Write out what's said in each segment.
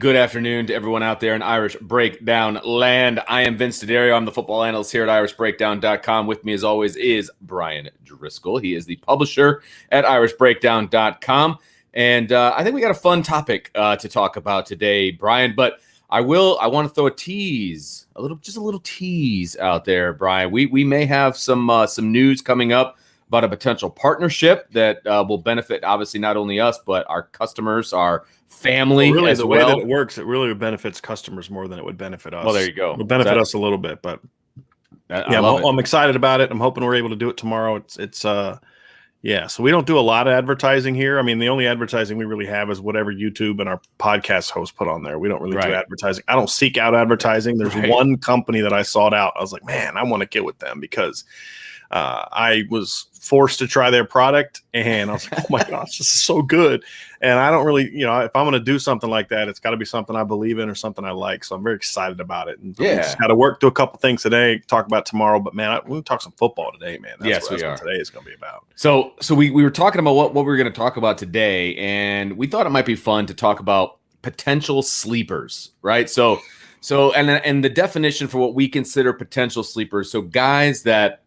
good afternoon to everyone out there in Irish Breakdown land. I am Vince D'Addario. I'm the football analyst here at irishbreakdown.com. With me, as always, is Brian Driscoll. He is the publisher at irishbreakdown.com. And I think we got a fun topic to talk about today, Brian. But I want to throw a little tease out there, Brian. We may have some news coming up about a potential partnership that will benefit, obviously, not only us, but our customers, our family really, as the well. way that it works, it really benefits customers more than it would benefit us. Well, there you go. It would benefit us a little bit, but I'm excited about it. I'm hoping we're able to do it tomorrow. So we don't do a lot of advertising here. I mean, the only advertising we really have is whatever YouTube and our podcast host put on there. We don't really do advertising. I don't seek out advertising. There's one company that I sought out. I was like, man, I want to get with them because I was forced to try their product, and I was like, oh my gosh, this is so good. And I don't really, if I'm going to do something like that, it's got to be something I believe in or something I like. So I'm very excited about it. And we just got to work through a couple things today, talk about tomorrow. But man, we're going to talk some football today, man. That's what today is going to be about. So we were talking about what we were going to talk about today, and we thought it might be fun to talk about potential sleepers, right? So and the definition for what we consider potential sleepers. So guys that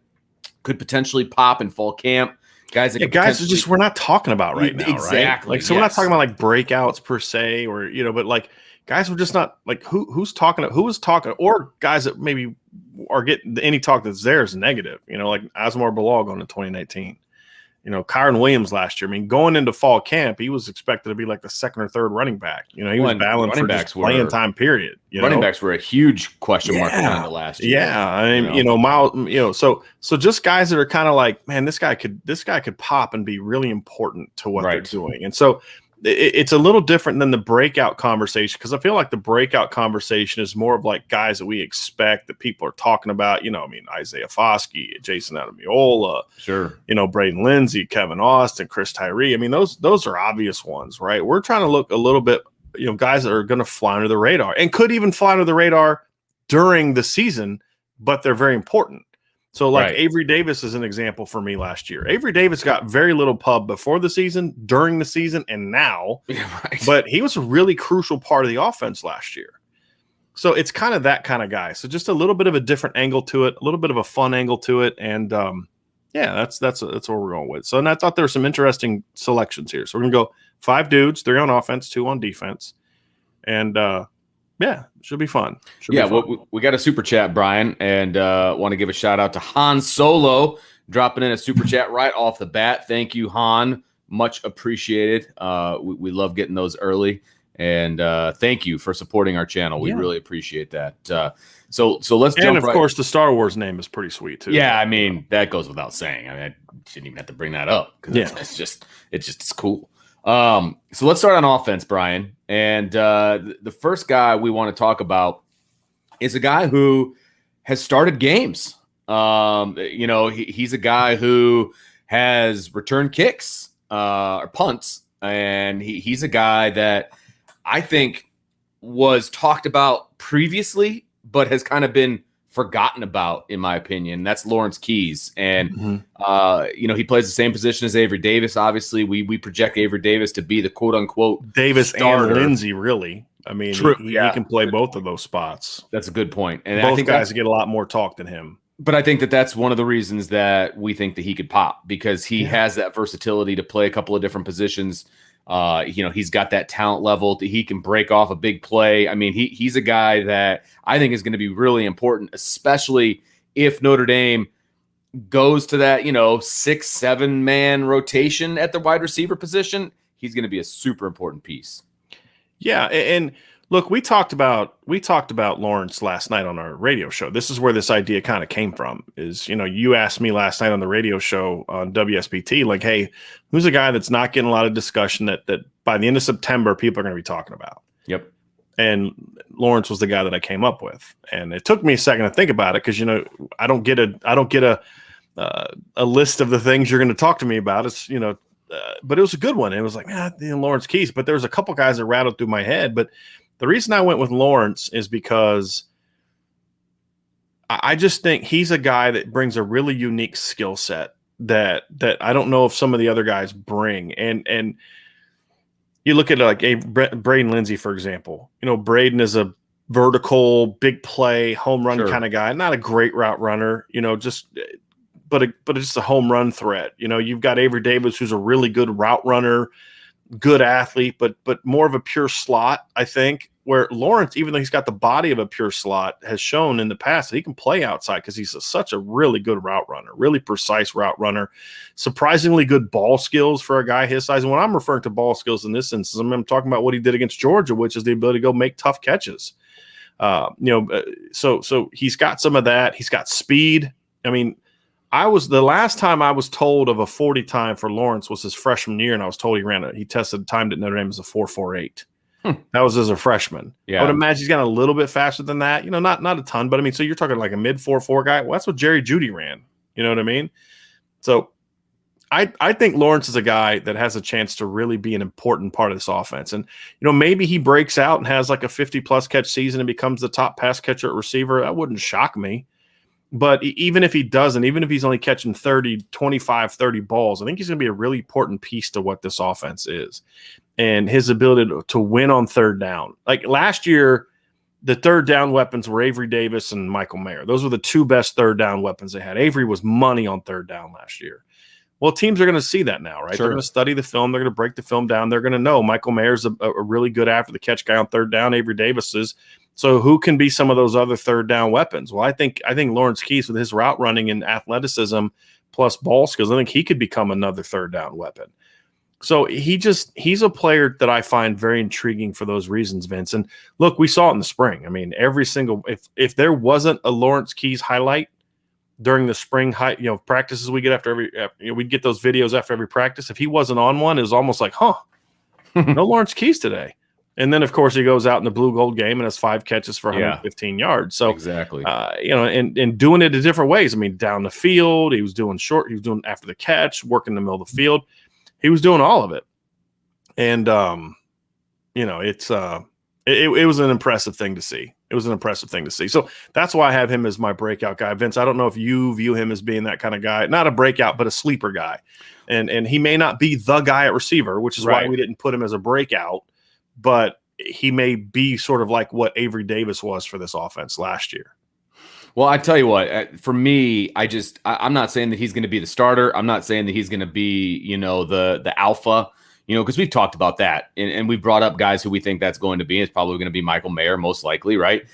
could potentially pop in fall camp. Guys are just we're not talking about right now, exactly. Right? Like, so we're not talking about like breakouts per se, or but like guys, we're just not like who is talking, or guys that maybe are getting any talk that's there is negative. Like Asmar Bilal going to 2019. Kyron Williams last year. I mean, going into fall camp, he was expected to be like the second or third running back. He was battling for just playing time. Period. Running backs were a huge question mark kind of last year. Yeah, I mean, Miles. So just guys that are kind of like, man, this guy could pop and be really important to what they're doing. And so it's a little different than the breakout conversation, because I feel like the breakout conversation is more of like guys that we expect that people are talking about. Isaiah Foskey, Jason Adamiola, sure. Braden Lindsey, Kevin Austin, Chris Tyree. I mean, those are obvious ones, right? We're trying to look a little bit, guys that are going to fly under the radar and could even fly under the radar during the season, but they're very important. So Avery Davis is an example for me last year. Avery Davis got very little pub before the season, during the season, and now. But he was a really crucial part of the offense last year. So it's kind of that kind of guy. So just a little bit of a different angle to it, a little bit of a fun angle to it. And that's what we're going with. So, and I thought there were some interesting selections here. So we're going to go 5 dudes, 3 on offense, 2 on defense. And should be fun. We got a super chat, Brian, and want to give a shout out to Han Solo dropping in a super chat right off the bat. Thank you, Han. Much appreciated. We love getting those early, and thank you for supporting our channel. We really appreciate that. So let's jump. And of course, the Star Wars name is pretty sweet too. Yeah, I mean that goes without saying. I mean, I shouldn't even have to bring that up because it's cool. So let's start on offense, Brian. And the first guy we want to talk about is a guy who has started games. He's a guy who has returned kicks or punts, and he's a guy that I think was talked about previously, but has kind of been forgotten about, in my opinion. That's Lawrence Keys. And, he plays the same position as Avery Davis. Obviously, we project Avery Davis to be the quote unquote Davis starter. And Lindsey, really. I mean, he can play both of those spots. That's a good point. And both I think guys get a lot more talk than him. But I think that's one of the reasons that we think that he could pop, because he has that versatility to play a couple of different positions. He's got that talent level that he can break off a big play. I mean, he's a guy that I think is going to be really important, especially if Notre Dame goes to that, 6-7 man rotation at the wide receiver position. He's going to be a super important piece. Yeah. And look, we talked about Lawrence last night on our radio show. This is where this idea kind of came from is, you asked me last night on the radio show on WSBT, like, hey, who's a guy that's not getting a lot of discussion that by the end of September, people are going to be talking about? Yep. And Lawrence was the guy that I came up with. And it took me a second to think about it, because, I don't get a list of the things you're going to talk to me about. It's, but it was a good one. It was like, Lawrence Keys. But there was a couple guys that rattled through my head. But the reason I went with Lawrence is because I just think he's a guy that brings a really unique skill set that I don't know if some of the other guys bring. And you look at like Braden Lindsey, for example. Braden is a vertical, big play, home run kind of guy. Not a great route runner, but just a home run threat. You've got Avery Davis, who's a really good route runner, good athlete, but more of a pure slot, I think. Where Lawrence, even though he's got the body of a pure slot, has shown in the past that he can play outside because he's such a really good route runner, really precise route runner, surprisingly good ball skills for a guy his size. And when I'm referring to ball skills in this instance, I'm talking about what he did against Georgia, which is the ability to go make tough catches. So he's got some of that. He's got speed. I mean, the last time I was told of a 40 time for Lawrence was his freshman year, and I was told he tested timed at Notre Dame as a 4.48. That was as a freshman. Yeah. I would imagine he's got a little bit faster than that. Not a ton, but I mean, so you're talking like a mid 4.4 guy. Well, that's what Jerry Jeudy ran. You know what I mean? So I think Lawrence is a guy that has a chance to really be an important part of this offense. And, maybe he breaks out and has like a 50-plus catch season and becomes the top pass catcher at receiver. That wouldn't shock me. But even if he doesn't, even if he's only catching 25, 30 balls, I think he's going to be a really important piece to what this offense is. And his ability to win on third down. Like last year, the third down weapons were Avery Davis and Michael Mayer. Those were the two best third down weapons they had. Avery was money on third down last year. Well, teams are going to see that now, right? Sure. They're going to study the film. They're going to break the film down. They're going to know Michael Mayer's a really good after-the-catch guy on third down. Avery Davis is. So who can be some of those other third down weapons? Well, I think Lawrence Keys, with his route running and athleticism plus ball skills, I think he could become another third down weapon. So he's a player that I find very intriguing for those reasons, Vince. And look, we saw it in the spring. I mean, if there wasn't a Lawrence Keys highlight during the spring practices we get we'd get those videos after every practice. If he wasn't on one, it was almost like, no Lawrence Keys today. And then, of course, he goes out in the blue gold game and has 5 catches for 115 yards. So exactly, and doing it in different ways. I mean, down the field, he was doing short, he was doing after the catch, working in the middle of the field. He was doing all of it. And, it was an impressive thing to see. It was an impressive thing to see. So that's why I have him as my breakout guy. Vince, I don't know if you view him as being that kind of guy, not a breakout, but a sleeper guy. And he may not be the guy at receiver, which is why we didn't put him as a breakout, but he may be sort of like what Avery Davis was for this offense last year. Well, I tell you what, for me, I'm not saying that he's going to be the starter. I'm not saying that he's going to be, the alpha, because we've talked about that and we've brought up guys who we think that's going to be. It's probably going to be Michael Mayer, most likely, right?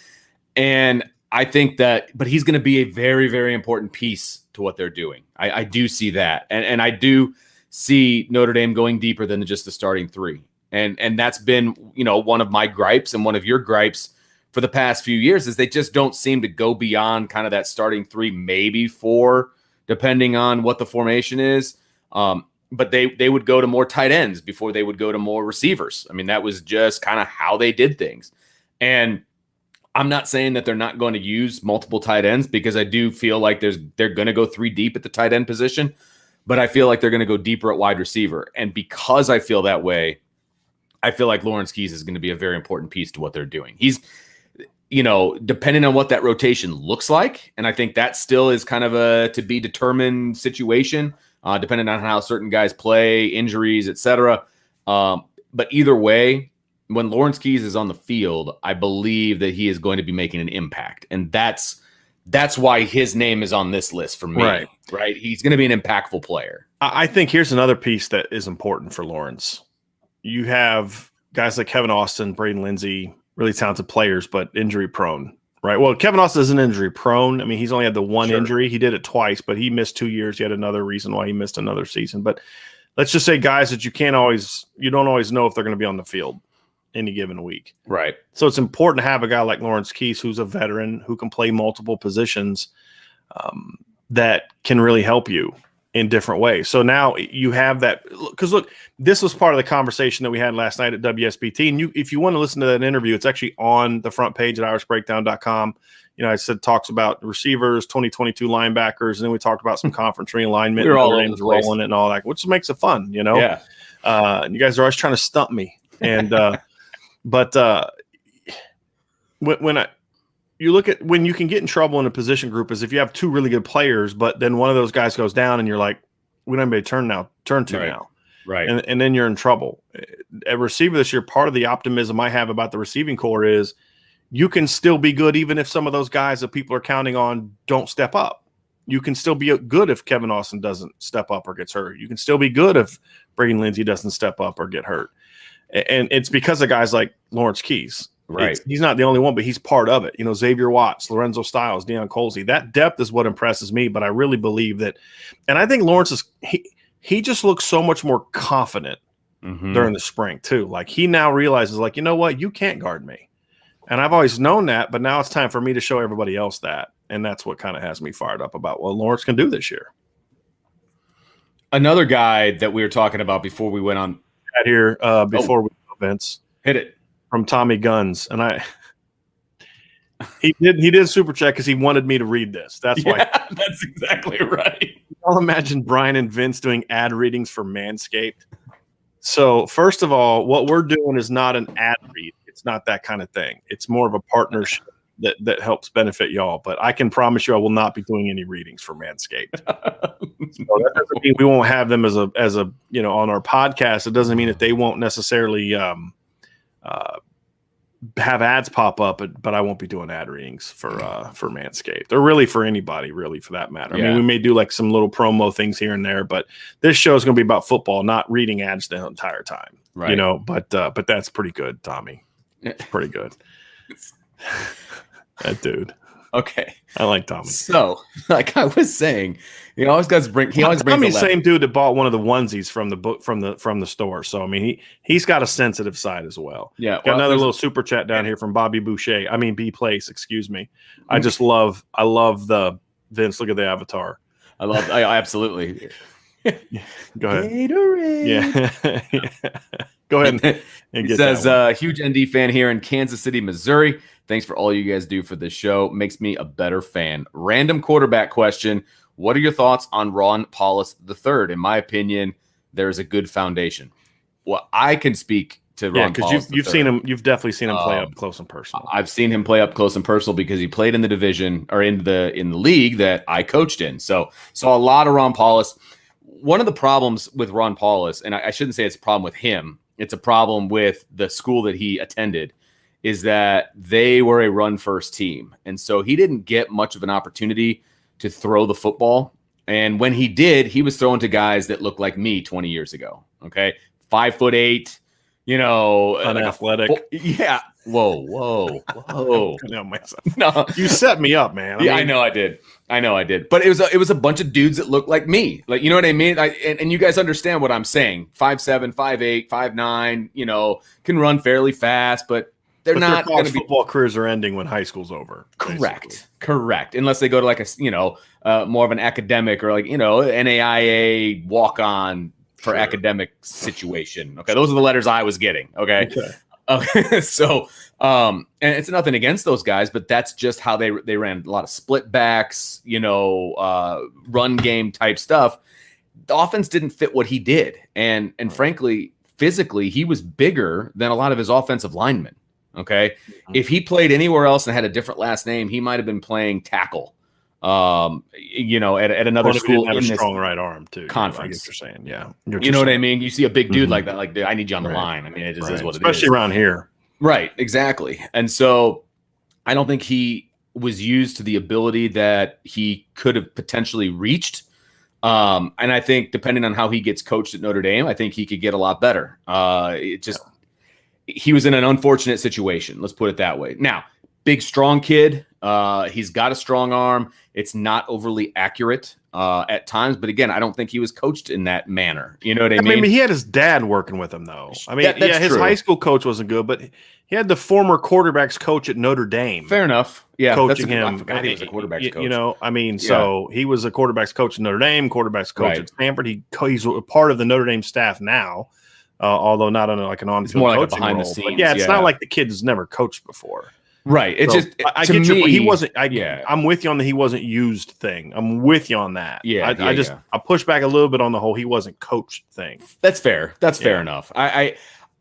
And I think but he's going to be a very, very important piece to what they're doing. I do see that. And I do see Notre Dame going deeper than just the starting 3. And that's been, one of my gripes and one of your gripes for the past few years is they just don't seem to go beyond kind of that starting 3, maybe 4, depending on what the formation is. But they would go to more tight ends before they would go to more receivers. I mean, that was just kind of how they did things. And I'm not saying that they're not going to use multiple tight ends because I do feel like they're going to go 3 deep at the tight end position, but I feel like they're going to go deeper at wide receiver. And because I feel that way, I feel like Lawrence Keys is going to be a very important piece to what they're doing. He's, depending on what that rotation looks like, and I think that still is kind of a to be determined situation, depending on how certain guys play, injuries, etc. But either way, when Lawrence Keys is on the field, I believe that he is going to be making an impact, and that's why his name is on this list for me. Right? He's going to be an impactful player. I think here's another piece that is important for Lawrence. You have guys like Kevin Austin, Braden Lindsey, really talented players, but injury prone, right? Well, Kevin Austin isn't injury prone. I mean, he's only had the one injury. He did it twice, but he missed 2 years. He had another reason why he missed another season. But let's just say guys that you don't always know if they're going to be on the field any given week. Right. So it's important to have a guy like Lawrence Keys, who's a veteran, who can play multiple positions, that can really help you in different ways. So now you have that, because look, this was part of the conversation that we had last night at WSBT. And if you want to listen to that interview, it's actually on the front page at irishbreakdown.com. I said talks about receivers, 2022 linebackers, and then we talked about some conference realignment. We're all rolling it and all that, which makes it fun, Yeah. And you guys are always trying to stump me. And but when you look at when you can get in trouble in a position group is if you have 2 really good players, but then one of those guys goes down and you're like, we don't have anybody to turn to now. Right. And then you're in trouble. At receiver this year, part of the optimism I have about the receiving core is you can still be good even if some of those guys that people are counting on don't step up. You can still be good if Kevin Austin doesn't step up or gets hurt. You can still be good if Braden Lindsey doesn't step up or get hurt. And it's because of guys like Lawrence Keys. Right. He's not the only one, but he's part of it. Xavier Watts, Lorenzo Styles, Deion Colsey. That depth is what impresses me, but I really believe that. And I think Lawrence is he just looks so much more confident during the spring too. Like he now realizes, like, you know what? You can't guard me. And I've always known that, but now it's time for me to show everybody else that. And that's what kind of has me fired up about what Lawrence can do this year. Another guy that we were talking about before we went on here before we go, Vince. Hit it. From Tommy Guns. And he did super chat because he wanted me to read this. That's why. That's exactly right. I'll imagine Brian and Vince doing ad readings for Manscaped. So first of all, what we're doing is not an ad read. It's not that kind of thing. It's more of a partnership that helps benefit y'all. But I can promise you I will not be doing any readings for Manscaped. So that doesn't mean we won't have them as a on our podcast. It doesn't mean that they won't necessarily have ads pop up, but I won't be doing ad readings for Manscaped or really for anybody, really, for that matter. Yeah. I mean, we may do like some little promo things here and there, but this show is going to be about football, not reading ads the entire time. Right. But that's pretty good, Tommy. It's pretty good. That dude. Okay. I like Tommy. So, like I was saying, he always brings Tommy's the same dude that bought one of the onesies from the book from the store. So I mean he's got a sensitive side as well. Yeah. Got another little super chat down here from Bobby Boucher. I mean B Place, excuse me. I love the Vince. Look at the avatar. I absolutely. Go ahead. Gatorade. Yeah. Go ahead and get that says huge ND fan here in Kansas City, Missouri. Thanks for all you guys do for this show. Makes me a better fan. Random quarterback question. What are your thoughts on Ron Powlus III? In my opinion, there's a good foundation. Well, I can speak to Ron Powlus because you've seen him. You've definitely seen him play up close and personal. I've seen him play up close and personal because he played in the division or in the league that I coached in. So saw a lot of Ron Powlus. One of the problems with Ron Powlus, and I shouldn't say it's a problem with him, it's a problem with the school that he attended, is that they were a run-first team. And so he didn't get much of an opportunity to throw the football. And when he did, he was throwing to guys that looked like me 20 years ago. Okay. 5'8", unathletic. Yeah. Whoa. No, you set me up, man. I know I did. But it was a bunch of dudes that looked like me. Like, you know what I mean? And you guys understand what I'm saying. 5'7", 5'8", 5'9", can run fairly fast, but they're not going to be. Football careers are ending when high school's over. Correct. Unless they go to like a, more of an academic or like, NAIA walk-on for academic situation. Okay. Those are the letters I was getting. Okay. So, and it's nothing against those guys, but that's just how they ran a lot of split backs, run game type stuff. The offense didn't fit what he did. And frankly, physically, he was bigger than a lot of his offensive linemen. Okay. Mm-hmm. If he played anywhere else and had a different last name, he might've been playing tackle, at another school in this strong right arm too. Conference. I get you're saying. Yeah. You know what I mean? You see a big dude like that, like, dude, I need you on the line. I mean, it just is what it is. Especially around here. Right. Exactly. And so I don't think he was used to the ability that he could have potentially reached. And I think depending on how he gets coached at Notre Dame, I think he could get a lot better. He was in an unfortunate situation. Let's put it that way. Now, big, strong kid. He's got a strong arm. It's not overly accurate at times. But again, I don't think he was coached in that manner. You know what I mean? I mean, he had his dad working with him, though. I mean, his high school coach wasn't good, but he had the former quarterback's coach at Notre Dame. Fair enough. Yeah, coaching him. I forgot he was a quarterback's coach. So he was a quarterback's coach at Notre Dame, quarterback's coach at Stanford. He's a part of the Notre Dame staff now. Although not on an on-field more coaching like a behind role. the scenes. But it's not like the kid has never coached before. Right. It's just I get you. He wasn't. I'm with you on the he wasn't used thing. I'm with you on that. I push back a little bit on the whole he wasn't coached thing. That's fair. That's fair enough.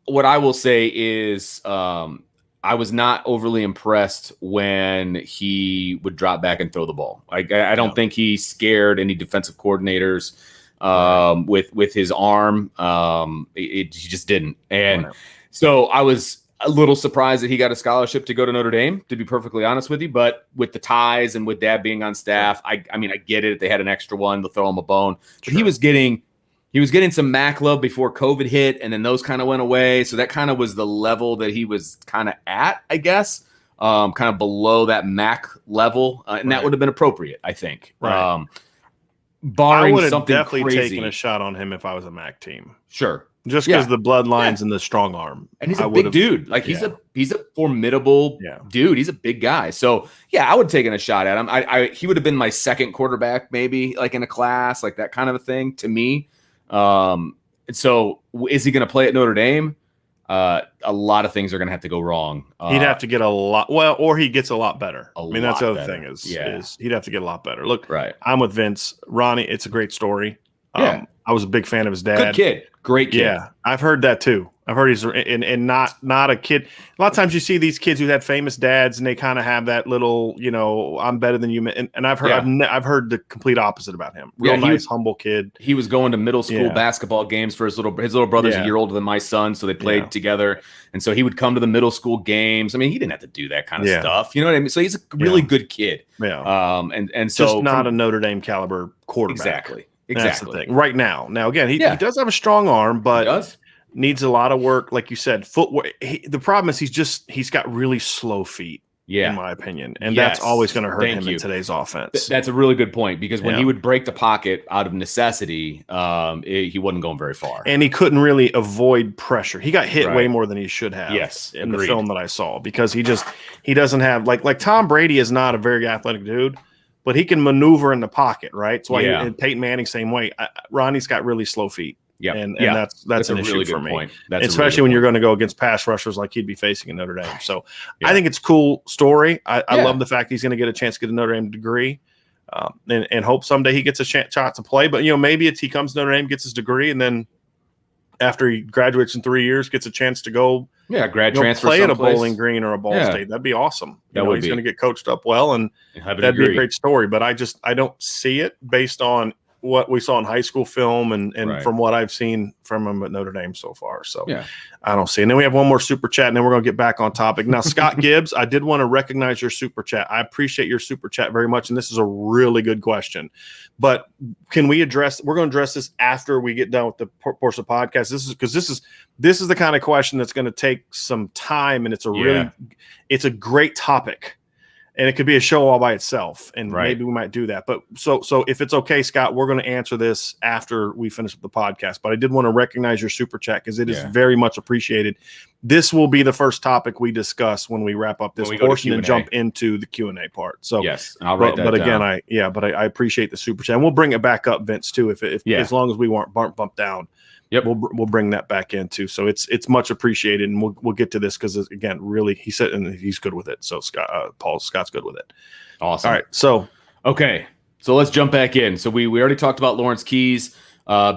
What I will say is I was not overly impressed when he would drop back and throw the ball. I don't think he scared any defensive coordinators. with his arm. He just didn't. And so I was a little surprised that he got a scholarship to go to Notre Dame, to be perfectly honest with you. But with the ties and with Dad being on staff, I mean, I get it. If they had an extra one, they'll throw him a bone. But he was getting some MAC love before COVID hit, and then those kind of went away. So that kind of was the level that he was kind of at, I guess, kind of below that MAC level, and that would have been appropriate, I think. Right. Barring I would have something definitely crazy. taken a shot on him if I was a MAC team. Sure. Just because the bloodlines and the strong arm. And he's a big dude. Like he's a formidable dude. He's a big guy. So I would have taken a shot at him. He would have been my second quarterback, maybe, like in a class, like that kind of a thing to me. So is he going to play at Notre Dame? A lot of things are going to have to go wrong. He'd have to get a lot. Well, or he gets a lot better. That's the other thing is he'd have to get a lot better. Look, I'm with Vince. Ronnie, it's a great story. I was a big fan of his dad. Good kid. Great kid. Yeah, I've heard that too. I've heard he's and not a kid. A lot of times you see these kids who had famous dads and they kind of have that little, I'm better than you. And I've heard I've heard the complete opposite about him. Real nice, humble kid. He was going to middle school basketball games for his little brother's a year older than my son, so they played together. And so he would come to the middle school games. I mean, he didn't have to do that kind of stuff. You know what I mean? So he's a really good kid. Yeah. And so just not a Notre Dame caliber quarterback. Exactly. That's the thing. Right now. Now again, he does have a strong arm, but needs a lot of work, like you said. Footwork. The problem is he's got really slow feet. In my opinion, and that's always going to hurt him in today's offense. That's a really good point, because when he would break the pocket out of necessity, he wasn't going very far, and he couldn't really avoid pressure. He got hit way more than he should have. In the film that I saw, because he doesn't have like Tom Brady is not a very athletic dude, but he can maneuver in the pocket, right? That's why and Peyton Manning same way. Ronnie's got really slow feet. Yeah, and that's an issue for me, especially when you're going to go against pass rushers like he'd be facing in Notre Dame. So I think it's a cool story. I love the fact he's going to get a chance to get a Notre Dame degree, and hope someday he gets a shot to play. But maybe he comes to Notre Dame, gets his degree, and then after he graduates in 3 years, gets a chance to go transfer play at a someplace. Bowling Green or a Ball State. That'd be awesome. He's going to get coached up well, and that'd be a great story. But I don't see it based on what we saw in high school film and from what I've seen from him at Notre Dame so far. So I don't see. And then we have one more super chat, and then we're going to get back on topic. Now, Scott Gibbs, I did want to recognize your super chat. I appreciate your super chat very much. And this is a really good question, but we're going to address this after we get done with the portion of the podcast. This is the kind of question that's going to take some time, and it's a great topic. And it could be a show all by itself, and maybe we might do that. But so if it's okay, Scott, we're going to answer this after we finish up the podcast. But I did want to recognize your super chat, because it is very much appreciated. This will be the first topic we discuss when we wrap up this portion and jump into the Q&A part. So I'll write that down. Again, I appreciate the super chat, and we'll bring it back up, Vince, too. If as long as we weren't bumped down. Yep, we'll bring that back in too. So it's much appreciated, and we'll get to this, because again, really, he said, and he's good with it. So Scott's good with it. Awesome. All right, so let's jump back in. So we already talked about Lawrence Keys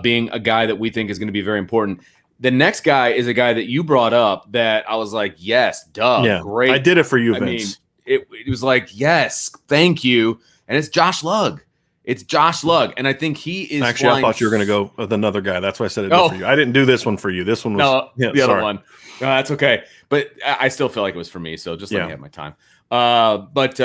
being a guy that we think is going to be very important. The next guy is a guy that you brought up that I was like, yes, great. I did it for you, Vince. It was like, yes, thank you, and it's Josh Lugg. It's Josh Lugg, and I think he is. Actually, I thought you were going to go with another guy. That's why I said it for you. I didn't do this one for you. This one was the other one. No, that's okay, but I still feel like it was for me. So just let me have my time. But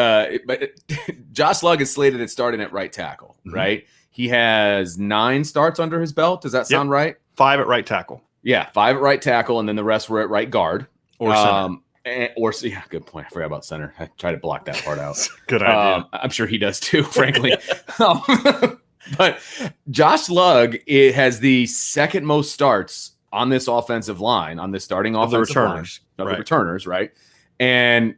Josh Lugg is slated at starting at right tackle. Right, he has 9 starts under his belt. Does that sound right? 5 at right tackle. Yeah, 5 at right tackle, and then the rest were at right guard or center. Good point. I forgot about center. I try to block that part out. Good idea. I'm sure he does too, frankly. But Josh Lugg has the second most starts on this offensive line, on this starting offensive line of the returners, right? And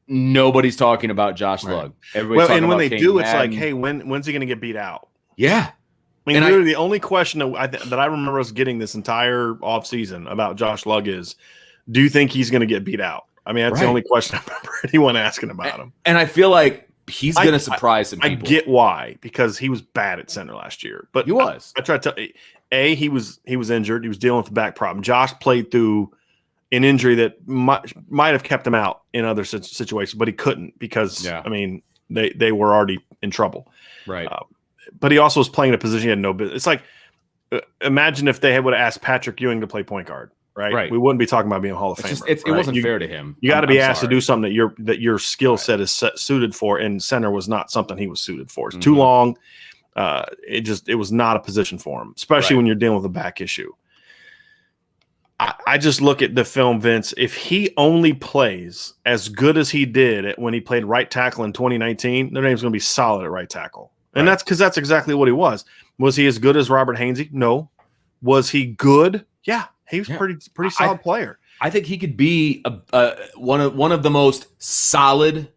nobody's talking about Josh Lugg. Everybody's talking when about they do, it's like, hey, when's he going to get beat out? Yeah. I mean, literally the only question that I remember us getting this entire offseason about Josh Lugg is, do you think he's going to get beat out? I mean, that's the only question I remember anyone asking about him. And I feel like he's going to surprise some people. I get why, because he was bad at center last year. But he was. I try to tell you, he was injured. He was dealing with the back problem. Josh played through an injury that might have kept him out in other situations, but he couldn't, because, I mean, they were already in trouble. Right. but he also was playing a position he had no business. It's like, imagine if they would have asked Patrick Ewing to play point guard, right? We wouldn't be talking about being a Hall of Famer. It wasn't fair to him. You got to be asked to do something that your skill set is suited for, and center was not something he was suited for. It's too long. It was not a position for him, especially when you're dealing with a back issue. I just look at the film, Vince. If he only plays as good as he did when he played right tackle in 2019, Notre Dame's going to be solid at right tackle. And that's because that's exactly what he was. Was he as good as Robert Hainsey? No. Was he good? Yeah. He was pretty solid player. I think he could be one of the most solid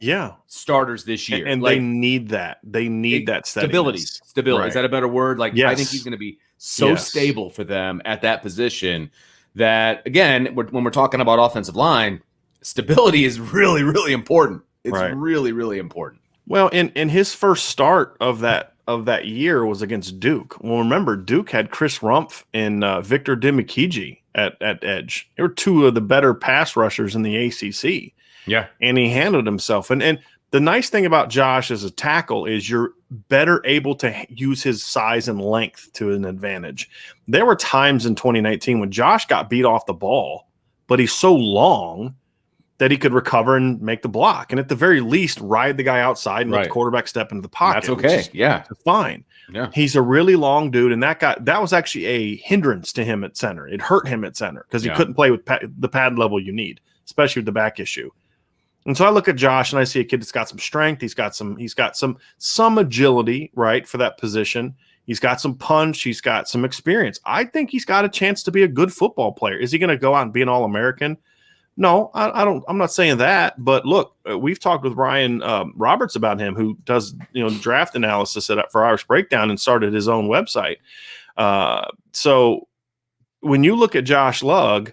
starters this year. And they need that. They need that stability. Right. Is that a better word? I think he's going to be so stable for them at that position that, again, when we're talking about offensive line, stability is really, really important. It's really, really important. Well, in his first start of that year was against Duke. Well, remember, Duke had Chris Rumpf and Victor Dimukeje at edge. They were two of the better pass rushers in the ACC. Yeah. And he handled himself. And the nice thing about Josh as a tackle is you're better able to use his size and length to an advantage. There were times in 2019 when Josh got beat off the ball, but he's so long that he could recover and make the block. And at the very least, ride the guy outside and let the quarterback step into the pocket. That's okay. Fine. Yeah. He's a really long dude. And that was actually a hindrance to him at center. It hurt him at center because he couldn't play with the pad level you need, especially with the back issue. And so I look at Josh and I see a kid that's got some strength. He's got some agility, right, for that position. He's got some punch. He's got some experience. I think he's got a chance to be a good football player. Is he going to go out and be an All-American? No, I don't. I'm not saying that. But look, we've talked with Ryan Roberts about him, who does draft analysis for Irish Breakdown and started his own website. So when you look at Josh Lugg,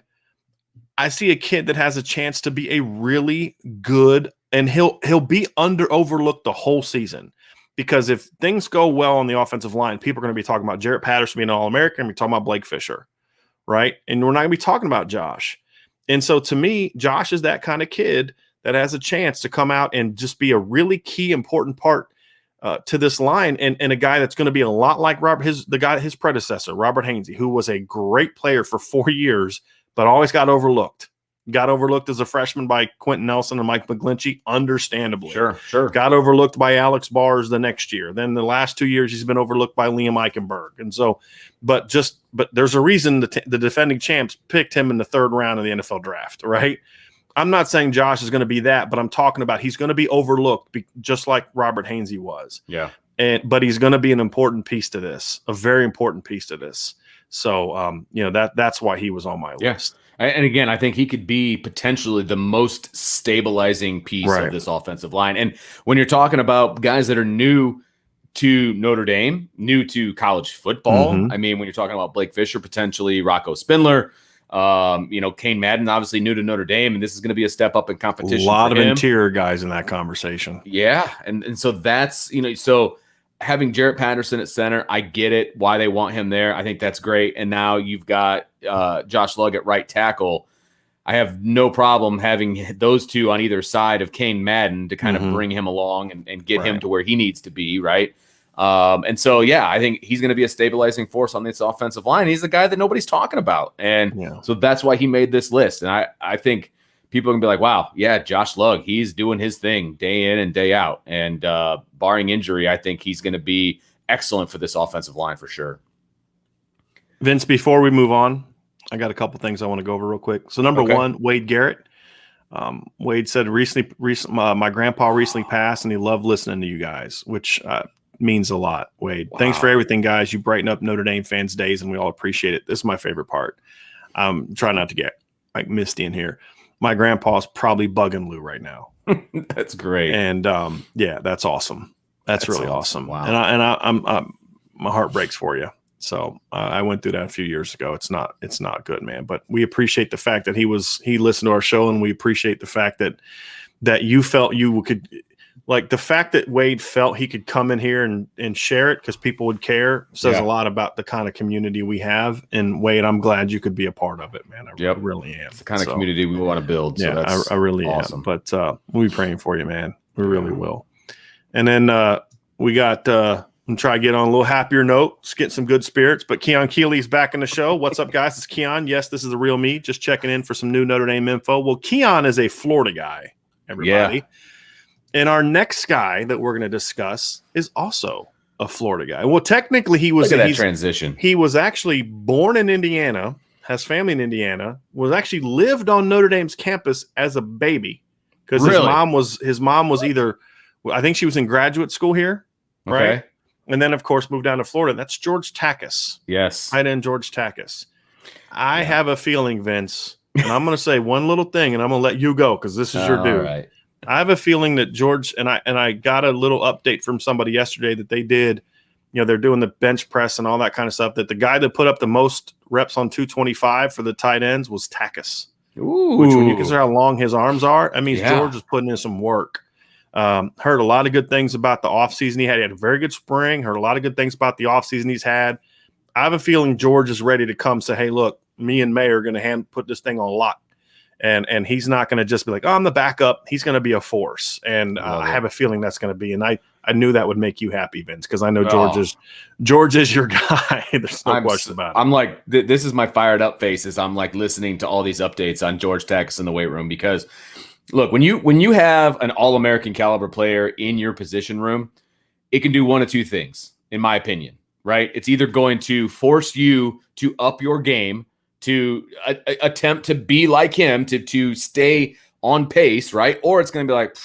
I see a kid that has a chance to be a really good, and he'll be overlooked the whole season, because if things go well on the offensive line, people are going to be talking about Jarrett Patterson being an All-American, and we're talking about Blake Fisher, right? And we're not going to be talking about Josh. And so to me, Josh is that kind of kid that has a chance to come out and just be a really key, important part to this line, and a guy that's going to be a lot like his predecessor, Robert Hainsey, who was a great player for 4 years, but always got overlooked. Got overlooked as a freshman by Quentin Nelson and Mike McGlinchey, understandably. Sure. Got overlooked by Alex Bars the next year. Then the last 2 years, he's been overlooked by Liam Eichenberg. And so, but there's a reason the defending champs picked him in the third round of the NFL draft, right? I'm not saying Josh is going to be that, but I'm talking about he's going to be overlooked just like Robert Hainsey was. Yeah. But he's going to be an important piece to this, a very important piece to this. So, that's why he was on my list. And again, I think he could be potentially the most stabilizing piece of this offensive line. And when you're talking about guys that are new to Notre Dame, new to college football, I mean, when you're talking about Blake Fisher, potentially Rocco Spindler, Kane Madden, obviously new to Notre Dame, and this is going to be a step up in competition. A lot of interior guys in that conversation. Yeah. And so that's, so having Jarrett Patterson at center, I get it, why they want him there. I think that's great. And now you've got Josh Lugg at right tackle. I have no problem having those two on either side of Kane Madden to kind of bring him along and get him to where he needs to be, right? And so, I think he's going to be a stabilizing force on this offensive line. He's the guy that nobody's talking about. And so that's why he made this list. And I think people are going to be like, wow, Josh Lugg, he's doing his thing day in and day out. And barring injury, I think he's going to be excellent for this offensive line for sure. Vince, before we move on, I got a couple things I want to go over real quick. So number one, Wade Garrett. Wade said my grandpa recently passed, and he loved listening to you guys, which means a lot, Wade. Wow. Thanks for everything, guys. You brighten up Notre Dame fans' days, and we all appreciate it. This is my favorite part. Try not to get misty in here. My grandpa's probably bugging Lou right now. That's great. And that's awesome. That's really awesome. Wow. And I'm my heart breaks for you. So I went through that a few years ago. It's not good, man. But we appreciate the fact that he listened to our show, and we appreciate the fact that you felt you could, like, the fact that Wade felt he could come in here and share it because people would care says a lot about the kind of community we have. And Wade, I'm glad you could be a part of it, man. I really am. It's the kind of community we want to build. So that's I really awesome. Am. But we'll be praying for you, man. We really will. And then we got and try to get on a little happier note, get some good spirits. But Keon Keeley's back in the show. What's up, guys? It's Keon. Yes, this is the real me. Just checking in for some new Notre Dame info. Well, Keon is a Florida guy, everybody. Yeah. And our next guy that we're going to discuss is also a Florida guy. Well, technically, Look at that transition. He was actually born in Indiana, has family in Indiana, was actually lived on Notre Dame's campus as a baby because his mom was either, I think she was in graduate school here, right? Okay. And then, of course, moved down to Florida. That's George Takacs. Yes. Tight end George Takacs. I have a feeling, Vince, and I'm going to say one little thing, and I'm going to let you go because this is your dude. Right. I have a feeling that George, and I got a little update from somebody yesterday that they did, they're doing the bench press and all that kind of stuff, that the guy that put up the most reps on 225 for the tight ends was Takacs. Ooh. Which, when you consider how long his arms are, I mean, George was putting in some work. Heard a lot of good things about the offseason he had. He had a very good spring. Heard a lot of good things about the offseason he's had. I have a feeling George is ready to come say, hey, look, me and May are going to put this thing on lock. And he's not going to just be like, oh, I'm the backup. He's going to be a force. And I have a feeling that's going to be. And I knew that would make you happy, Vince, because I know George is your guy. There's no question about it. I'm like, this is my fired up face as I'm like listening to all these updates on George Takacs in the weight room, because look, when you have an All-American caliber player in your position room, it can do one of two things, in my opinion, right? It's either going to force you to up your game, to attempt to be like him, to stay on pace, right? Or it's going to be like,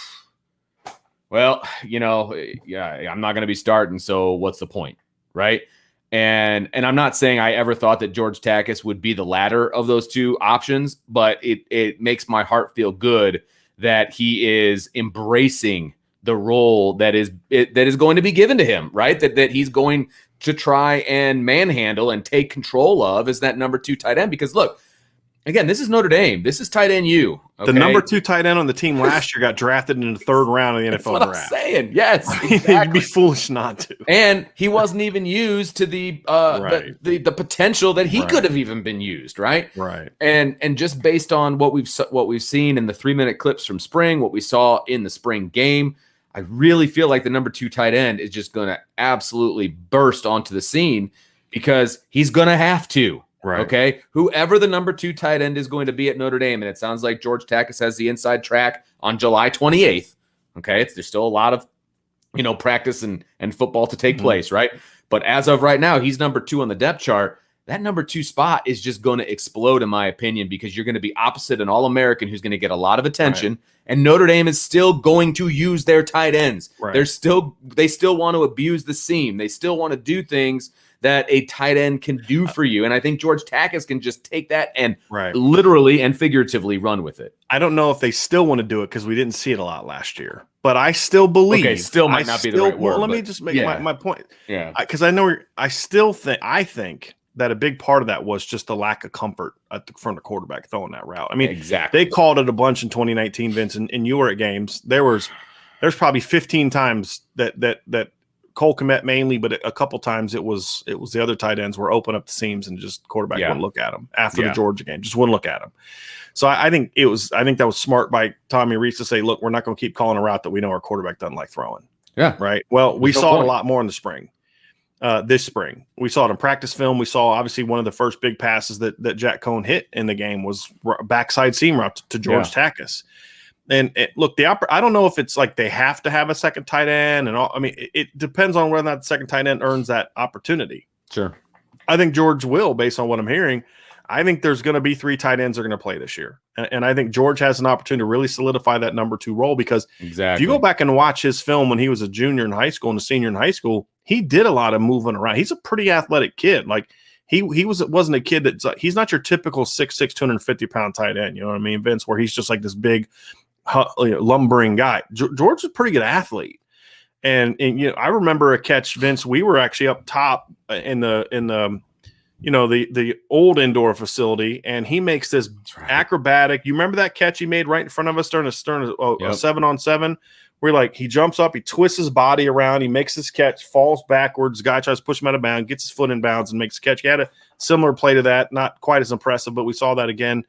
well, I'm not going to be starting, so what's the point, right? And I'm not saying I ever thought that George Takacs would be the latter of those two options, but it makes my heart feel good that he is embracing the role that is going to be given to him, right? That he's going to try and manhandle and take control of as that number 2 tight end. Because look, again, this is Notre Dame. This is tight end U. Okay? The number 2 tight end on the team last year got drafted in the 3rd round of the NFL draft. I'm saying. Yes, exactly. You'd be foolish not to. And he wasn't even used to the potential that he could have even been used, right? Right. And just based on what we've seen in the 3-minute clips from spring, what we saw in the spring game, I really feel like the number 2 tight end is just going to absolutely burst onto the scene because he's going to have to. Right. Okay. Whoever the number 2 tight end is going to be at Notre Dame, and it sounds like George Takacs has the inside track on July 28th. Okay. There's still a lot of, practice and football to take place, right? But as of right now, he's number 2 on the depth chart. That number 2 spot is just going to explode, in my opinion, because you're going to be opposite an All-American who's going to get a lot of attention, right. And Notre Dame is still going to use their tight ends. Right. They still want to abuse the seam. They still want to do things that a tight end can do for you. And I think George Takacs can just take that and literally and figuratively run with it. I don't know if they still want to do it because we didn't see it a lot last year. But I still believe. Okay, still might not be the right word. Well, let me just make my point. Yeah. Because I think that a big part of that was just the lack of comfort from the quarterback throwing that route. I mean, exactly. They called it a bunch in 2019, Vince, and you were at games. There's probably 15 times that Cole Kmet mainly, but a couple times it was the other tight ends were open up the seams and just quarterback wouldn't look at them after the Georgia game, just wouldn't look at them. So I think that was smart by Tommy Rees to say, look, we're not going to keep calling a route that we know our quarterback doesn't like throwing. Yeah. Right. Well, we saw it a lot more in the spring. This spring, we saw it in practice film. We saw obviously one of the first big passes that Jack Cohn hit in the game was backside seam route to George Takacs. And look, I don't know if it's like they have to have a second tight end and all. I mean, it depends on whether or not the second tight end earns that opportunity. Sure. I think George will, based on what I'm hearing. I think there's going to be 3 tight ends that are going to play this year. And I think George has an opportunity to really solidify that number 2 role because if you go back and watch his film when he was a junior in high school and a senior in high school, he did a lot of moving around. He's a pretty athletic kid. Like he wasn't a kid that's like, he's not your typical 6'6", 250-pound tight end. You know what I mean, Vince, where he's just like this big lumbering guy. George is a pretty good athlete. And I remember a catch, Vince, we were actually up top in the old indoor facility, and he makes this acrobatic. You remember that catch he made right in front of us during a 7-on-7? Where like he jumps up, he twists his body around, he makes this catch, falls backwards. Guy tries to push him out of bounds, gets his foot in bounds, and makes a catch. He had a similar play to that, not quite as impressive, but we saw that again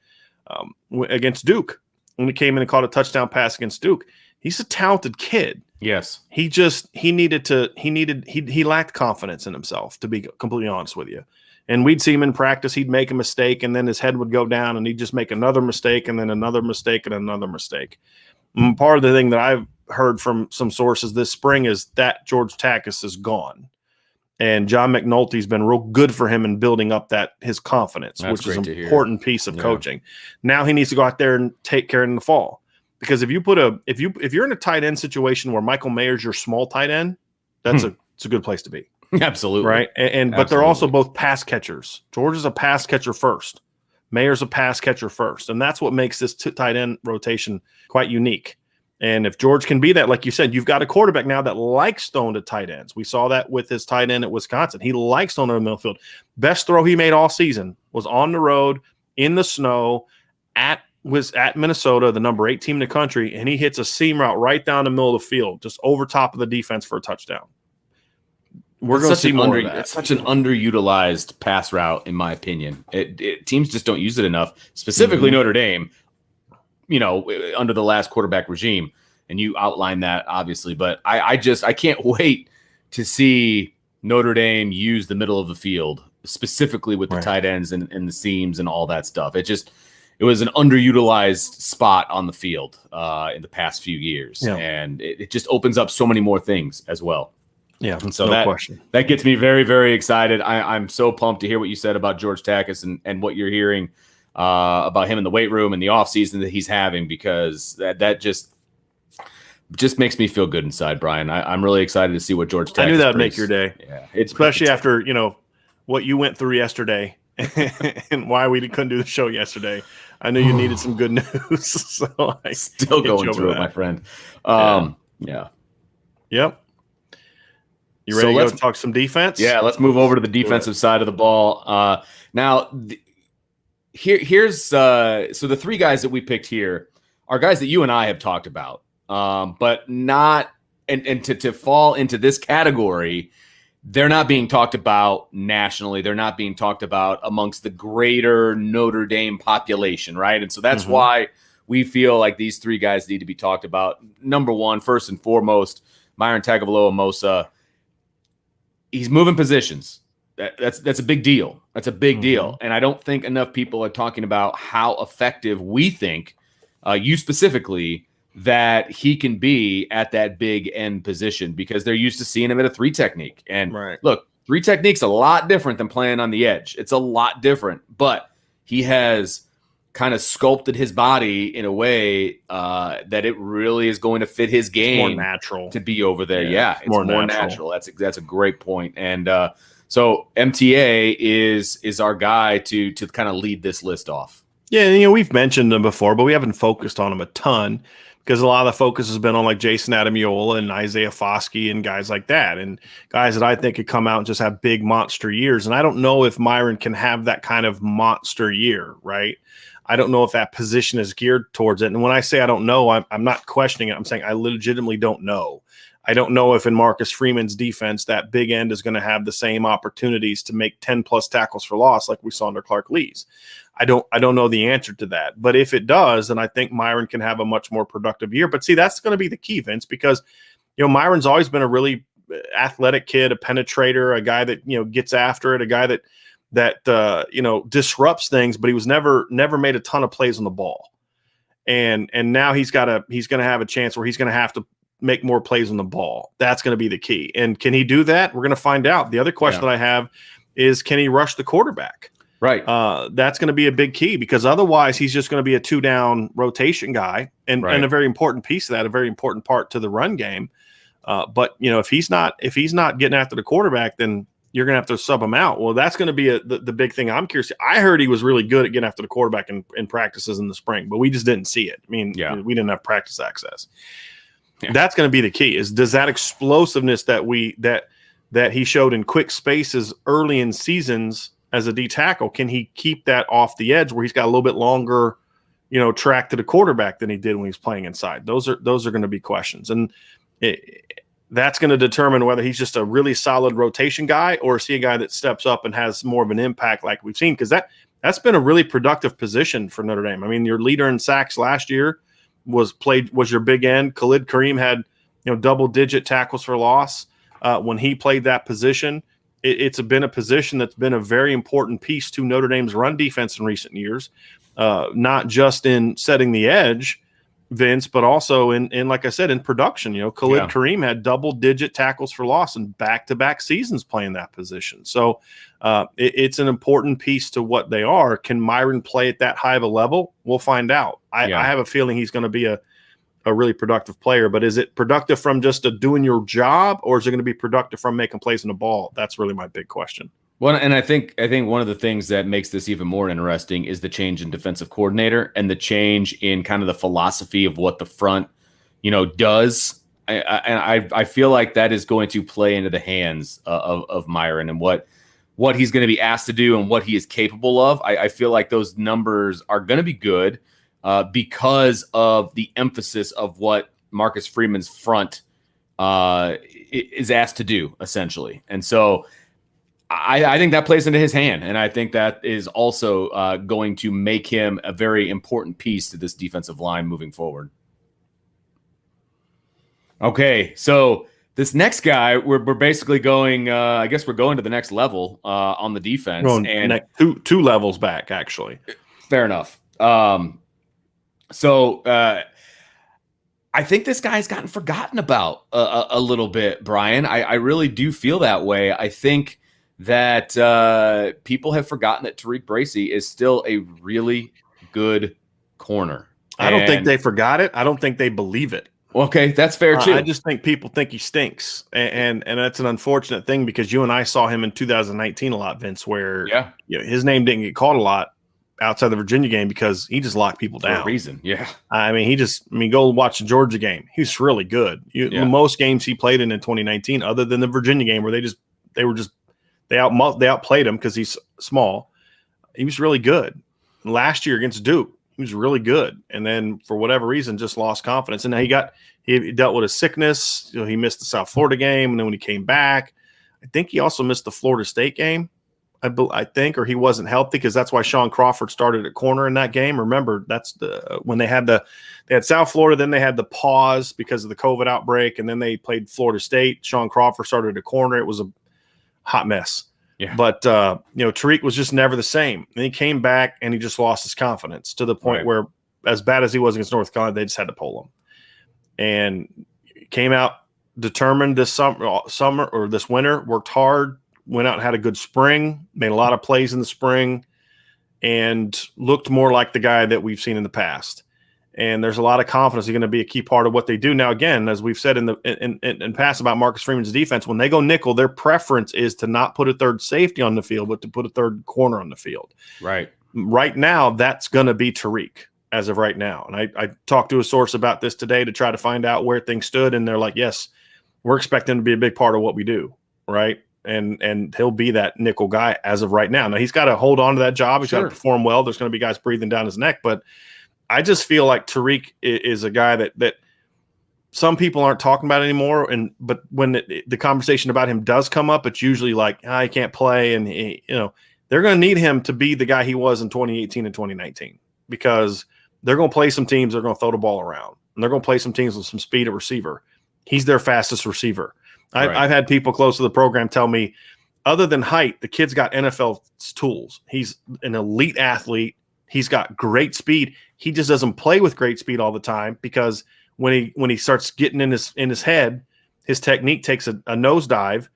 against Duke when he came in and caught a touchdown pass against Duke. He's a talented kid. Yes. He lacked confidence in himself, to be completely honest with you. And we'd see him in practice. He'd make a mistake, and then his head would go down, and he'd just make another mistake, and then another mistake, and another mistake. And part of the thing that I've heard from some sources this spring is that George Takacs is gone. And John McNulty's been real good for him in building up his confidence, which is an important piece of coaching. Now he needs to go out there and take care in the fall. Because if you're in a tight end situation where Michael Mayer's your small tight end, it's a good place to be. Absolutely. Right. But they're also both pass catchers. George is a pass catcher first. Mayer's a pass catcher first. And that's what makes this tight end rotation quite unique. And if George can be that, like you said, you've got a quarterback now that likes throwing to tight ends. We saw that with his tight end at Wisconsin. He likes throwing to the middle field. Best throw he made all season was on the road in the snow was at Minnesota, the number 8 team in the country, and he hits a seam route right down the middle of the field, just over top of the defense for a touchdown. We're going to see more of that. It's such an underutilized pass route, in my opinion. Teams just don't use it enough, specifically Notre Dame, under the last quarterback regime. And you outlined that, obviously. But I can't wait to see Notre Dame use the middle of the field, specifically with the tight ends and the seams and all that stuff. It was an underutilized spot on the field in the past few years. Yeah. And it just opens up so many more things as well. Yeah, and so that gets me very, very excited. I'm so pumped to hear what you said about George Takacs and what you're hearing about him in the weight room and the offseason that he's having, because that just makes me feel good inside, Brian. I'm really excited to see what George Takacs I knew that would make your day. Yeah, especially after what you went through yesterday and why we couldn't do the show yesterday. I knew you needed some good news. So I still going through it, my friend. Yeah. Yep. You ready to go talk some defense? Yeah, let's move over to the defensive side of the ball. Now, here's so the 3 guys that we picked here are guys that you and I have talked about, but not and to fall into this category, they're not being talked about nationally. They're not being talked about amongst the greater Notre Dame population, right? And so that's why we feel like these 3 guys need to be talked about. Number 1, first and foremost, Myron Tagovailoa-Amosa. He's moving positions. That's a big deal. That's a big deal. And I don't think enough people are talking about how effective we think, you specifically, that he can be at that big end position, because they're used to seeing him at a 3 technique. And look, 3 technique's a lot different than playing on the edge. It's a lot different, but he has kind of sculpted his body in a way that it really is going to fit his game. It's more natural to be over there. Yeah, it's more natural. That's a great point. And so MTA is our guy to kind of lead this list off. Yeah, we've mentioned them before, but we haven't focused on them a ton, because a lot of the focus has been on like Jason Adamiola and Isaiah Foskey and guys like that, and guys that I think could come out and just have big monster years. And I don't know if Myron can have that kind of monster year, right? I don't know if that position is geared towards it. And when I say I don't know, I'm not questioning it. I'm saying I legitimately don't know. I don't know if in Marcus Freeman's defense that big end is going to have the same opportunities to make 10-plus tackles for loss like we saw under Clark Lee's. I don't know the answer to that. But if it does, then I think Myron can have a much more productive year. But see, that's going to be the key, Vince, because Myron's always been a really athletic kid, a penetrator, a guy that gets after it, a guy that disrupts things, but he was never made a ton of plays on the ball. And now he's going to have a chance where he's going to have to make more plays on the ball. That's going to be the key. And can he do that? We're going to find out. The other question that I have is, can he rush the quarterback? Right. That's going to be a big key, because otherwise he's just going to be a 2-down rotation guy and a very important piece of that, a very important part to the run game. But if he's not getting after the quarterback, then you're going to have to sub him out. Well, that's going to be the big thing I'm curious. I heard he was really good at getting after the quarterback in practices in the spring, but we just didn't see it. I mean, we didn't have practice access. Yeah. That's going to be the key, is does that explosiveness that he showed in quick spaces early in seasons as a D tackle, can he keep that off the edge where he's got a little bit longer, track to the quarterback than he did when he was playing inside? Those are going to be questions. And that's going to determine whether he's just a really solid rotation guy, or is he a guy that steps up and has more of an impact like we've seen? Because that's been a really productive position for Notre Dame. I mean, your leader in sacks last year was your big end. Khalid Kareem had double-digit tackles for loss when he played that position. It's been a position that's been a very important piece to Notre Dame's run defense in recent years, not just in setting the edge, Vince, but also in like I said, in production. Khalid Kareem had double-digit tackles for loss in back-to-back seasons playing that position. So it's an important piece to what they are. Can Myron play at that high of a level? We'll find out. I have a feeling he's going to be a really productive player, but is it productive from just doing your job, or is it going to be productive from making plays on the ball? That's really my big question. Well, and I think one of the things that makes this even more interesting is the change in defensive coordinator and the change in kind of the philosophy of what the front, does. I feel like that is going to play into the hands of Myron and what he's going to be asked to do and what he is capable of. I feel like those numbers are going to be good because of the emphasis of what Marcus Freeman's front is asked to do, essentially. And so I think that plays into his hand, and I think that is also going to make him a very important piece to this defensive line moving forward. Okay, so this next guy, we're basically going. I guess we're going to the next level on the defense, and two levels back, actually. Fair enough. So I think this guy's gotten forgotten about a little bit, Brian. I really do feel that way. I think that people have forgotten that Tariq Bracy is still a really good corner. I don't think they forgot it. I don't think they believe it. Okay, that's fair too. I just think people think he stinks, and that's an unfortunate thing because you and I saw him in 2019 a lot, Vince, where his name didn't get called a lot outside the Virginia game because he just locked people down. For a reason, yeah. Go watch the Georgia game. He's really good. Most games he played in 2019, other than the Virginia game where they outplayed him because he's small. He was really good. Last year against Duke, he was really good, and then for whatever reason, just lost confidence. And now he dealt with a sickness. He missed the South Florida game, and then when he came back, I think he also missed the Florida State game. I think, or he wasn't healthy because that's why Sean Crawford started at corner in that game. Remember, that's when they had South Florida, then they had the pause because of the COVID outbreak, and then they played Florida State. Sean Crawford started at corner. It was a hot mess. Yeah. But Tariq was just never the same. And he came back and he just lost his confidence to the point where, as bad as he was against North Carolina, they just had to pull him. And came out determined this summer or this winter, worked hard, went out and had a good spring, made a lot of plays in the spring, and looked more like the guy that we've seen in the past. And there's a lot of confidence he's going to be a key part of what they do. Now, again, as we've said in past about Marcus Freeman's defense, when they go nickel, their preference is to not put a third safety on the field, but to put a third corner on the field. Right. Right now, that's going to be Tariq as of right now. And I talked to a source about this today to try to find out where things stood, and they're like, yes, we're expecting him to be a big part of what we do, right? And he'll be that nickel guy as of right now. Now, he's got to hold on to that job. He's got to perform well. There's going to be guys breathing down his neck, but I just feel like Tariq is a guy that some people aren't talking about anymore. But when the conversation about him does come up, it's usually like, he can't play. And they're going to need him to be the guy he was in 2018 and 2019, because they're going to play some teams. They're going to throw the ball around, and they're going to play some teams with some speed at receiver. He's their fastest receiver. I've had people close to the program tell me, other than height, the kid's got NFL tools. He's an elite athlete. He's got great speed. He just doesn't play with great speed all the time, because when he starts getting in his head, his technique takes a nosedive,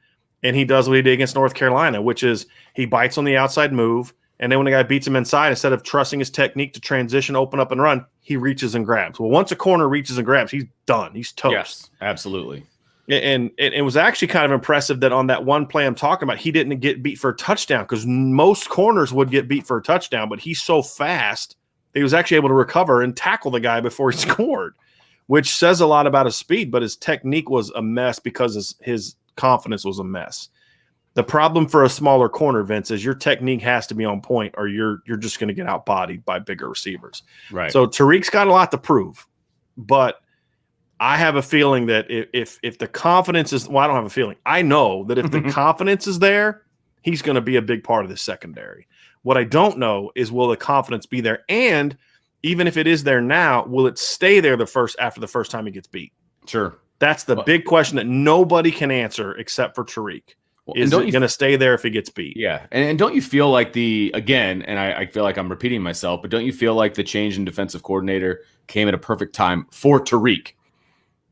and he does what he did against North Carolina, which is he bites on the outside move, and then when the guy beats him inside, instead of trusting his technique to transition, open up, and run, he reaches and grabs. Well, once a corner reaches and grabs, he's done. He's toast. Yes, absolutely. And it was actually kind of impressive that on that one play I'm talking about, he didn't get beat for a touchdown, because most corners would get beat for a touchdown, but he's so fast that he was actually able to recover and tackle the guy before he scored, which says a lot about his speed, but his technique was a mess because his confidence was a mess. The problem for a smaller corner, Vince, is your technique has to be on point, or you're just going to get outbodied by bigger receivers. Right. So Tariq's got a lot to prove, but I have a feeling that if the confidence is – well, I don't have a feeling. I know that if the confidence is there, he's going to be a big part of the secondary. What I don't know is, will the confidence be there? And even if it is there now, will it stay there after the first time he gets beat? Sure. That's the big question that nobody can answer except for Tariq. Is it going to stay there if he gets beat? Yeah. And don't you feel like I feel like I'm repeating myself, but don't you feel like the change in defensive coordinator came at a perfect time for Tariq?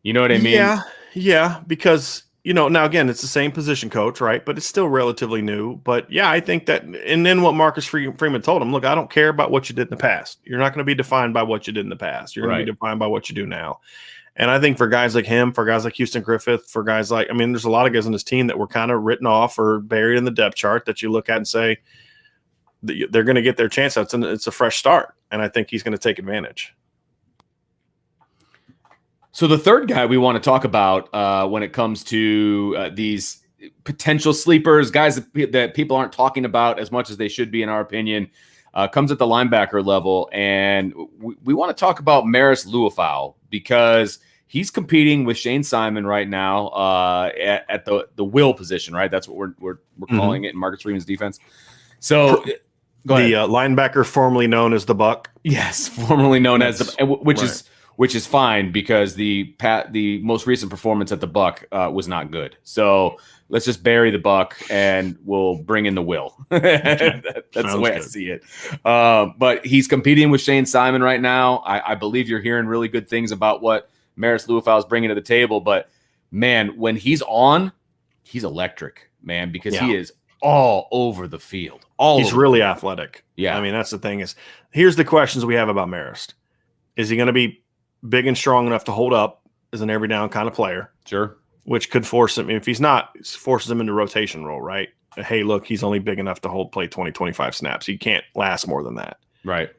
You know what I mean? Yeah, because, now again, it's the same position coach, right? But it's still relatively new. But yeah, I think that, and then what Marcus Freeman told him, look, I don't care about what you did in the past. You're not going to be defined by what you did in the past. You're going to be defined by what you do now. And I think for guys like him, for guys like Houston Griffith, for guys like, there's a lot of guys on this team that were kind of written off or buried in the depth chart that you look at and say they're going to get their chance. It's a fresh start. And I think he's going to take advantage. So the third guy we want to talk about when it comes to these potential sleepers, guys that people aren't talking about as much as they should be, in our opinion, comes at the linebacker level. And we want to talk about Marist Liufau because he's competing with Shane Simon right now at the will position, right? That's what we're calling it in Marcus Freeman's defense. So go ahead. The linebacker formerly known as the Buck. Yes, formerly known as the which is fine because the most recent performance at the Buck was not good. So let's just bury the Buck and we'll bring in the will. That's the way I see it. But he's competing with Shane Simon right now. I believe you're hearing really good things about what Marist Liufau is bringing to the table. But man, when he's on, he's electric, man, because he is all over the field. He's really athletic. Yeah. That's the thing is, here's the questions we have about Marist. Is he going to be big and strong enough to hold up as an every down kind of player? Sure. Which could force him, if he's not, it forces him into rotation role, right? Hey, look, he's only big enough to play 20, 25 snaps. He can't last more than that. Right.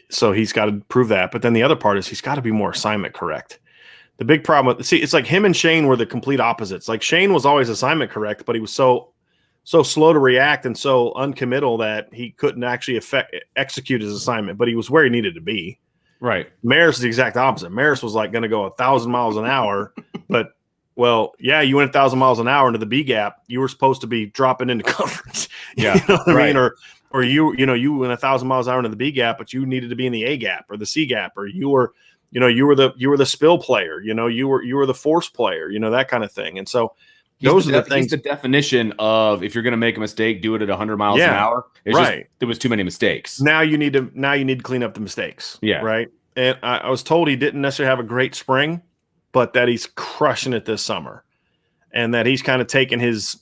So he's got to prove that. But then the other part is he's got to be more assignment correct. The big problem it's like him and Shane were the complete opposites. Like Shane was always assignment correct, but he was so slow to react and so uncommittal that he couldn't actually execute his assignment, but he was where he needed to be. Right. Marist is the exact opposite. Marist was like going to go 1,000 miles an hour, but you went 1,000 miles an hour into the B gap. You were supposed to be dropping into coverage. Yeah. You know what I mean? Or you went 1,000 miles an hour into the B gap, but you needed to be in the A gap or the C gap, or you were the spill player. You were the force player. That kind of thing. And so those are the things. He's the definition of if you're going to make a mistake, do it at 100 miles an hour. There was too many mistakes. Now you need to clean up the mistakes. Yeah. Right. And I was told he didn't necessarily have a great spring, but that he's crushing it this summer, and that he's kind of taken his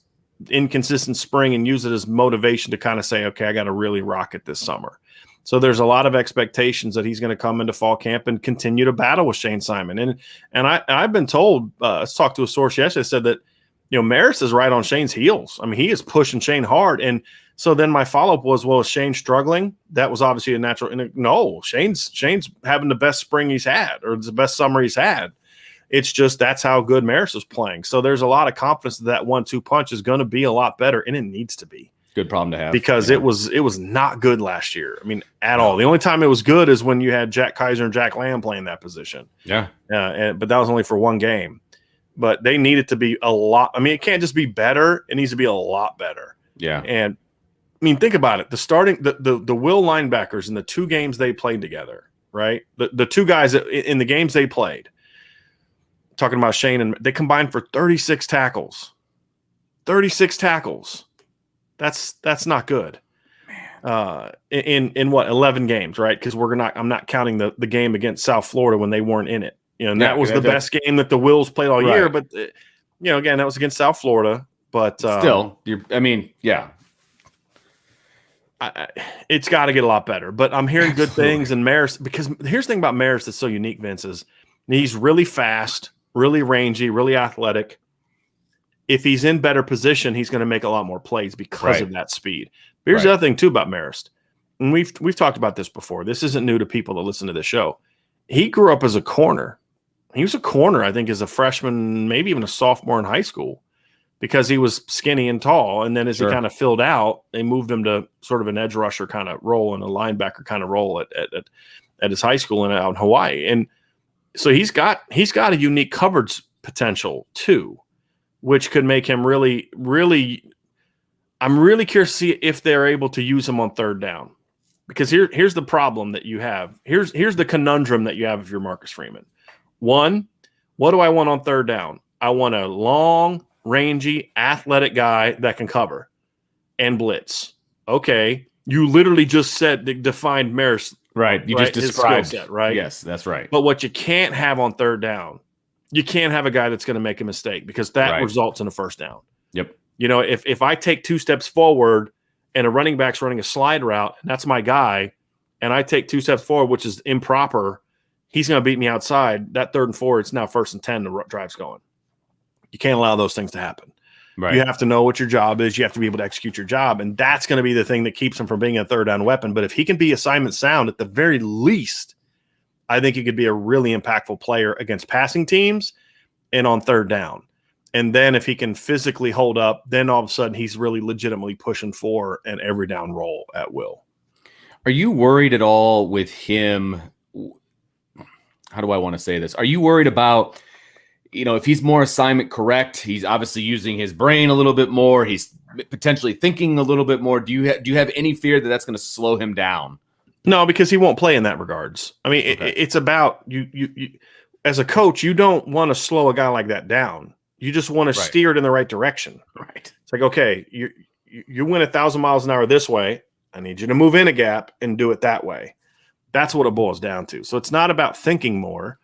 inconsistent spring and used it as motivation to kind of say, okay, I got to really rock it this summer. So there's a lot of expectations that he's going to come into fall camp and continue to battle with Shane Simon. And I've been told, I talked to a source yesterday, said that, Marist is right on Shane's heels. He is pushing Shane hard. And so then my follow-up was, well, is Shane struggling? That was obviously a natural. No, Shane's having the best spring he's had, or the best summer he's had. It's just that's how good Marist is playing. So there's a lot of confidence that 1-2 punch is going to be a lot better, and it needs to be. Good problem to have. Because it was not good last year. At all. The only time it was good is when you had Jack Kaiser and Jack Lamb playing that position. Yeah. But that was only for one game. But they need it to be a lot. It can't just be better. It needs to be a lot better. Yeah. And think about it. The Will linebackers in the two games they played together, right? The two guys in the games they played, talking about Shane, and they combined for 36 tackles. 36 tackles. That's not good. In what, 11 games, right? Because I'm not counting the game against South Florida when they weren't in it. That was the best game that the Wills played all year. But again, that was against South Florida. But still, it's got to get a lot better. But I'm hearing good things, and Marist, because here's the thing about Marist that's so unique, Vince, is he's really fast, really rangy, really athletic. If he's in better position, he's going to make a lot more plays because of that speed. But here's the other thing too about Marist, and we've talked about this before. This isn't new to people that listen to the show. He grew up as a corner. He was a corner, I think, as a freshman, maybe even a sophomore in high school, because he was skinny and tall. And then as he kind of filled out, they moved him to sort of an edge rusher kind of role and a linebacker kind of role at his high school and out in Hawaii. And so he's got a unique coverage potential too, which could make him really, really – I'm really curious to see if they're able to use him on third down. because here's the problem that you have. Here's the conundrum that you have if you're Marcus Freeman. One, what do I want on third down? I want a long, rangy, athletic guy that can cover and blitz. Okay, you literally just defined Marist. Right, you just described his skill set, right? Yes, that's right. But what you can't have on third down, you can't have a guy that's going to make a mistake because that results in a first down. Yep. You know, if I take 2 steps forward and a running back's running a slide route, and that's my guy, and I take 2 steps forward, which is improper, he's going to beat me outside. That 3rd and 4, it's now 1st and 10, the drive's going. You can't allow those things to happen. Right. You have to know what your job is. You have to be able to execute your job, and that's going to be the thing that keeps him from being a third down weapon. But if he can be assignment sound at the very least, I think he could be a really impactful player against passing teams and on third down. And then if he can physically hold up, then all of a sudden he's really legitimately pushing for an every down role at will. Are you worried at all with him? How do I want to say this? Are you worried about, if he's more assignment correct, he's obviously using his brain a little bit more, he's potentially thinking a little bit more. Do you have any fear that that's going to slow him down? No, because he won't play in that regards. I mean, it's about you as a coach, you don't want to slow a guy like that down. You just want to steer it in the right direction. Right. It's like, okay, you win 1,000 miles an hour this way. I need you to move in a gap and do it that way. That's what it boils down to. So it's not about thinking more.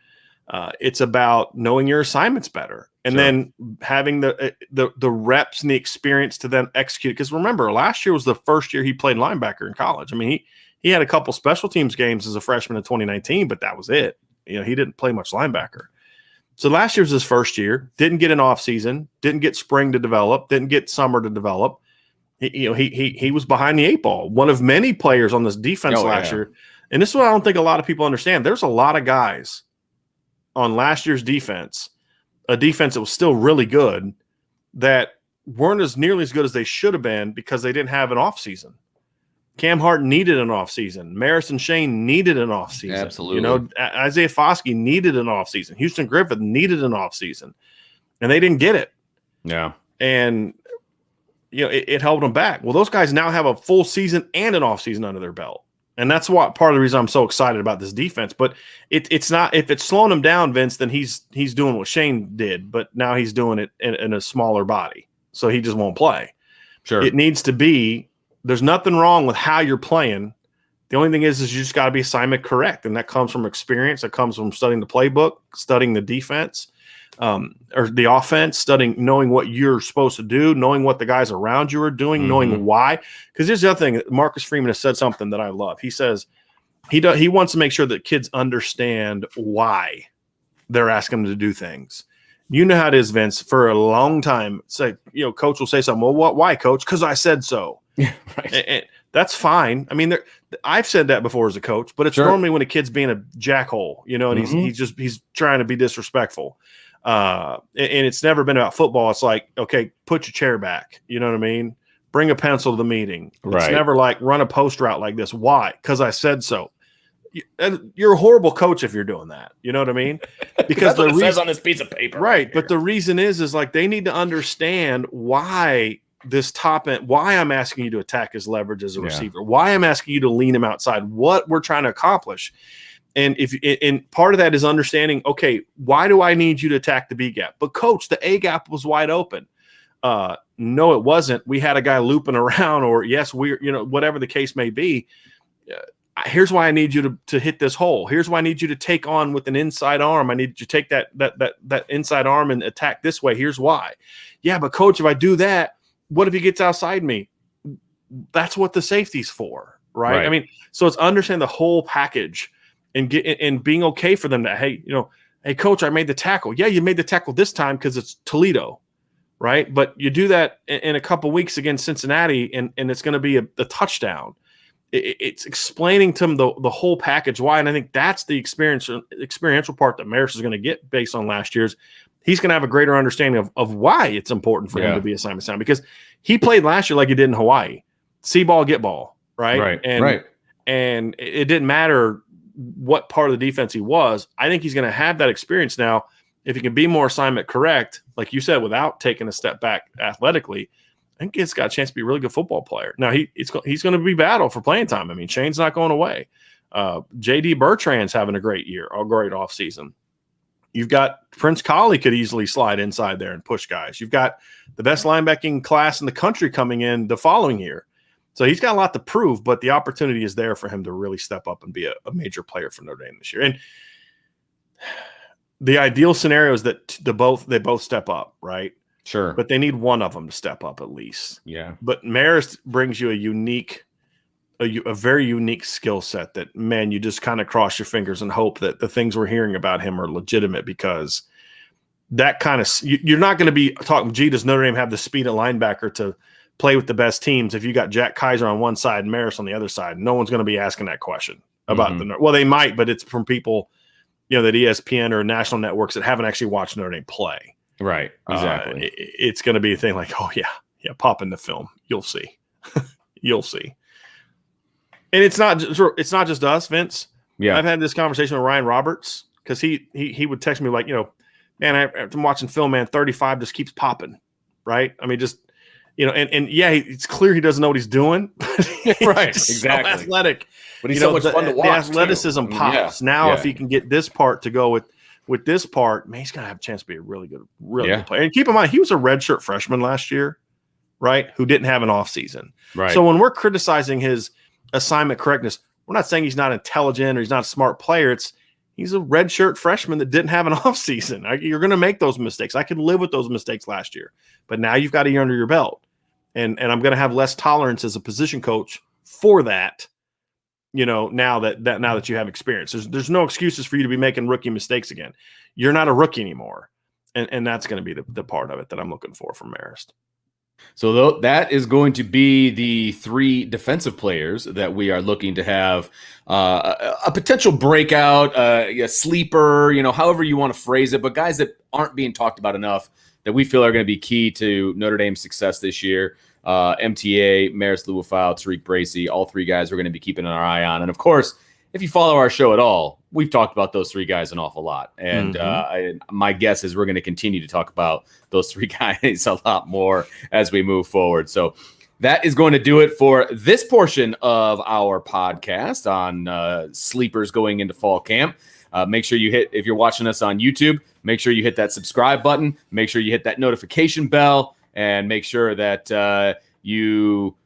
It's about knowing your assignments better, and then having the reps and the experience to then execute. Because remember, last year was the first year he played linebacker in college. I mean, he had a couple special teams games as a freshman in 2019, but that was it. He didn't play much linebacker. So last year was his first year. Didn't get an off season. Didn't get spring to develop. Didn't get summer to develop. He was behind the 8 ball. One of many players on this defense last year. And this is what I don't think a lot of people understand. There's a lot of guys on last year's defense, a defense that was still really good, that weren't as nearly as good as they should have been because they didn't have an offseason. Cam Hart needed an offseason. Marist and Shane needed an offseason. Absolutely. Isaiah Foskey needed an offseason. Houston Griffith needed an offseason, and they didn't get it. Yeah. And, it held them back. Well, those guys now have a full season and an offseason under their belt. And that's what part of the reason I'm so excited about this defense. But it's not, if it's slowing him down, Vince, then he's doing what Shane did, but now he's doing it in a smaller body. So he just won't play. Sure. It needs to be, there's nothing wrong with how you're playing. The only thing is you just got to be assignment correct. And that comes from experience. That comes from studying the playbook, studying the defense, or the offense, knowing what you're supposed to do, knowing what the guys around you are doing, knowing why. Because here's the other thing. Marcus Freeman has said something that I love. He says he wants to make sure that kids understand why they're asking them to do things. You know how it is, Vince. For a long time, coach will say something. Well, why, coach? Because I said so. Yeah, right. And that's fine. I mean, I've said that before as a coach, but it's normally when a kid's being a jackhole, and he's trying to be disrespectful. And it's never been about football. It's like, okay, put your chair back. You know what I mean? Bring a pencil to the meeting. It's never like run a post route like this. Why? Because I said so. You're a horrible coach if you're doing that. You know what I mean? Because that's what it says on this piece of paper. Right. But the reason is like they need to understand why this top end, why I'm asking you to attack his leverage as a receiver, why I'm asking you to lean him outside, what we're trying to accomplish. And and part of that is understanding, okay, why do I need you to attack the B gap? But coach, the A gap was wide open. No, it wasn't. We had a guy looping around, or yes, whatever the case may be. Here's why I need you to hit this hole. Here's why I need you to take on with an inside arm. I need you to take that inside arm and attack this way. Here's why. Yeah, but coach, if I do that, what if he gets outside me? That's what the safety's for, right? I mean, so it's understand the whole package. And being okay for them to, hey, coach, I made the tackle. Yeah, you made the tackle this time because it's Toledo, right? But you do that in a couple weeks against Cincinnati, and it's going to be a touchdown. It's explaining to them the whole package why, and I think that's the experiential part that Marist is going to get based on last year's. He's going to have a greater understanding of why it's important for him to be assignment sound, because he played last year like he did in Hawaii. See ball, get ball, right? And it didn't matter what part of the defense he was. I think he's going to have that experience now. If he can be more assignment correct, like you said, without taking a step back athletically, think he's got a chance to be a really good football player. Now he's going to be battle for playing time. I mean, Shane's not going away. JD Bertrand's having a great year, a great offseason. You've got Prince Collie could easily slide inside there and push guys. You've got the best linebacking class in the country coming in the following year. So he's got a lot to prove, but the opportunity is there for him to really step up and be a major player for Notre Dame this year. And the ideal scenario is that they both step up, right? Sure. But they need one of them to step up at least. Yeah. But Marist brings you a very unique skill set that, man, you just kind of cross your fingers and hope that the things we're hearing about him are legitimate, because that kind of – you're not going to be talking, gee, does Notre Dame have the speed at linebacker to play with the best teams if you got Jack Kaiser on one side and Marist on the other side? No one's going to be asking that question about well, they might, but it's from people, that ESPN or national networks that haven't actually watched Notre Dame play. Right, exactly. It's going to be a thing like, oh, yeah, pop in the film. You'll see. You'll see. And it's not just us, Vince. Yeah, I've had this conversation with Ryan Roberts, because he would text me like, man, I'm watching film, man, 35 just keeps popping, right? I mean, just and it's clear he doesn't know what he's doing. Right, exactly. So athletic, but he's so much fun to watch. The athleticism pops. Now, if he can get this part to go with this part, man, he's gonna have a chance to be a really good player. And keep in mind, he was a redshirt freshman last year, right? Who didn't have an offseason. Right. So when we're criticizing his assignment correctness, we're not saying he's not intelligent or he's not a smart player. He's a redshirt freshman that didn't have an offseason. You're going to make those mistakes. I could live with those mistakes last year, but now you've got a year under your belt, and I'm going to have less tolerance as a position coach for that. Now that you have experience, there's no excuses for you to be making rookie mistakes again. You're not a rookie anymore, and that's going to be the part of it that I'm looking for from Marist. So that is going to be the three defensive players that we are looking to have a potential breakout, a sleeper, however you want to phrase it, but guys that aren't being talked about enough that we feel are going to be key to Notre Dame's success this year. MTA, Marist Liufau, Tariq Bracy, all three guys we're going to be keeping an eye on. And of course, if you follow our show at all, we've talked about those three guys an awful lot. And my guess is we're going to continue to talk about those three guys a lot more as we move forward. So that is going to do it for this portion of our podcast on sleepers going into fall camp. Make sure you if you're watching us on YouTube, make sure you hit that subscribe button. Make sure you hit that notification bell, and make sure that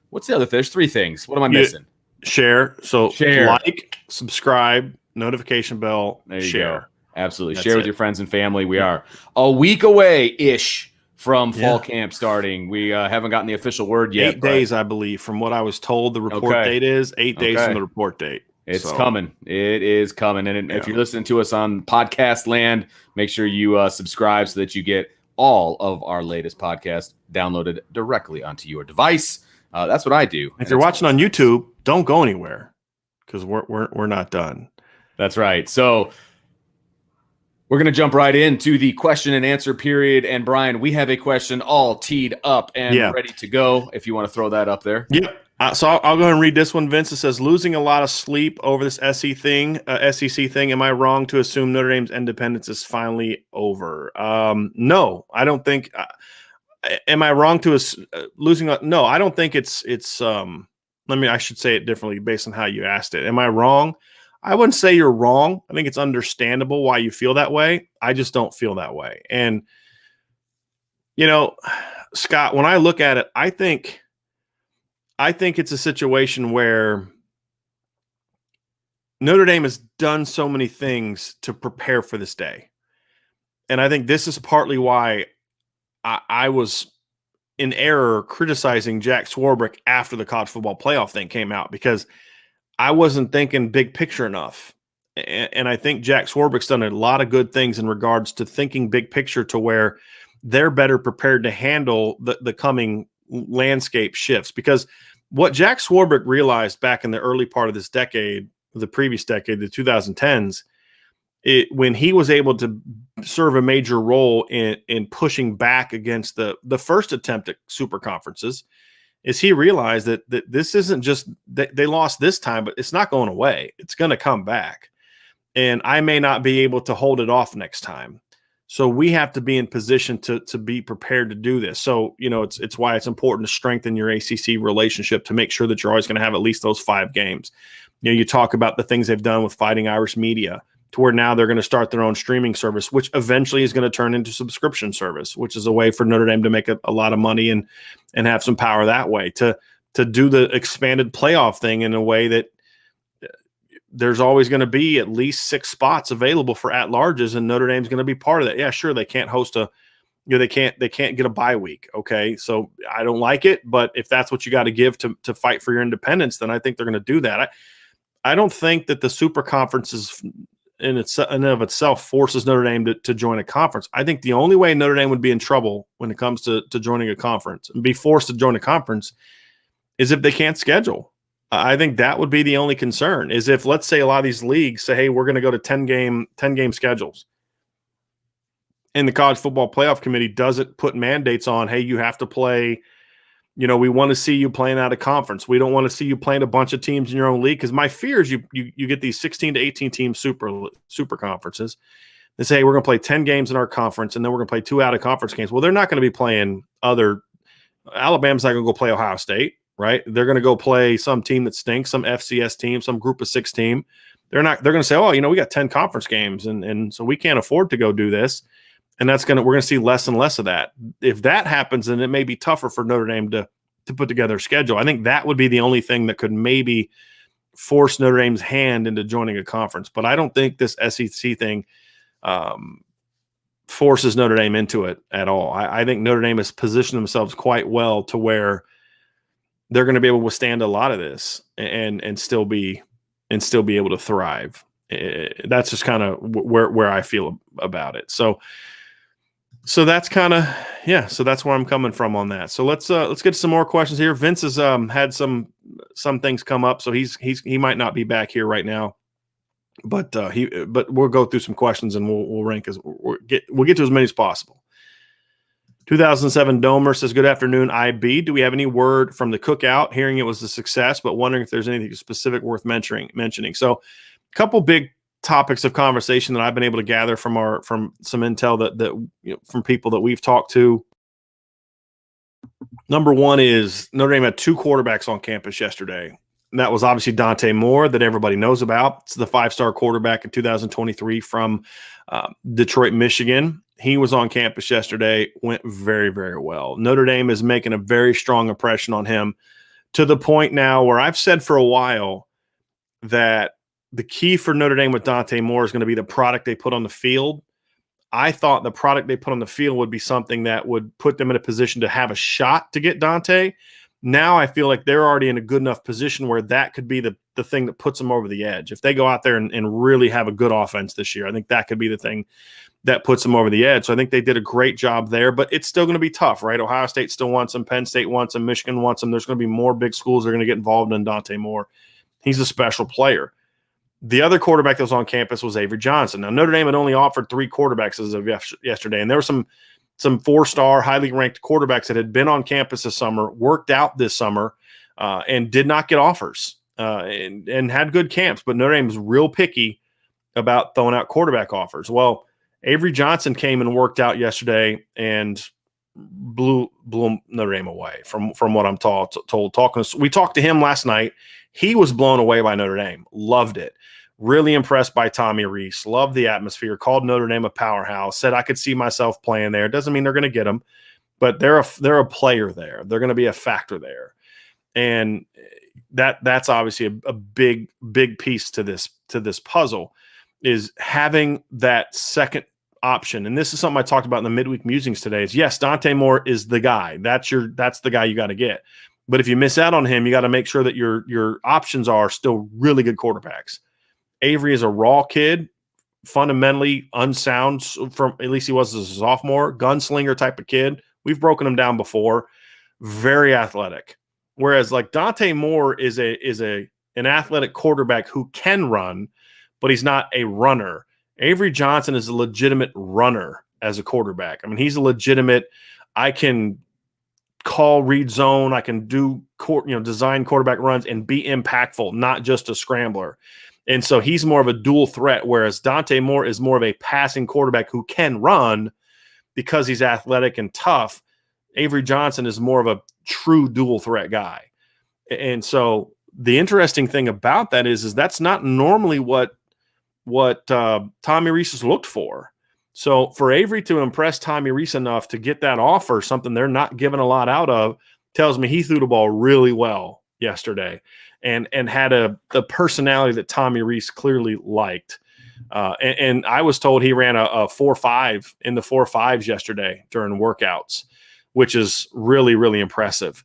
what's the other thing? There's three things. What am I missing? Share. So like, subscribe, notification bell, share. Go. Absolutely. That's share with your friends and family. We are a week away-ish from fall camp starting. We haven't gotten the official word yet. 8 days, I believe, from what I was told the report date is. 8 days from the report date. It's coming. It is coming. And if you're listening to us on podcast land, make sure you subscribe so that you get all of our latest podcasts downloaded directly onto your device. That's what I do. If you're watching on YouTube, don't go anywhere, because we're not done. That's right. So we're going to jump right into the question and answer period. And Brian, we have a question all teed up and ready to go. If you want to throw that up there. Yep. So I'll go ahead and read this one, Vince. It says, losing a lot of sleep over this SEC thing. Am I wrong to assume Notre Dame's independence is finally over? No, I don't think. Am I wrong to losing? No, I don't think it's. I should say it differently based on how you asked it. Am I wrong? I wouldn't say you're wrong. I think it's understandable why you feel that way. I just don't feel that way. And, Scott, when I look at it, I think it's a situation where Notre Dame has done so many things to prepare for this day. And I think this is partly why I was in error criticizing Jack Swarbrick after the college football playoff thing came out, because I wasn't thinking big picture enough. And I think Jack Swarbrick's done a lot of good things in regards to thinking big picture to where they're better prepared to handle the coming landscape shifts. Because what Jack Swarbrick realized back in the early part of this decade, the previous decade, the 2010s, when he was able to serve a major role in pushing back against the first attempt at super conferences, is he realized that this isn't just they lost this time, but it's not going away. It's going to come back. And I may not be able to hold it off next time. So we have to be in position to be prepared to do this. So, it's why it's important to strengthen your ACC relationship to make sure that you're always going to have at least those 5 games. You talk about the things they've done with Fighting Irish Media, to where now they're going to start their own streaming service, which eventually is going to turn into subscription service, which is a way for Notre Dame to make a lot of money and have some power that way, to do the expanded playoff thing in a way that there's always going to be at least 6 spots available for at-larges, and Notre Dame's going to be part of that. Yeah, sure, they can't host they can't get a bye week. Okay, so I don't like it, but if that's what you got to give to fight for your independence, then I think they're going to do that. I don't think that the super conferences in and of itself forces Notre Dame to join a conference. I think the only way Notre Dame would be in trouble when it comes to joining a conference and be forced to join a conference is if they can't schedule. I think that would be the only concern, is if, let's say, a lot of these leagues say, hey, we're going to go to 10 game schedules, and the College Football Playoff Committee doesn't put mandates on, hey, you have to play, we want to see you playing out of conference. We don't want to see you playing a bunch of teams in your own league, because my fear is you get these 16 to 18 team super conferences. They say, hey, we're going to play 10 games in our conference, and then we're going to play 2 out-of-conference games. Well, they're not going to be playing Alabama's not going to go play Ohio State. Right? They're going to go play some team that stinks, some FCS team, some group of 6 team. They're going to say, oh, we got 10 conference games, and so we can't afford to go do this. And we're going to see less and less of that. If that happens, then it may be tougher for Notre Dame to put together a schedule. I think that would be the only thing that could maybe force Notre Dame's hand into joining a conference. But I don't think this SEC thing forces Notre Dame into it at all. I think Notre Dame has positioned themselves quite well to where they're going to be able to withstand a lot of this and still be able to thrive. That's just kind of where I feel about it. So that's kind of, so that's where I'm coming from on that. So let's get to some more questions here. Vince has had some things come up, so he might not be back here right now, but we'll go through some questions and we'll rank we'll get to as many as possible. 2007 Domer says, good afternoon, IB. Do we have any word from the cookout? Hearing it was a success, but wondering if there's anything specific worth mentioning. So a couple big topics of conversation that I've been able to gather from some intel that from people that we've talked to. Number one is Notre Dame had 2 quarterbacks on campus yesterday. And that was obviously Dante Moore, that everybody knows about. It's the 5-star quarterback in 2023 from Detroit, Michigan. He was on campus yesterday, went very, very well. Notre Dame is making a very strong impression on him, to the point now where I've said for a while that the key for Notre Dame with Dante Moore is going to be the product they put on the field. I thought the product they put on the field would be something that would put them in a position to have a shot to get Dante. Now I feel like they're already in a good enough position where that could be the thing that puts them over the edge. If they go out there and really have a good offense this year, I think that could be the thing that puts them over the edge. So I think they did a great job there, but it's still going to be tough, right? Ohio State still wants him. Penn State wants him. Michigan wants him. There's going to be more big schools that are going to get involved in Dante Moore. He's a special player. The other quarterback that was on campus was Avery Johnson. Now, Notre Dame had only offered 3 quarterbacks as of yesterday, and there were some 4-star, highly ranked quarterbacks that had been on campus this summer, worked out this summer, and did not get offers and had good camps. But Notre Dame was real picky about throwing out quarterback offers. Well, Avery Johnson came and worked out yesterday and blew Notre Dame away from what I'm told. We talked to him last night. He was blown away by Notre Dame. Loved it. Really impressed by Tommy Rees. Loved the atmosphere. Called Notre Dame a powerhouse. Said I could see myself playing there. Doesn't mean they're going to get him, but they're a player there. They're going to be a factor there, and that's obviously a big piece to this puzzle, is having that second option. And this is something I talked about in the midweek musings today, is yes, Dante Moore is the guy. That's the guy you got to get. But if you miss out on him, you got to make sure that your options are still really good quarterbacks. Avery is a raw kid, fundamentally unsound, from at least he was as a sophomore, gunslinger type of kid. We've broken him down before. Very athletic. Whereas like Dante Moore is an athletic quarterback who can run, but he's not a runner. Avery Johnson is a legitimate runner as a quarterback. I mean, he's a legitimate, I can call read zone, I can do design quarterback runs and be impactful, not just a scrambler. And so he's more of a dual threat, whereas Dante Moore is more of a passing quarterback who can run because he's athletic and tough. Avery Johnson is more of a true dual threat guy. And so the interesting thing about that is that's not normally what Tommy Rees has looked for. So for Avery to impress Tommy Rees enough to get that offer, something they're not giving a lot out of, tells me he threw the ball really well yesterday and had a personality that Tommy Rees clearly liked. And I was told he ran a 4.5 in the 4.5s yesterday during workouts, which is really, really impressive.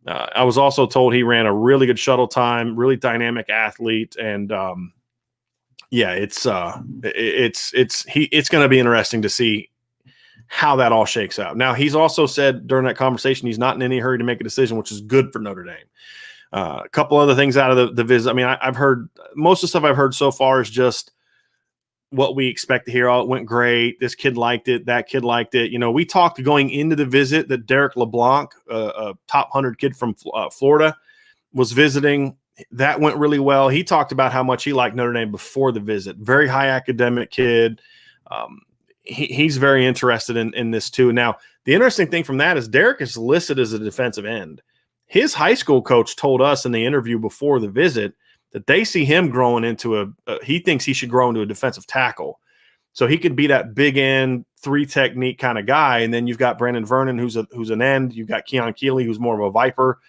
I was also told he ran a really good shuttle time, really dynamic athlete. And it's going to be interesting to see how that all shakes out. Now, he's also said during that conversation, he's not in any hurry to make a decision, which is good for Notre Dame. A couple other things out of the visit. I mean, I've heard most of the stuff I've heard so far is just what we expect to hear. Oh, it went great. This kid liked it. That kid liked it. You know, we talked going into the visit that Derek LeBlanc, a top 100 kid from Florida, was visiting. That went really well. He talked about how much he liked Notre Dame before the visit. Very high academic kid. He's very interested in this too. Now, the interesting thing from that is Derek is listed as a defensive end. His high school coach told us in the interview before the visit that they see him growing into he thinks he should grow into a defensive tackle. So he could be that big end, 3 technique kind of guy. And then you've got Brandon Vernon, who's an end. You've got Keon Keeley, who's more of a viper.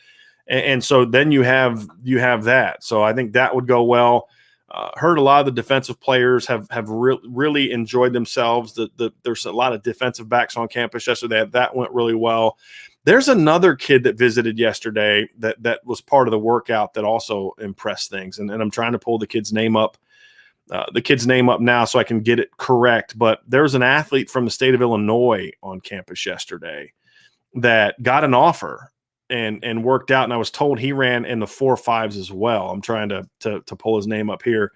And so then you have that. So I think that would go well. Heard a lot of the defensive players have really enjoyed themselves. There's a lot of defensive backs on campus yesterday. That went really well. There's another kid that visited yesterday that was part of the workout that also impressed things. And I'm trying to pull the kid's name up now so I can get it correct. But there's an athlete from the state of Illinois on campus yesterday that got an offer and worked out. And I was told he ran in the 4.5s as well. I'm trying to pull his name up here.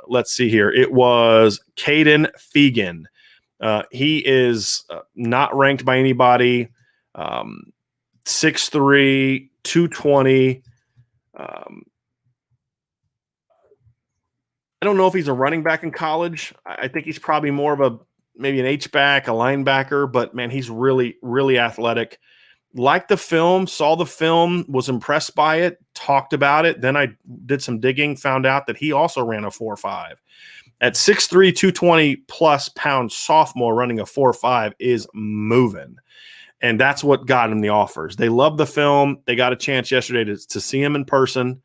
Let's see here. It was Caden Fegan. He is not ranked by anybody. 6'3", 220. I don't know if he's a running back in college. I think he's probably more of maybe an H-back, a linebacker, but man, he's really, really athletic. Liked the film, saw the film, was impressed by it, talked about it. Then I did some digging, found out that he also ran a 4.5. At 6'3", 220 plus pound sophomore running a 4.5 is moving. And that's what got him the offers. They loved the film. They got a chance yesterday to see him in person.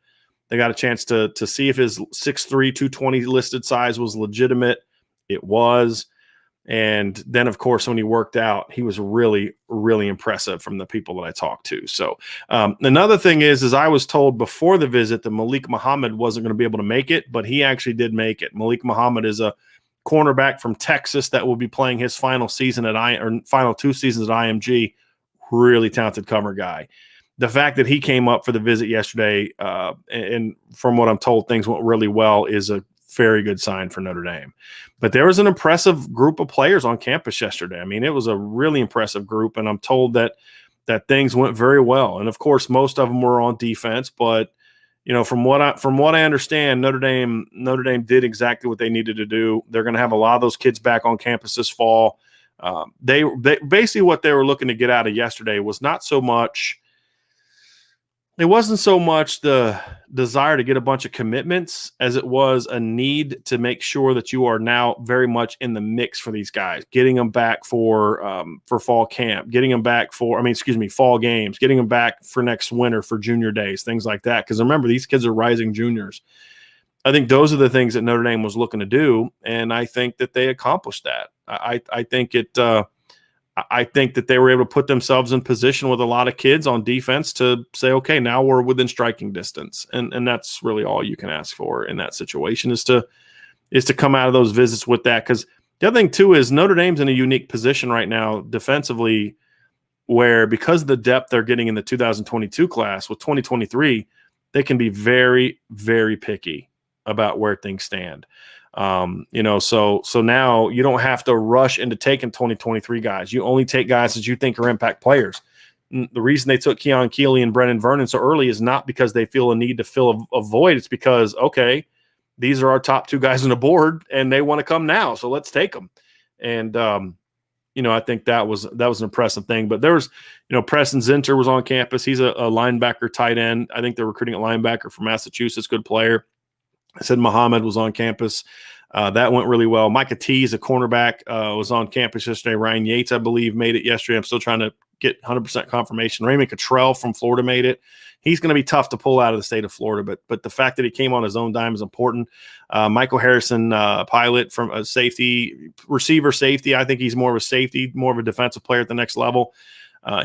They got a chance to see if his 6'3", 220 listed size was legitimate. It was. And then, of course, when he worked out, he was really, really impressive from the people that I talked to. So another thing is I was told before the visit that Malik Muhammad wasn't going to be able to make it, but he actually did make it. Malik Muhammad is a cornerback from Texas that will be playing his final season final 2 seasons at IMG. Really talented cover guy. The fact that he came up for the visit yesterday, and from what I'm told, things went really well, is a very good sign for Notre Dame. But there was an impressive group of players on campus yesterday. I mean, it was a really impressive group, and I'm told that things went very well. And of course, most of them were on defense, but you know, from what I understand, Notre Dame did exactly what they needed to do. They're going to have a lot of those kids back on campus this fall. They basically what they were looking to get out of yesterday was not so much. It wasn't so much the desire to get a bunch of commitments as it was a need to make sure that you are now very much in the mix for these guys, getting them back for fall camp, getting them back for fall games, getting them back for next winter for junior days, things like that. Because remember, these kids are rising juniors. I think those are the things that Notre Dame was looking to do, and I think that they accomplished that. I think that they were able to put themselves in position with a lot of kids on defense to say, okay, now we're within striking distance. And that's really all you can ask for in that situation is to come out of those visits with that. Because the other thing, too, is Notre Dame's in a unique position right now defensively where because of the depth they're getting in the 2022 class with 2023, they can be very, very picky about where things stand. So now you don't have to rush into taking 2023 guys. You only take guys that you think are impact players. The reason they took Keon Keeley and Brennan Vernon so early is not because they feel a need to fill a void. It's because, okay, these are our top 2 guys on the board, and they want to come now, so let's take them. And I think that was an impressive thing. But there was, Preston Zinter was on campus. He's a linebacker, tight end. I think they're recruiting a linebacker from Massachusetts, good player. I said Muhammad was on campus. That went really well. Micah Tees, a cornerback, was on campus yesterday. Ryan Yates, I believe, made it yesterday. I'm still trying to get 100% confirmation. Raymond Cottrell from Florida made it. He's going to be tough to pull out of the state of Florida, but the fact that he came on his own dime is important. Michael Harrison, pilot from a safety, receiver safety. I think he's more of a safety, more of a defensive player at the next level.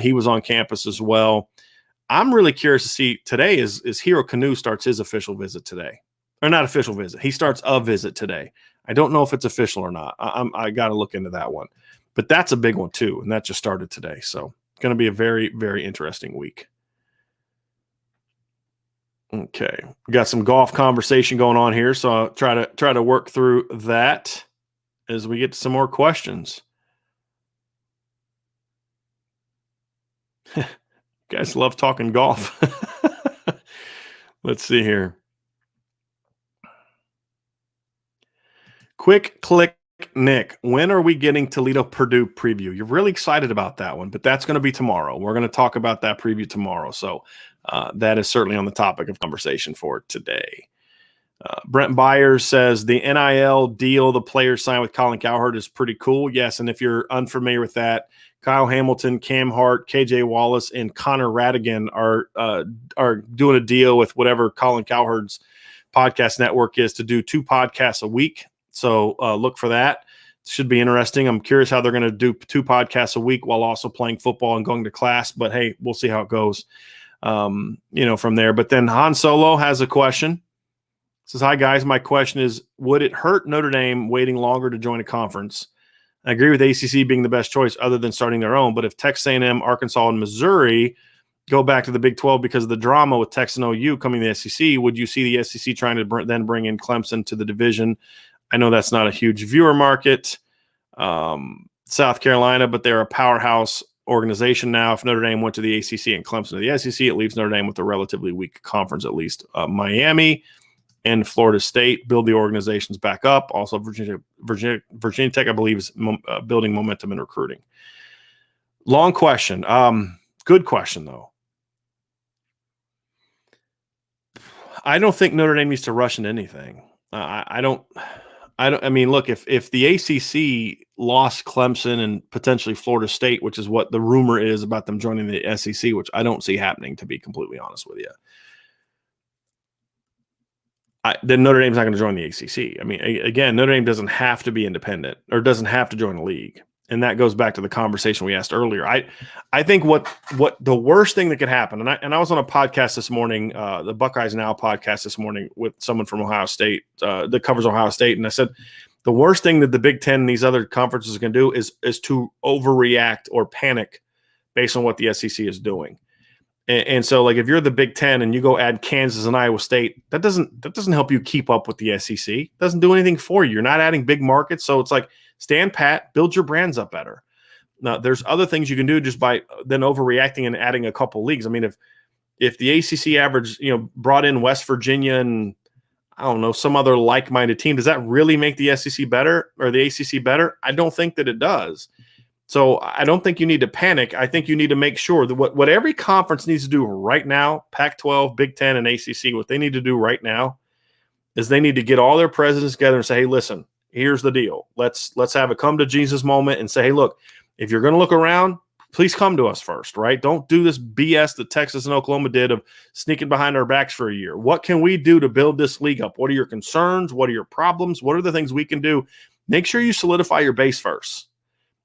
He was on campus as well. I'm really curious to see today is Hero Canoe starts his official visit today. Or not official visit. He starts a visit today. I don't know if it's official or not. I got to look into that one. But that's a big one too, and that just started today. So it's going to be a very, very interesting week. Okay, we got some golf conversation going on here, so I'll try to work through that as we get to some more questions. You guys love talking golf. Let's see here. Quick click, Nick. When are we getting Toledo Purdue preview? You're really excited about that one, but that's going to be tomorrow. We're going to talk about that preview tomorrow. So that is certainly on the topic of conversation for today. Brent Byers says the NIL deal the players signed with Colin Cowherd is pretty cool. Yes, and if you're unfamiliar with that, Kyle Hamilton, Cam Hart, KJ Wallace, and Connor Radigan are doing a deal with whatever Colin Cowherd's podcast network is to do 2 podcasts a week. So look for that. Should be interesting. I'm curious how they're going to do 2 podcasts a week while also playing football and going to class. But hey, we'll see how it goes. From there. But then Han Solo has a question. Says, hi guys, my question is, would it hurt Notre Dame waiting longer to join a conference? I agree with ACC being the best choice other than starting their own. But if Texas A&M, Arkansas, and Missouri go back to the Big 12 because of the drama with Texas and OU coming to the SEC, would you see the SEC trying to then bring in Clemson to the division? I know that's not a huge viewer market. South Carolina, but they're a powerhouse organization now. If Notre Dame went to the ACC and Clemson to the SEC, it leaves Notre Dame with a relatively weak conference, at least. Miami and Florida State build the organizations back up. Also, Virginia Tech, I believe, is building momentum in recruiting. Long question. Good question, though. I don't think Notre Dame needs to rush into anything. I mean, look, if the ACC lost Clemson and potentially Florida State, which is what the rumor is about them joining the SEC, which I don't see happening, to be completely honest with you, then Notre Dame's not going to join the ACC. I mean, again, Notre Dame doesn't have to be independent or doesn't have to join a league. And that goes back to the conversation we asked earlier. I think what the worst thing that could happen, and I was on a podcast this morning, the Buckeyes Now podcast this morning with someone from Ohio State that covers Ohio State, and I said the worst thing that the Big Ten and these other conferences can do is to overreact or panic based on what the SEC is doing. And so, like, if you're the Big Ten and you go add Kansas and Iowa State, that doesn't help you keep up with the SEC. It doesn't do anything for you. You're not adding big markets, so it's like, stand pat, build your brands up better. Now, there's other things you can do just by then overreacting and adding a couple leagues. I mean, if the ACC average, brought in West Virginia and I don't know, some other like-minded team, does that really make the SEC better or the ACC better? I don't think that it does. So I don't think you need to panic. I think you need to make sure that what every conference needs to do right now, Pac-12, Big Ten, and ACC, what they need to do right now is they need to get all their presidents together and say, hey, listen, here's the deal. Let's have a come to Jesus moment and say, hey, look, if you're going to look around, please come to us first, right? Don't do this BS that Texas and Oklahoma did of sneaking behind our backs for a year. What can we do to build this league up? What are your concerns? What are your problems? What are the things we can do? Make sure you solidify your base first.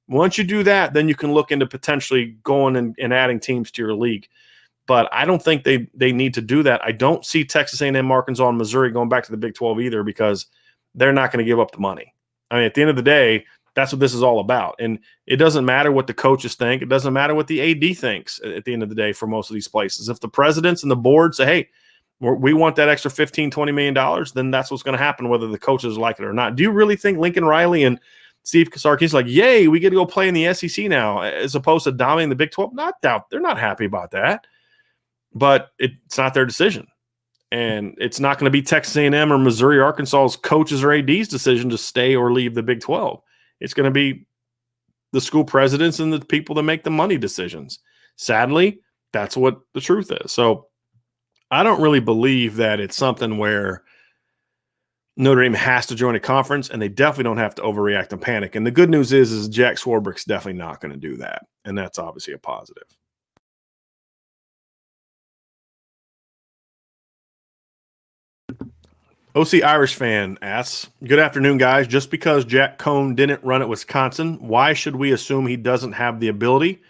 Once you do that, then you can look into potentially going and adding teams to your league. But I don't think they need to do that. I don't see Texas A&M, Arkansas, and Missouri going back to the Big 12 either because they're not going to give up the money. I mean, at the end of the day, that's what this is all about. And it doesn't matter what the coaches think. It doesn't matter what the AD thinks at the end of the day for most of these places. If the presidents and the board say, hey, we want that extra $15, $20 million, then that's what's going to happen whether the coaches like it or not. Do you really think Lincoln Riley and Steve Sarkisian's like, yay, we get to go play in the SEC now as opposed to dominating the Big 12? Not doubt. They're not happy about that. But it's not their decision. And it's not going to be Texas A&M or Missouri, Arkansas's coaches or AD's decision to stay or leave the Big 12. It's going to be the school presidents and the people that make the money decisions. Sadly, that's what the truth is. So I don't really believe that it's something where Notre Dame has to join a conference, and they definitely don't have to overreact and panic. And the good news is Jack Swarbrick's definitely not going to do that. And that's obviously a positive. OC Irish fan asks, good afternoon, guys. Just because Jack Cohn didn't run at Wisconsin, why should we assume he doesn't have the ability?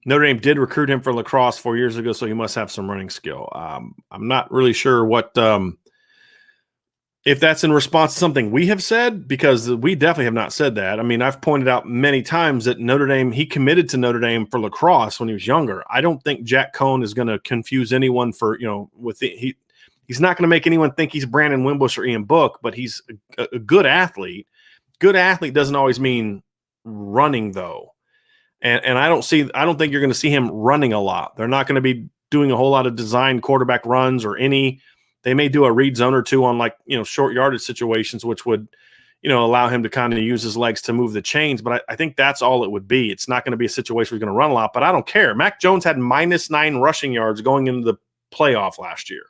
Notre Dame did recruit him for lacrosse 4 years ago, so he must have some running skill. I'm not really sure what if that's in response to something we have said, because we definitely have not said that. I mean, I've pointed out many times that Notre Dame, he committed to Notre Dame for lacrosse when he was younger. I don't think Jack Cohn is going to confuse anyone for, he's not going to make anyone think he's Brandon Wimbush or Ian Book, but he's a good athlete. Good athlete doesn't always mean running, though. And I don't think you're going to see him running a lot. They're not going to be doing a whole lot of design quarterback runs or any. They may do a read zone or two on short yardage situations, which would, allow him to kind of use his legs to move the chains. But I think that's all it would be. It's not going to be a situation where he's going to run a lot, but I don't care. Mac Jones had -9 rushing yards going into the playoff last year.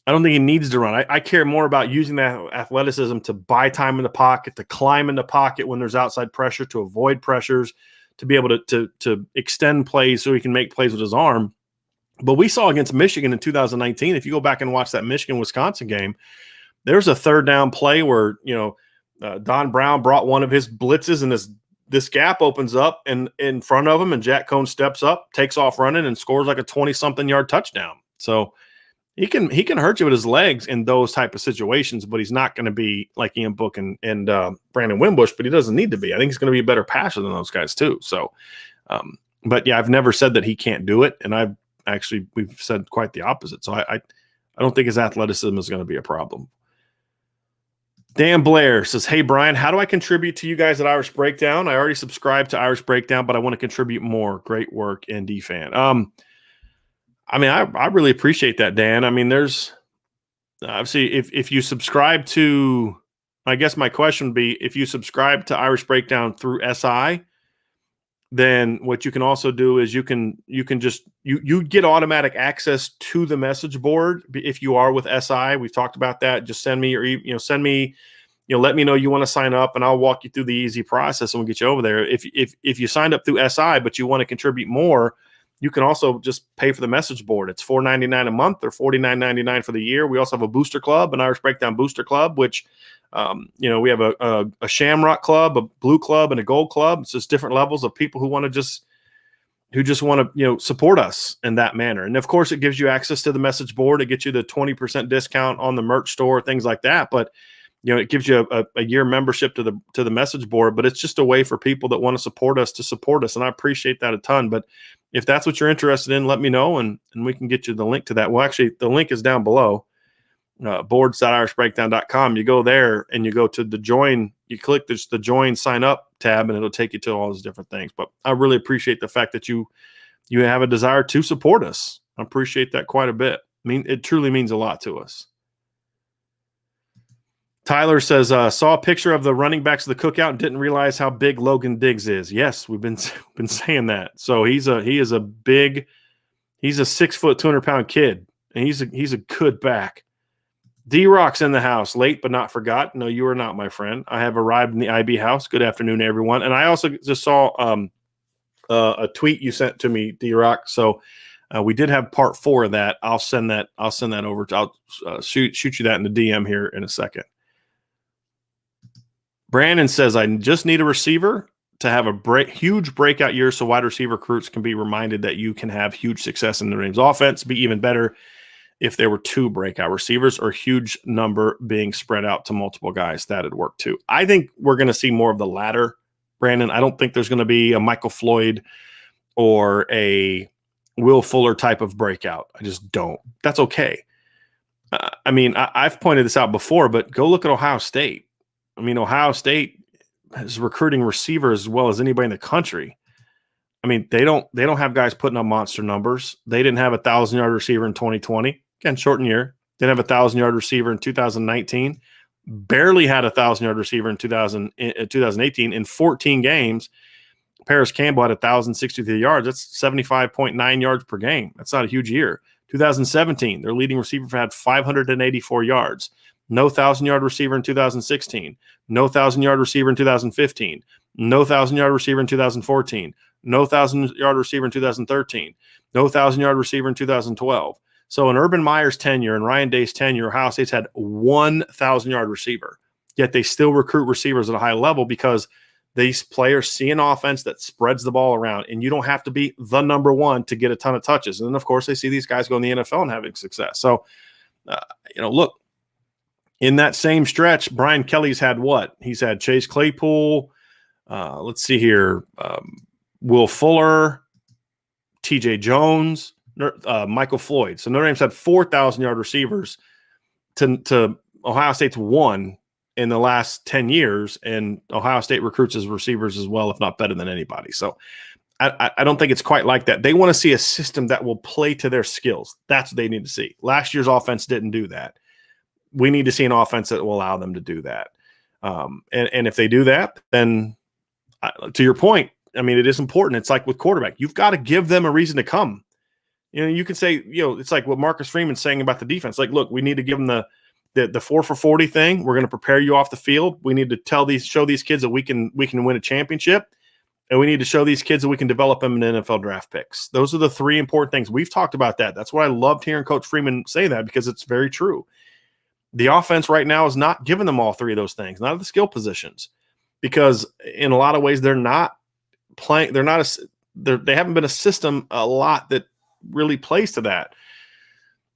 I don't think he needs to run. I care more about using that athleticism to buy time in the pocket, to climb in the pocket when there's outside pressure, to avoid pressures, to be able to extend plays so he can make plays with his arm. But we saw against Michigan in 2019, if you go back and watch that Michigan-Wisconsin game, there's a third down play where, Don Brown brought one of his blitzes and this gap opens up and in front of him, and Jack Cohn steps up, takes off running, and scores like a 20-something yard touchdown. So he can hurt you with his legs in those type of situations, but he's not going to be like Ian Book and Brandon Wimbush, but he doesn't need to be. I think he's going to be a better passer than those guys too. So, but yeah, I've never said that he can't do it, and we've said quite the opposite. So I don't think his athleticism is going to be a problem. Dan Blair says, hey, Brian, how do I contribute to you guys at Irish Breakdown? I already subscribe to Irish Breakdown, but I want to contribute more. Great work, ND fan. I really appreciate that, Dan. I mean, there's obviously if you subscribe to, I guess my question would be, if you subscribe to Irish Breakdown through SI, then what you can also do is you get automatic access to the message board if you are with SI. We've talked about that. Just send me let me know you want to sign up, and I'll walk you through the easy process and we'll get you over there. If you signed up through SI but you want to contribute more, you can also just pay for the message board. It's $4.99 a month or $49.99 for the year. We also have a booster club, an Irish Breakdown booster club, which we have a Shamrock club, a blue club, and a gold club. It's just different levels of people who want to just support us in that manner. And of course, it gives you access to the message board. It gets you the 20% discount on the merch store, things like that. But it gives you a year membership to the message board. But it's just a way for people that want to support us, and I appreciate that a ton. But if that's what you're interested in, let me know, and we can get you the link to that. Well, actually, the link is down below. boards.irishbreakdown.com. You go there and you go to the join, you click the join sign up tab, and it'll take you to all those different things. But I really appreciate the fact that you have a desire to support us. I appreciate that quite a bit. I mean, it truly means a lot to us. Tyler says, saw a picture of the running backs of the cookout and didn't realize how big Logan Diggs is. Yes, we've been saying that. So he's a 6 foot, 200-pound kid, and he's a good back. D-Rock's in the house, late but not forgotten. No, you are not, my friend. I have arrived in the IB house. Good afternoon, everyone. And I also just saw a tweet you sent to me, D-Rock. So we did have part 4 of that. I'll send that over to. I'll shoot you that in the DM here in a second. Brandon says, I just need a receiver to have a huge breakout year so wide receiver recruits can be reminded that you can have huge success in the Dame's offense. Be even better if there were 2 breakout receivers or huge number being spread out to multiple guys. That'd work too. I think we're going to see more of the latter, Brandon. I don't think there's going to be a Michael Floyd or a Will Fuller type of breakout. I just don't. That's okay. I've pointed this out before, but go look at Ohio State. Ohio State is recruiting receivers as well as anybody in the country. They don't have guys putting up monster numbers. They didn't have a 1,000-yard receiver in 2020. Again, shortened year. Didn't have a 1,000-yard receiver in 2019. Barely had a 1,000-yard receiver in 2018. In 14 games, Paris Campbell had 1,063 yards. That's 75.9 yards per game. That's not a huge year. 2017, their leading receiver had 584 yards. No 1,000-yard receiver in 2016. No 1,000-yard receiver in 2015. No 1,000-yard receiver in 2014. No 1,000-yard receiver in 2013. No 1,000-yard receiver in 2012. So in Urban Meyer's tenure and Ryan Day's tenure, Ohio State's had 1,000-yard receiver. Yet they still recruit receivers at a high level because these players see an offense that spreads the ball around, and you don't have to be the number one to get a ton of touches. And then, of course, they see these guys go in the NFL and having success. So, look, in that same stretch, Brian Kelly's had what? He's had Chase Claypool. Let's see here. Will Fuller, TJ Jones, Michael Floyd. So Notre Dame's had 4,000-yard receivers to Ohio State's 1 in the last 10 years, and Ohio State recruits as receivers as well, if not better than anybody. So I don't think it's quite like that. They want to see a system that will play to their skills. That's what they need to see. Last year's offense didn't do that. We need to see an offense that will allow them to do that. And if they do that, then to your point, I mean, it is important. It's like with quarterback. You've got to give them a reason to come. You can say, it's like what Marcus Freeman's saying about the defense. Like, look, we need to give them the 4 for 40 thing. We're going to prepare you off the field. We need to show these kids that we can win a championship, and we need to show these kids that we can develop them in NFL draft picks. Those are the 3 important things. We've talked about that. That's why I loved hearing Coach Freeman say that, because it's very true. The offense right now is not giving them all 3 of those things, not at the skill positions, because in a lot of ways they're not playing. They haven't been a system a lot that really plays to that.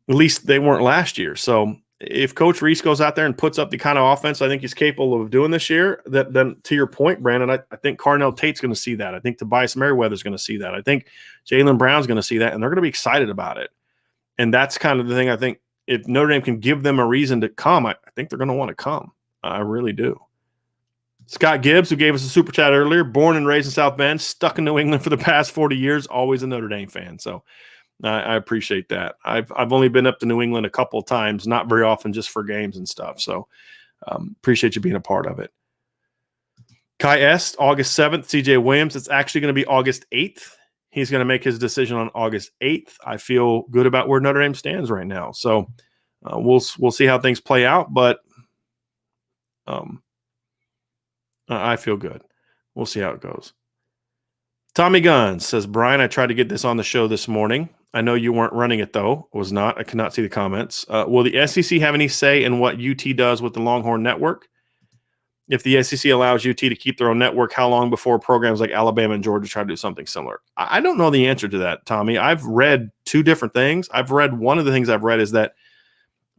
At least they weren't last year. So if Coach Reese goes out there and puts up the kind of offense I think he's capable of doing this year, then to your point, Brandon, I think Carnell Tate's going to see that. I think Tobias Merriweather's going to see that. I think Jaylen Brown's going to see that, and they're going to be excited about it. And that's kind of the thing. I think if Notre Dame can give them a reason to come, I think they're going to want to come. I really do. Scott Gibbs, who gave us a super chat earlier, born and raised in South Bend, stuck in New England for the past 40 years, always a Notre Dame fan. So I appreciate that. I've only been up to New England a couple of times, not very often, just for games and stuff. So appreciate you being a part of it. Kai Est, August 7th, CJ Williams. It's actually going to be August 8th. He's going to make his decision on August 8th. I feel good about where Notre Dame stands right now. So we'll see how things play out, but I feel good. We'll see how it goes. Tommy Guns says, Brian, I tried to get this on the show this morning. I know you weren't running it, though. I was not. I could not see the comments. Will the SEC have any say in what UT does with the Longhorn Network? If the SEC allows UT to keep their own network, how long before programs like Alabama and Georgia try to do something similar? I don't know the answer to that, Tommy. I've read 2 different things. One of the things I've read is that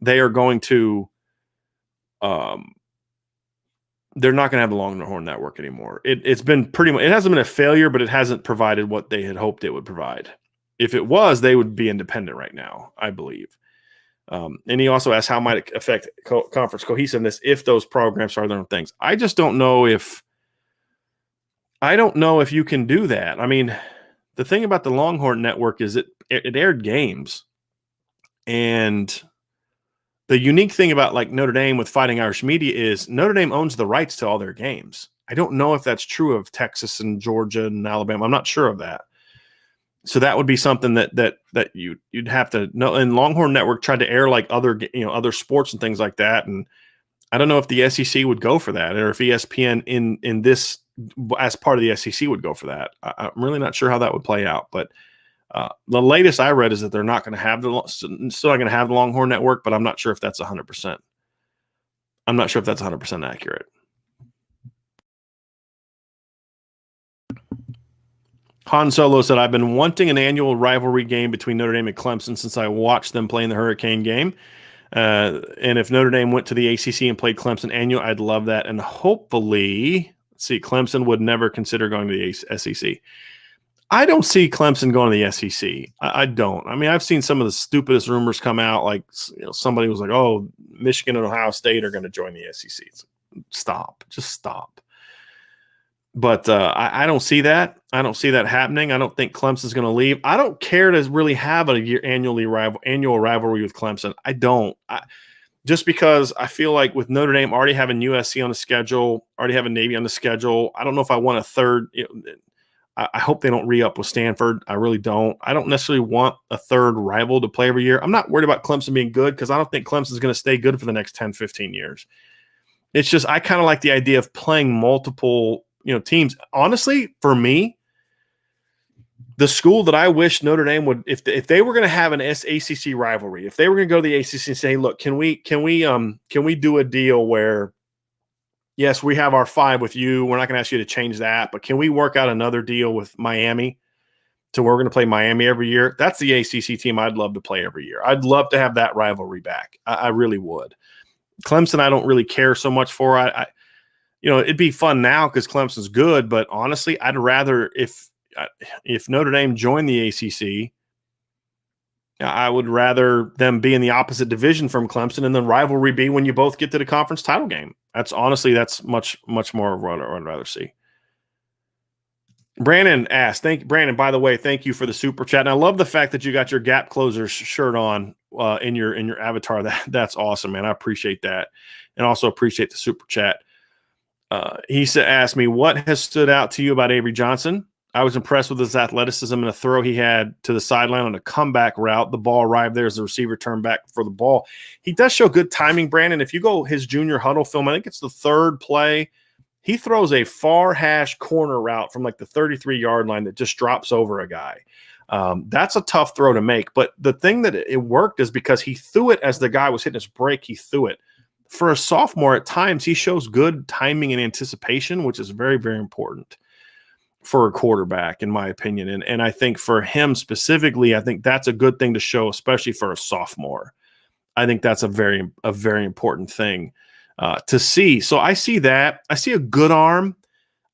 they are going to they're not going to have the Longhorn Network anymore. It's been pretty much, it hasn't been a failure, but it hasn't provided what they had hoped it would provide. If it was, they would be independent right now, I believe. And he also asked how might it affect conference cohesiveness if those programs are their own things. I just don't know if you can do that. I mean, the thing about the Longhorn Network is it aired games, and the unique thing about like Notre Dame with Fighting Irish Media is Notre Dame owns the rights to all their games. I don't know if that's true of Texas and Georgia and Alabama. I'm not sure of that. So that would be something that you'd have to know. And Longhorn Network tried to air like other sports and things like that. And I don't know if the SEC would go for that, or if ESPN in this as part of the SEC would go for that. I'm really not sure how that would play out. But the latest I read is that they're not going to have still not going to have the Longhorn Network, but I'm not sure if that's 100%. I'm not sure if that's 100% accurate. Han Solo said, I've been wanting an annual rivalry game between Notre Dame and Clemson since I watched them play in the Hurricane game. And if Notre Dame went to the ACC and played Clemson annual, I'd love that. And hopefully, Clemson would never consider going to the SEC. I don't see Clemson going to the SEC. I don't. I mean, I've seen some of the stupidest rumors come out. Like, somebody was like, oh, Michigan and Ohio State are going to join the SEC. Stop. Just stop. But I don't see that. I don't see that happening. I don't think Clemson's going to leave. I don't care to really have a annual rivalry with Clemson. I don't. Just because I feel like with Notre Dame already having USC on the schedule, already having Navy on the schedule, I don't know if I want a third. I hope they don't re-up with Stanford. I really don't. I don't necessarily want a third rival to play every year. I'm not worried about Clemson being good because I don't think Clemson's going to stay good for the next 10, 15 years. It's just I kind of like the idea of playing multiple teams. Honestly, for me, the school that I wish Notre Dame would, if they were going to have an ACC rivalry, if they were going to go to the ACC and say, look, can we do a deal where, yes, we have our 5 with you. We're not going to ask you to change that, but can we work out another deal with Miami to where we're going to play Miami every year? That's the ACC team I'd love to play every year. I'd love to have that rivalry back. I really would. Clemson, I don't really care so much for. It'd be fun now because Clemson's good, but honestly, I'd rather if Notre Dame joined the ACC, I would rather them be in the opposite division from Clemson and the rivalry be when you both get to the conference title game. That's much more of what I'd rather see. Brandon asked, Brandon, by the way, thank you for the super chat. And I love the fact that you got your Gap Closers shirt on in your avatar. That's awesome, man. I appreciate that. And also appreciate the super chat. He asked me, what has stood out to you about Avery Johnson? I was impressed with his athleticism and a throw he had to the sideline on a comeback route. The ball arrived there as the receiver turned back for the ball. He does show good timing, Brandon. If you go his junior huddle film, I think it's the 3rd play. He throws a far hash corner route from like the 33-yard line that just drops over a guy. That's a tough throw to make. But the thing that it worked is because he threw it as the guy was hitting his break, he threw it. For a sophomore, at times, he shows good timing and anticipation, which is very, very important for a quarterback, in my opinion. And I think for him specifically, I think that's a good thing to show, especially for a sophomore. I think that's a very important thing to see. So I see that. I see a good arm.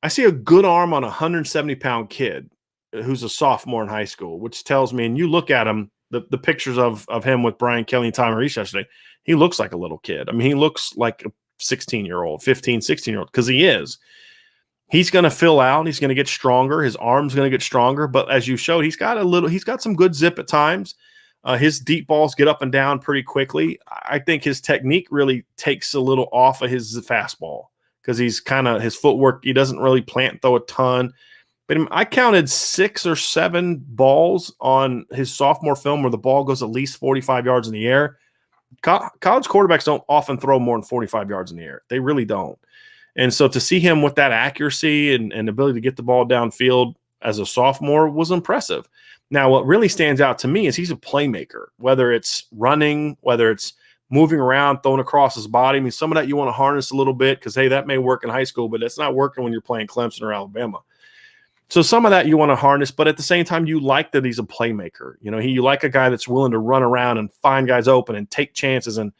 I see a good arm on a 170-pound kid who's a sophomore in high school, which tells me, and you look at him, the pictures of him with Brian Kelly and Tom Marist yesterday, he looks like a little kid. I mean, he looks like a 16-year-old, 15, 16-year-old, because he is. He's going to fill out. He's going to get stronger. His arm's going to get stronger. But as you showed, he's got some good zip at times. His deep balls get up and down pretty quickly. I think his technique really takes a little off of his fastball because he's kind of his footwork. He doesn't really plant throw a ton. But I counted 6 or 7 balls on his sophomore film where the ball goes at least 45 yards in the air. College quarterbacks don't often throw more than 45 yards in the air. They really don't. And so to see him with that accuracy and ability to get the ball downfield as a sophomore was impressive. Now, what really stands out to me is he's a playmaker, whether it's running, whether it's moving around, throwing across his body. I mean, some of that you want to harness a little bit because, hey, that may work in high school, but it's not working when you're playing Clemson or Alabama. So some of that you want to harness, but at the same time, you like that he's a playmaker. You like a guy that's willing to run around and find guys open and take chances and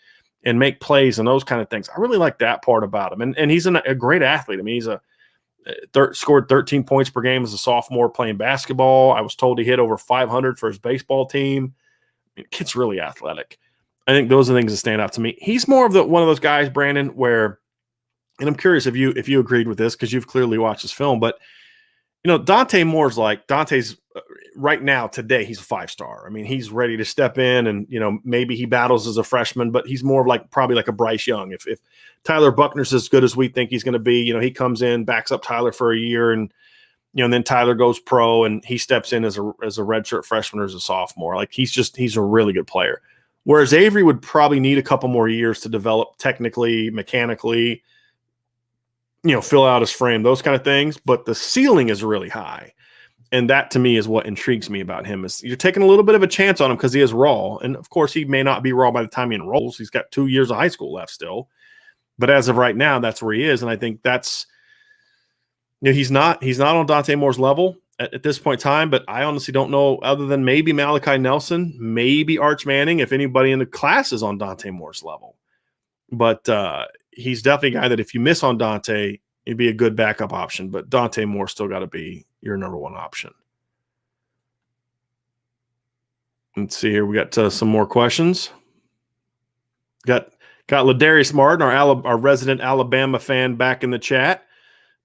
make plays and those kind of things. I really like that part about him. And he's a great athlete. I mean, he's scored 13 points per game as a sophomore playing basketball. I was told he hit over 500 for his baseball team. I mean, kid's really athletic. I think those are the things that stand out to me. He's more of one of those guys, Brandon, where, and I'm curious if you agreed with this because you've clearly watched this film, but Dante Moore's Dante's right now today, he's a 5-star. I mean, he's ready to step in and, maybe he battles as a freshman, but he's more of probably like a Bryce Young. If Tyler Buckner's as good as we think he's going to be, he comes in, backs up Tyler for a year and then Tyler goes pro and he steps in as a redshirt freshman or as a sophomore. He's a really good player. Whereas Avery would probably need a couple more years to develop technically, mechanically, fill out his frame, those kind of things. But the ceiling is really high. And that to me is what intrigues me about him is you're taking a little bit of a chance on him because he is raw. And of course he may not be raw by the time he enrolls. He's got 2 years of high school left still. But as of right now, that's where he is. And I think that's, he's not on Dante Moore's level at this point in time, but I honestly don't know other than maybe Malachi Nelson, maybe Arch Manning, if anybody in the class is on Dante Moore's level. But he's definitely a guy that if you miss on Dante, it'd be a good backup option. But Dante Moore still got to be your number one option. Let's see here. We got some more questions. Got Ladarius Martin, our resident Alabama fan, back in the chat.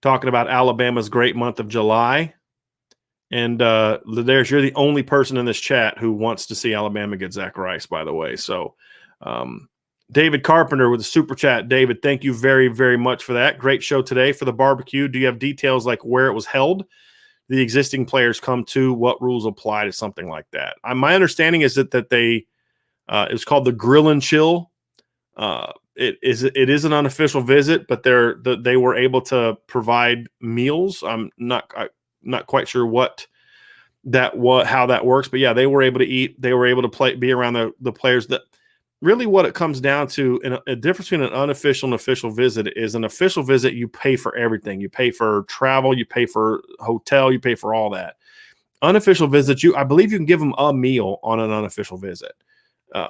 talking about Alabama's great month of July. And Ladarius, you're the only person in this chat who wants to see Alabama get Zach Rice, by the way. So David Carpenter with a super chat. David, thank you very, very much for that. Great show today for the barbecue. Do you have details like where it was held? The existing players come to, what rules apply to something like that? My understanding is that they it was called the Grill and Chill. It is an unofficial visit, but they were able to provide meals. I'm not quite sure how that works, but yeah, they were able to eat. They were able to be around the players. That really what it comes down to, and a difference between an unofficial and official visit is an official visit. You pay for everything. You pay for travel. You pay for hotel. You pay for all that. Unofficial visits, I believe you can give them a meal on an unofficial visit,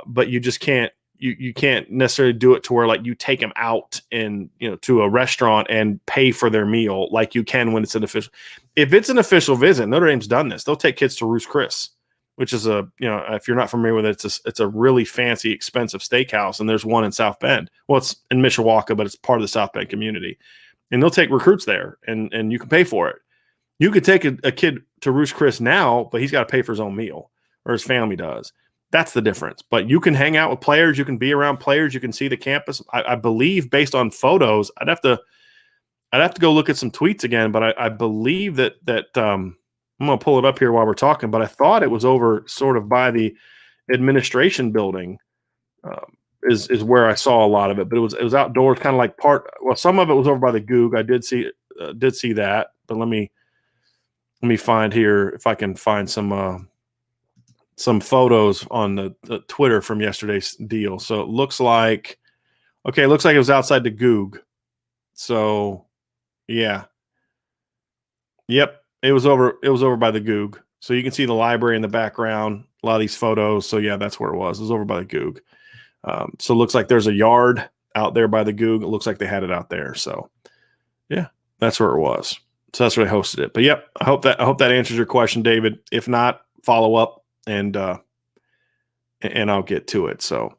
but you just can't. You can't necessarily do it to where like you take them out and to a restaurant and pay for their meal like you can when it's an official. If it's an official visit, Notre Dame's done this. They'll take kids to Ruth's Chris, which is if you're not familiar with it, it's a really fancy, expensive steakhouse, and there's one in South Bend. Well, it's in Mishawaka, but it's part of the South Bend community, and they'll take recruits there, and you can pay for it. You could take a kid to Ruth's Chris now, but he's got to pay for his own meal, or his family does. That's the difference. But you can hang out with players. You can be around players. You can see the campus. I believe, based on photos, I'd have to go look at some tweets again. But I believe that I'm going to pull it up here while we're talking. But I thought it was over sort of by the administration building is where I saw a lot of it. But it was outdoors, kind of like part. Well, some of it was over by the Goog. I did see that. But let me find here if I can find some photos on the Twitter from yesterday's deal. So it looks like it was outside the Goog. So yeah. Yep. It was over by the Goog. So you can see the library in the background, a lot of these photos. So yeah, that's where it was. It was over by the Goog. So it looks like there's a yard out there by the Goog. It looks like they had it out there. So yeah, that's where it was. So that's where they hosted it. But yep, I hope that answers your question, David. If not, follow up. And I'll get to it. So,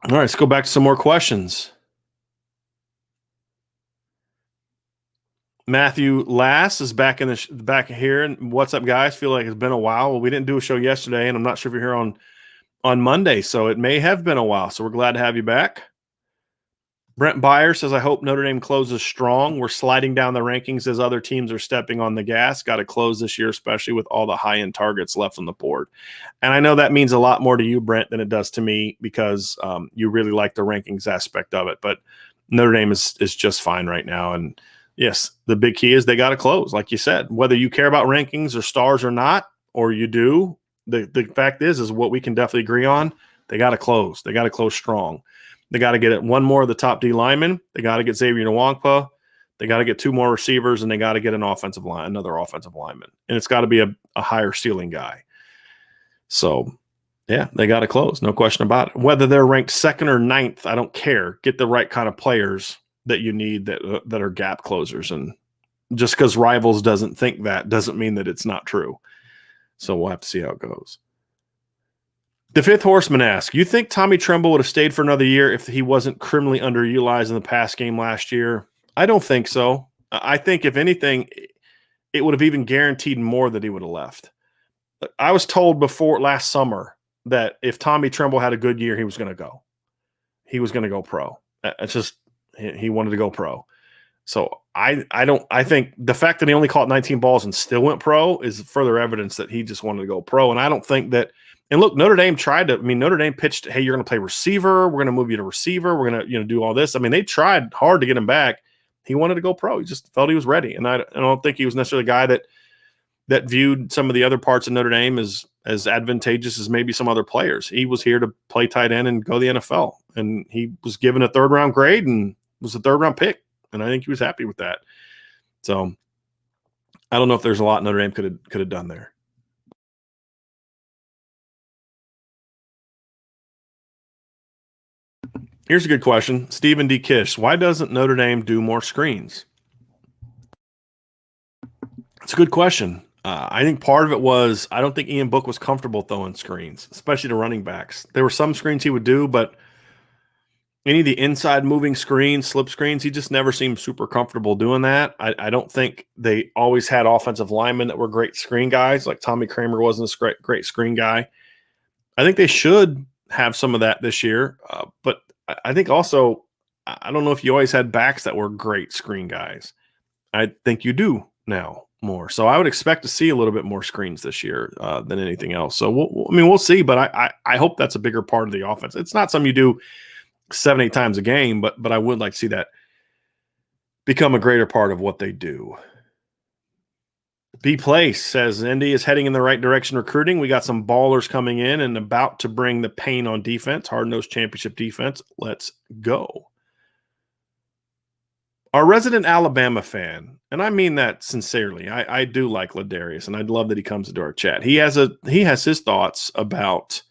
all right, let's go back to some more questions. Matthew Lass is back back here. And what's up, guys? Feel like it's been a while. Well, we didn't do a show yesterday, and I'm not sure if you're here on Monday, so it may have been a while. So we're glad to have you back. Brent Byer says, I hope Notre Dame closes strong. We're sliding down the rankings as other teams are stepping on the gas. Got to close this year, especially with all the high-end targets left on the board. And I know that means a lot more to you, Brent, than it does to me because you really like the rankings aspect of it. But Notre Dame is just fine right now. And, yes, the big key is they got to close, like you said. Whether you care about rankings or stars or not, or you do, the fact is what we can definitely agree on, they got to close. They got to close strong. They got to get one more of the top D linemen. They got to get Xavier Nwankpa. They got to get two more receivers, and they got to get another offensive lineman. And it's got to be a higher ceiling guy. So, yeah, they got to close. No question about it. Whether they're ranked 2nd or 9th, I don't care. Get the right kind of players that you need that are gap closers. And just because Rivals doesn't think that doesn't mean that it's not true. So we'll have to see how it goes. The Fifth Horseman asks, you think Tommy Tremble would have stayed for another year if he wasn't criminally underutilized in the pass game last year? I don't think so. I think, if anything, it would have even guaranteed more that he would have left. I was told before last summer that if Tommy Tremble had a good year, he was going to go. He was going to go pro. It's just he wanted to go pro. So I think the fact that he only caught 19 balls and still went pro is further evidence that he just wanted to go pro. And I don't think that. And look, Notre Dame Notre Dame pitched, hey, you're going to play receiver. We're going to move you to receiver. We're going to do all this. I mean, they tried hard to get him back. He wanted to go pro. He just felt he was ready. And I don't think he was necessarily a guy that viewed some of the other parts of Notre Dame as advantageous as maybe some other players. He was here to play tight end and go to the NFL. And he was given a 3rd round grade and was a 3rd round pick. And I think he was happy with that. So I don't know if there's a lot Notre Dame could have done there. Here's a good question. Stephen D. Kish, why doesn't Notre Dame do more screens? It's a good question. I think part of it was I don't think Ian Book was comfortable throwing screens, especially to running backs. There were some screens he would do, but any of the inside moving screens, slip screens, he just never seemed super comfortable doing that. I don't think they always had offensive linemen that were great screen guys. Like Tommy Kramer wasn't a great screen guy. I think they should have some of that this year. But I think also, I don't know if you always had backs that were great screen guys. I think you do now more. So I would expect to see a little bit more screens this year than anything else. So we'll see. But I hope that's a bigger part of the offense. It's not something you do 7-8 times a game, but I would like to see that become a greater part of what they do. B Place says Indy is heading in the right direction recruiting. We got some ballers coming in and about to bring the pain on defense, hard-nosed championship defense. Let's go. Our resident Alabama fan, and I mean that sincerely, I do like Ladarius, and I'd love that he comes into our chat. He has his thoughts about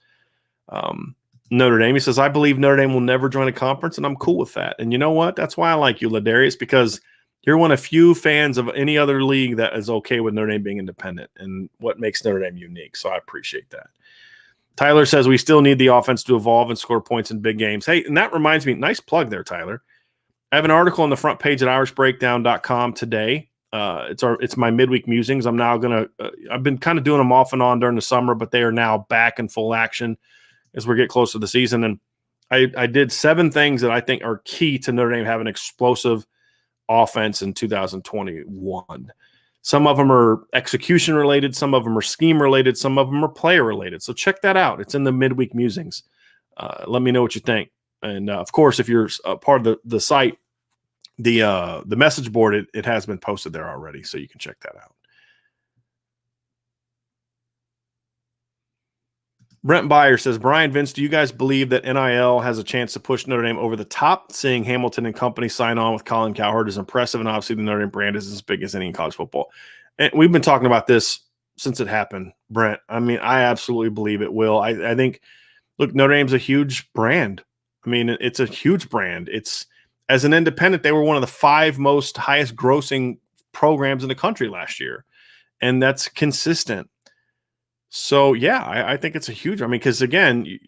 Notre Dame. He says, I believe Notre Dame will never join a conference, and I'm cool with that. And you know what? That's why I like you, Ladarius, because you're one of few fans of any other league that is okay with Notre Dame being independent and what makes Notre Dame unique. So I appreciate that. Tyler says we still need the offense to evolve and score points in big games. Hey, and that reminds me, nice plug there, Tyler. I have an article on the front page at irishbreakdown.com today. It's my midweek musings. I'm now going to I've been kind of doing them off and on during the summer, but they are now back in full action as we get close to the season. And I did 7 things that I think are key to Notre Dame having explosive offense in 2021. Some of them are execution related, some of them are scheme related, some of them are player related. So check that out. It's in the midweek musings. Let me know what you think. And of course, if you're a part of the site, the message board, it has been posted there already, so you can check that out. Brent Byer says, Brian, Vince, do you guys believe that NIL has a chance to push Notre Dame over the top? Seeing Hamilton and company sign on with Colin Cowherd is impressive, and obviously the Notre Dame brand is as big as any in college football. And we've been talking about this since it happened, Brent. I mean, I absolutely believe it will. I think, look, Notre Dame's a huge brand. I mean, it's a huge brand. It's, as an independent, they were one of the 5 most highest grossing programs in the country last year, and that's consistent. So, yeah, I think it's a huge – I mean, because, again,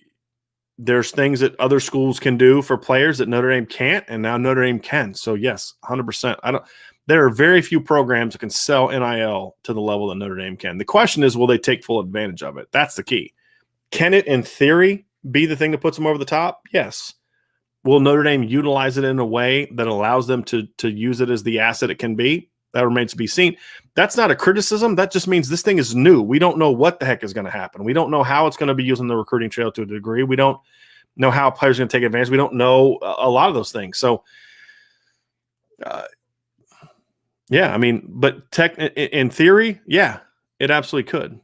there's things that other schools can do for players that Notre Dame can't, and now Notre Dame can. So, yes, 100%. There are very few programs that can sell NIL to the level that Notre Dame can. The question is, will they take full advantage of it? That's the key. Can it, in theory, be the thing that puts them over the top? Yes. Will Notre Dame utilize it in a way that allows them to use it as the asset it can be? That remains to be seen. That's not a criticism. That just means this thing is new. We don't know what the heck is going to happen. We don't know how it's going to be used in the recruiting trail to a degree. We don't know how players are going to take advantage. We don't know a lot of those things. So, yeah, I mean, but in theory, yeah, it absolutely could.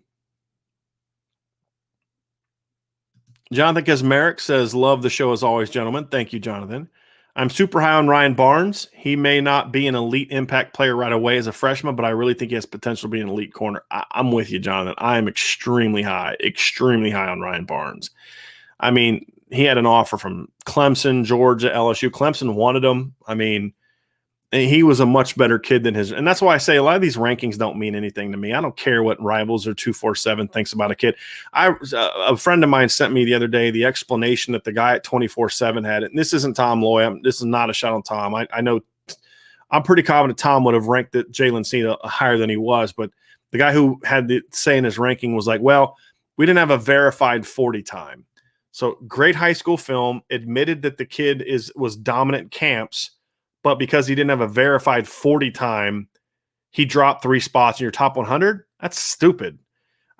Jonathan Kesmerick says, love the show as always, gentlemen. Thank you, Jonathan. I'm super high on Ryan Barnes. He may not be an elite impact player right away as a freshman, but I really think he has potential to be an elite corner. I'm with you, Jonathan. I am extremely high on Ryan Barnes. I mean, he had an offer from Clemson, Georgia, LSU. Clemson wanted him. I mean, he was a much better kid than his. And that's why I say a lot of these rankings don't mean anything to me. I don't care what Rivals or 247 thinks about a kid. A friend of mine sent me the other day the explanation that the guy at 247 had. And this isn't Tom Loy. This is not a shot on Tom. I know I'm pretty confident Tom would have ranked Jalen Sneed higher than he was. But the guy who had the say in his ranking was like, well, we didn't have a verified 40 time. So great high school film, admitted that the kid was dominant in camps. But because he didn't have a verified 40 time, he dropped 3 spots in your top 100. That's stupid.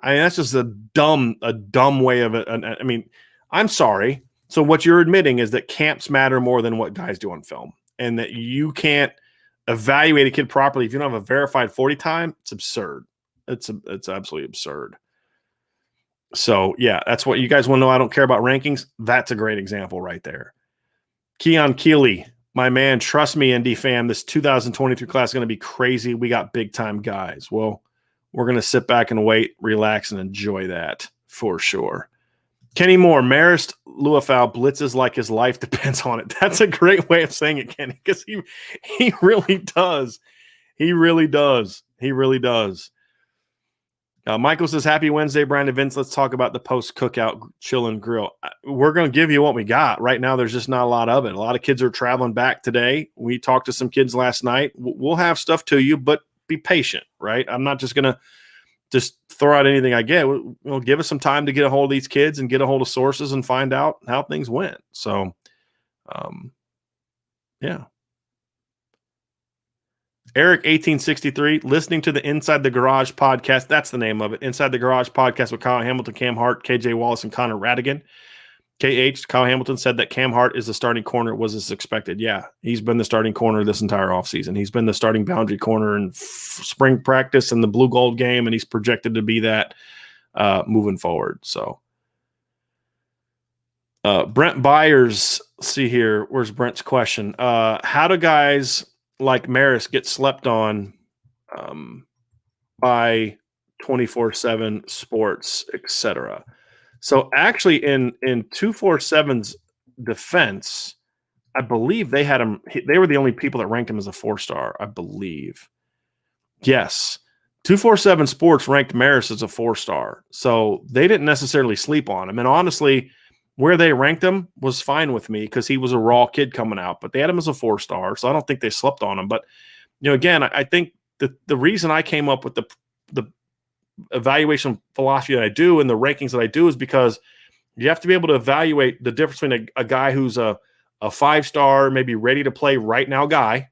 I mean, that's just a dumb way of it. I mean, I'm sorry. So what you're admitting is that camps matter more than what guys do on film, and that you can't evaluate a kid properly if you don't have a verified 40 time. It's absurd. It's absolutely absurd. So yeah, that's what you guys want to know. I don't care about rankings. That's a great example right there. Keon Keeley. My man, trust me, ND fam, this 2023 class is going to be crazy. We got big-time guys. Well, we're going to sit back and wait, relax, and enjoy that for sure. Kenny Moore, Marist Liufau blitzes like his life depends on it. That's a great way of saying it, Kenny, because he really does. He really does. He really does. Michael says, happy Wednesday, Brandon Vince. Let's talk about the post-cookout chill and grill. We're going to give you what we got. Right now, there's just not a lot of it. A lot of kids are traveling back today. We talked to some kids last night. We'll have stuff to you, but be patient, right? I'm not just going to just throw out anything I get. We'll give us some time to get a hold of these kids and get a hold of sources and find out how things went. So, yeah. Eric 1863, listening to the Inside the Garage podcast. That's the name of it. Inside the Garage podcast with Kyle Hamilton, Cam Hart, KJ Wallace, and Connor Radigan. Kyle Hamilton said that Cam Hart is the starting corner. Was as expected. Yeah, he's been the starting corner this entire offseason. He's been the starting boundary corner in spring practice and the blue gold game, and he's projected to be that moving forward. So, Brent Byers, see here. Where's Brent's question? How do guys like Marist get slept on by 24/7 sports, etc.? So actually in 247's defense, I believe they had him. They were the only people that ranked him as a 4-star, I believe. Yes. 247 Sports ranked Marist as a 4-star. So they didn't necessarily sleep on him. And honestly, where they ranked him was fine with me because he was a raw kid coming out, but they had him as a 4-star. So I don't think they slept on him. But, again, I think the reason I came up with the evaluation philosophy that I do and the rankings that I do is because you have to be able to evaluate the difference between a guy who's a 5-star, maybe ready to play right now guy,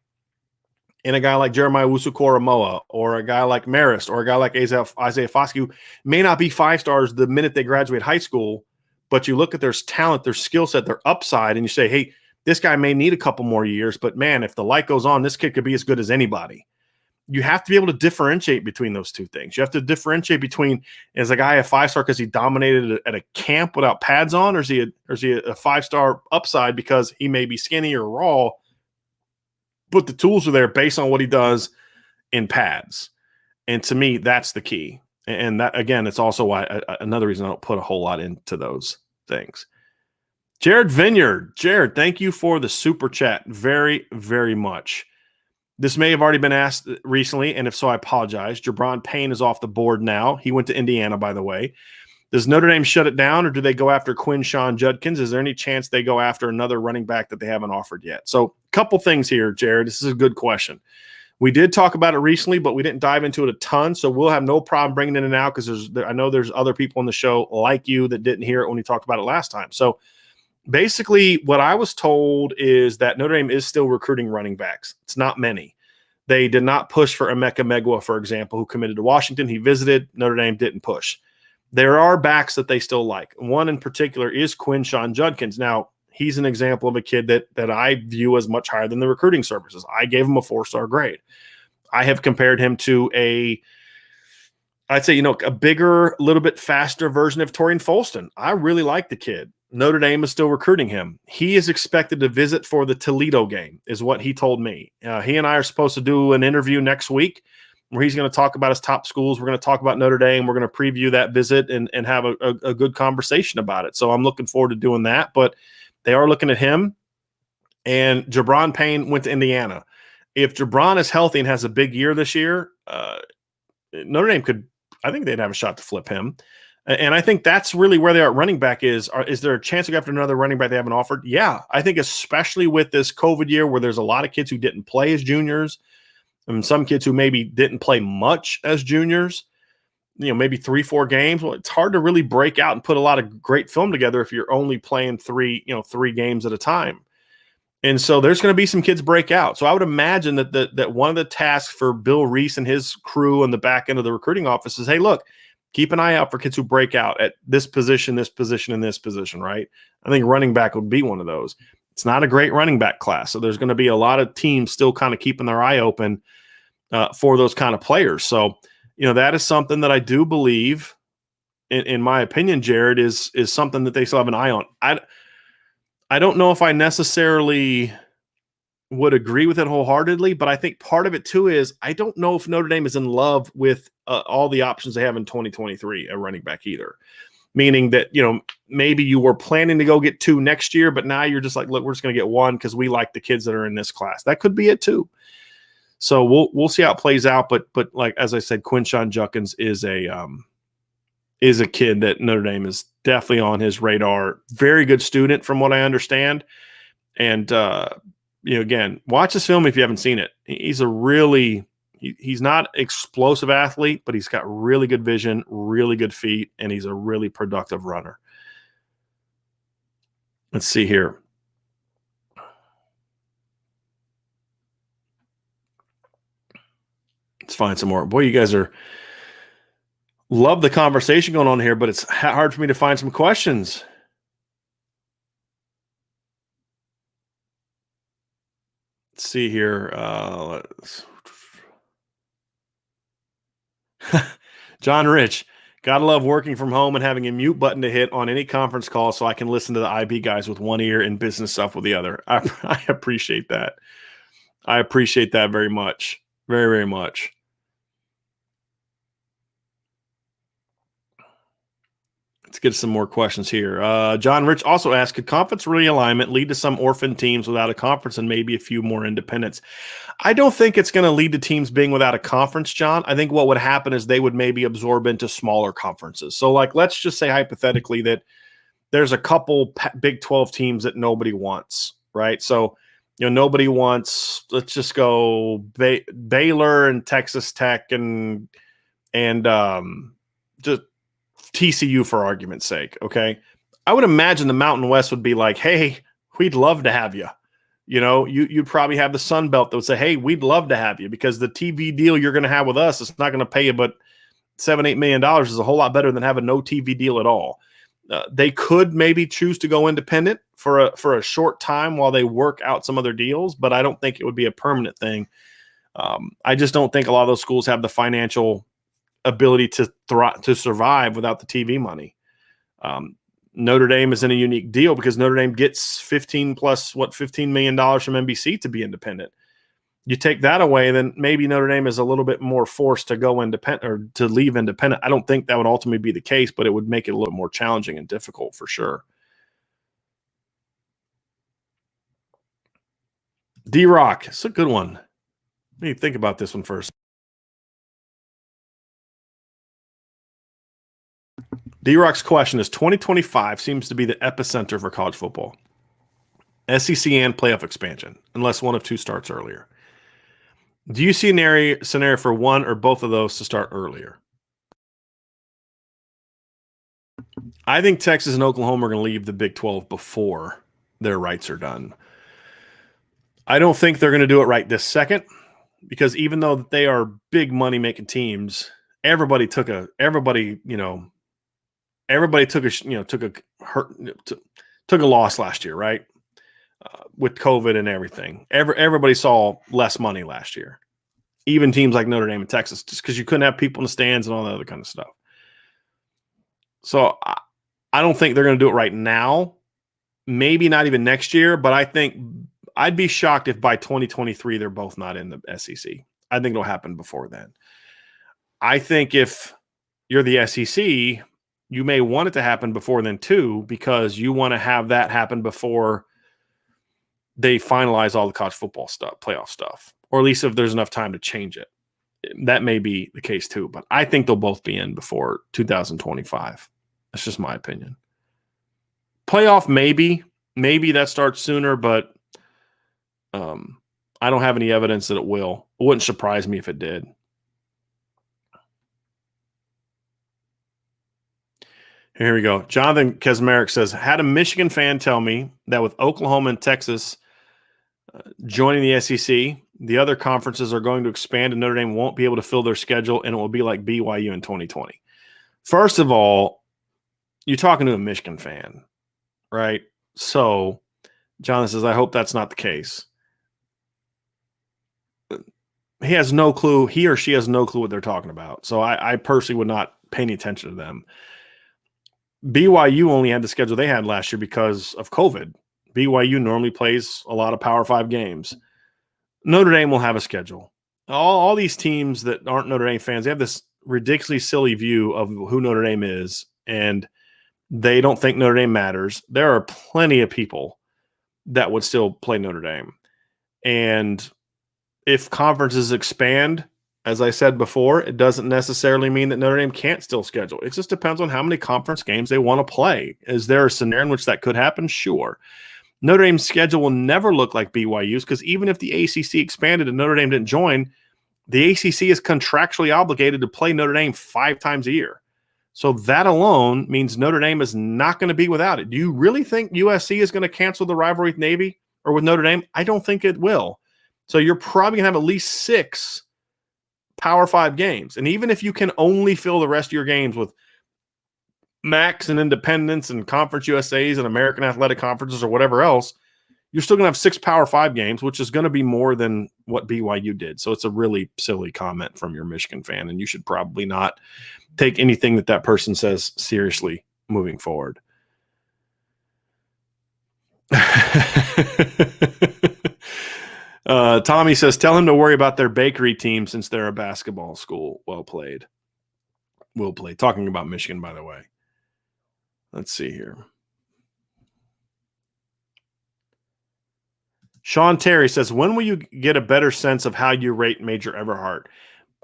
and a guy like Jeremiah Wusu-Koramoah, or a guy like Marist, or a guy like Isaiah Foskey, who may not be 5-stars the minute they graduate high school, but you look at their talent, their skill set, their upside, and you say, hey, this guy may need a couple more years, but man, if the light goes on, this kid could be as good as anybody. You have to be able to differentiate between those two things. You have to differentiate between, is a guy a 5-star because he dominated at a camp without pads on, or is he a 5-star upside because he may be skinny or raw, but the tools are there based on what he does in pads. And to me, that's the key. And that, again, it's also why another reason I don't put a whole lot into those things. Jared Vineyard. Jared, thank you for the super chat very, very much. This may have already been asked recently, and if so, I apologize. Jabron Payne is off the board now. He went to Indiana, by the way. Does Notre Dame shut it down, or do they go after Quinshon Judkins? Is there any chance they go after another running back that they haven't offered yet? So a couple things here, Jared. This is a good question. We did talk about it recently, but we didn't dive into it a ton, so we'll have no problem bringing it in now because I know there's other people on the show like you that didn't hear it when we talked about it last time. So basically what I was told is that Notre Dame is still recruiting running backs. It's not many. They did not push for Emeka Megwa, for example, who committed to Washington. He visited. Notre Dame didn't push. There are backs that they still like. One in particular is Quinshon Judkins. Now, he's an example of a kid that I view as much higher than the recruiting services. I gave him a 4-star grade. I have compared him to I'd say, a bigger, little bit faster version of Torian Folston. I really like the kid. Notre Dame is still recruiting him. He is expected to visit for the Toledo game, is what he told me. He and I are supposed to do an interview next week where he's going to talk about his top schools. We're going to talk about Notre Dame. We're going to preview that visit and have a good conversation about it. So I'm looking forward to doing that. But they are looking at him. And Jabron Payne went to Indiana. If Jabron is healthy and has a big year this year, Notre Dame I think they'd have a shot to flip him. And I think that's really where they are at running back is there a chance to go after another running back they haven't offered? Yeah, I think especially with this COVID year where there's a lot of kids who didn't play as juniors and some kids who maybe didn't play much as juniors, maybe 3-4 games. Well, it's hard to really break out and put a lot of great film together if you're only playing 3 games at a time. And so there's going to be some kids break out. So I would imagine that one of the tasks for Bill Reese and his crew on the back end of the recruiting office is, hey, look, keep an eye out for kids who break out at this position, and this position, right? I think running back would be one of those. It's not a great running back class. So there's going to be a lot of teams still kind of keeping their eye open for those kind of players. So, that is something that I do believe, in my opinion, Jared, is something that they still have an eye on. I don't know if I necessarily would agree with it wholeheartedly, but I think part of it too is I don't know if Notre Dame is in love with all the options they have in 2023 at running back either. Meaning that, maybe you were planning to go get 2 next year, but now you're just like, look, we're just going to get 1 because we like the kids that are in this class. That could be it too. So we'll see how it plays out. But like as I said, Quinshon Judkins is a kid that Notre Dame is definitely on his radar. Very good student, from what I understand. And again, watch this film if you haven't seen it. He's he's not explosive athlete, but he's got really good vision, really good feet, and he's a really productive runner. Let's see here. Let's find some more. Boy, you guys love the conversation going on here, but it's hard for me to find some questions. Let's see here. John Rich, gotta love working from home and having a mute button to hit on any conference call so I can listen to the IB guys with one ear and business stuff with the other. I appreciate that. I appreciate that very much. Very, very much. Let's get some more questions here. John Rich also asked, could conference realignment lead to some orphan teams without a conference and maybe a few more independents? I don't think it's going to lead to teams being without a conference, John. I think what would happen is they would maybe absorb into smaller conferences. So, like, let's just say hypothetically that there's a couple Big 12 teams that nobody wants, right? So, nobody wants, let's just go Baylor and Texas Tech and just TCU for argument's sake, okay? I would imagine the Mountain West would be like, hey, we'd love to have you. You'd probably have the Sun Belt that would say, hey, we'd love to have you because the TV deal you're going to have with us is not going to pay you but $7-8 million is a whole lot better than having no TV deal at all. They could maybe choose to go independent for a short time while they work out some other deals, but I don't think it would be a permanent thing. I just don't think a lot of those schools have the financial ability to survive without the TV money. Notre Dame is in a unique deal because Notre Dame gets $15 million from NBC to be independent. You take that away, then maybe Notre Dame is a little bit more forced to go independent or to leave independent. I don't think that would ultimately be the case, but it would make it a little more challenging and difficult for sure. D-Rock, it's a good one. Let me think about this one first. D-Rock's question is 2025 seems to be the epicenter for college football. SEC and playoff expansion, unless one of two starts earlier. Do you see a scenario for one or both of those to start earlier? I think Texas and Oklahoma are going to leave the Big 12 before their rights are done. I don't think they're going to do it right this second because even though they are big money making teams, everybody took a loss last year, right? With COVID and everything. Everybody saw less money last year. Even teams like Notre Dame and Texas, just because you couldn't have people in the stands and all that other kind of stuff. So I don't think they're going to do it right now. Maybe not even next year, but I think I'd be shocked if by 2023 they're both not in the SEC. I think it'll happen before then. I think if you're the SEC, you may want it to happen before then too, because you want to have that happen before they finalize all the college football stuff, playoff stuff, or at least if there's enough time to change it. That may be the case too, but I think they'll both be in before 2025. That's just my opinion. Playoff, maybe that starts sooner, but I don't have any evidence that it will. It wouldn't surprise me if it did. Here we go. Jonathan Kesmerick says, had a Michigan fan tell me that with Oklahoma and Texas joining the SEC, the other conferences are going to expand and Notre Dame won't be able to fill their schedule and it will be like BYU in 2020. First of all, you're talking to a Michigan fan, right? So Jonathan says, I hope that's not the case. He or she has no clue what they're talking about. So I personally would not pay any attention to them. BYU only had the schedule they had last year because of COVID. BYU normally plays a lot of Power 5 games. Notre Dame will have a schedule. All these teams that aren't Notre Dame fans, they have this ridiculously silly view of who Notre Dame is, and they don't think Notre Dame matters. There are plenty of people that would still play Notre Dame. And if conferences expand, as I said before, it doesn't necessarily mean that Notre Dame can't still schedule. It just depends on how many conference games they want to play. Is there a scenario in which that could happen? Sure. Notre Dame's schedule will never look like BYU's because even if the ACC expanded and Notre Dame didn't join, the ACC is contractually obligated to play Notre Dame 5 times a year. So that alone means Notre Dame is not going to be without it. Do you really think USC is going to cancel the rivalry with Navy or with Notre Dame? I don't think it will. So you're probably going to have at least 6 Power 5 games. And even if you can only fill the rest of your games with MACs and independents and Conference USAs and American Athletic Conferences or whatever else, you're still going to have 6 Power 5 games, which is going to be more than what BYU did. So it's a really silly comment from your Michigan fan, and you should probably not take anything that person says seriously moving forward. Tommy says, tell him to worry about their bakery team since they're a basketball school. Well played. Well played. Talking about Michigan, by the way. Let's see here. Sean Terry says, when will you get a better sense of how you rate Major Everhart?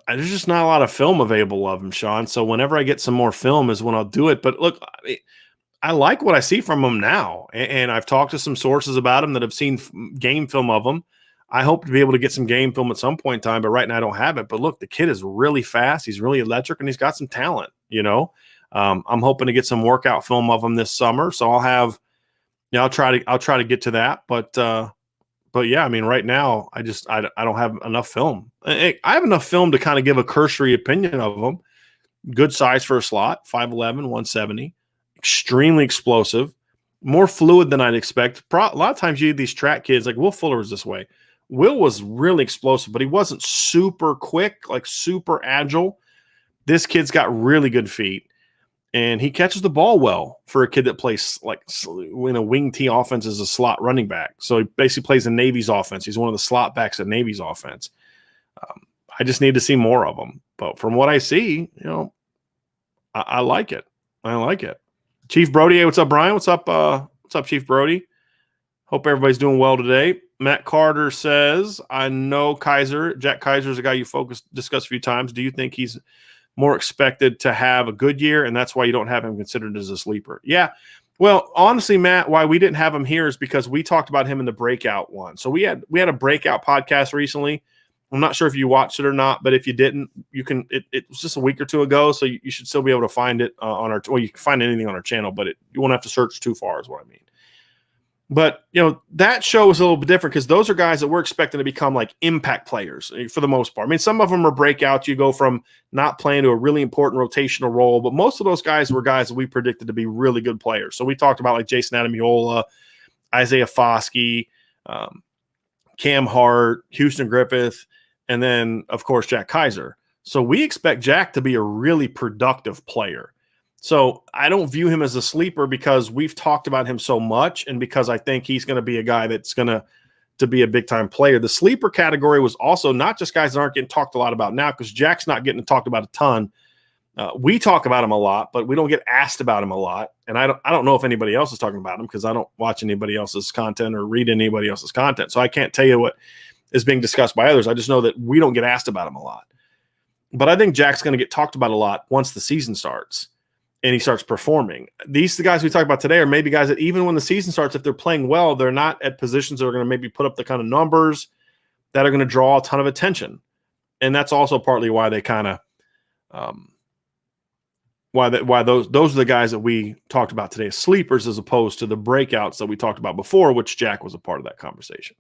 There's just not a lot of film available of him, Sean. So whenever I get some more film is when I'll do it. But look, I like what I see from him now. And I've talked to some sources about him that have seen game film of him. I hope to be able to get some game film at some point in time, but right now I don't have it. But look, the kid is really fast. He's really electric, and he's got some talent, you know. I'm hoping to get some workout film of him this summer. So I'll try to get to that. But yeah, I mean, right now I don't have enough film. I have enough film to kind of give a cursory opinion of him. Good size for a slot, 5'11", 170, extremely explosive, more fluid than I'd expect. A lot of times you get these track kids, like Will Fuller was this way. Will was really explosive, but he wasn't super quick, like super agile. This kid's got really good feet, and he catches the ball well for a kid that plays like in a wing T offense as a slot running back. So he basically plays in Navy's offense. He's one of the slot backs at Navy's offense. I just need to see more of him. But from what I see, you know, I like it. I like it. Chief Brody, hey, what's up, Brian? What's up, Chief Brody? Hope everybody's doing well today. Matt Carter says, I know Jack Kaiser is a guy you discussed a few times. Do you think he's more expected to have a good year, and that's why you don't have him considered as a sleeper? Yeah. Well, honestly, Matt, why we didn't have him here is because we talked about him in the breakout one. So we had a breakout podcast recently. I'm not sure if you watched it or not, but if you didn't, you can. It was just a week or two ago, so you should still be able to find it on our. Well, you can find anything on our channel, but you won't have to search too far, is what I mean. But, you know, that show was a little bit different because those are guys that we're expecting to become like impact players for the most part. I mean, some of them are breakouts. You go from not playing to a really important rotational role, but most of those guys were guys that we predicted to be really good players. So we talked about like Jason Adamiola, Isaiah Foskey, Cam Hart, Houston Griffith, and then, of course, Jack Kaiser. So we expect Jack to be a really productive player. So I don't view him as a sleeper because we've talked about him so much and because I think he's going to be a guy that's going to be a big-time player. The sleeper category was also not just guys that aren't getting talked a lot about now because Jack's not getting talked about a ton. We talk about him a lot, but we don't get asked about him a lot. And I don't know if anybody else is talking about him because I don't watch anybody else's content or read anybody else's content. So I can't tell you what is being discussed by others. I just know that we don't get asked about him a lot. But I think Jack's going to get talked about a lot once the season starts. And he starts performing. The guys we talk about today are maybe guys that even when the season starts, if they're playing well, they're not at positions that are going to maybe put up the kind of numbers that are going to draw a ton of attention. And that's also partly why they kind of why those are the guys that we talked about today as sleepers as opposed to the breakouts that we talked about before, which Jack was a part of that conversation.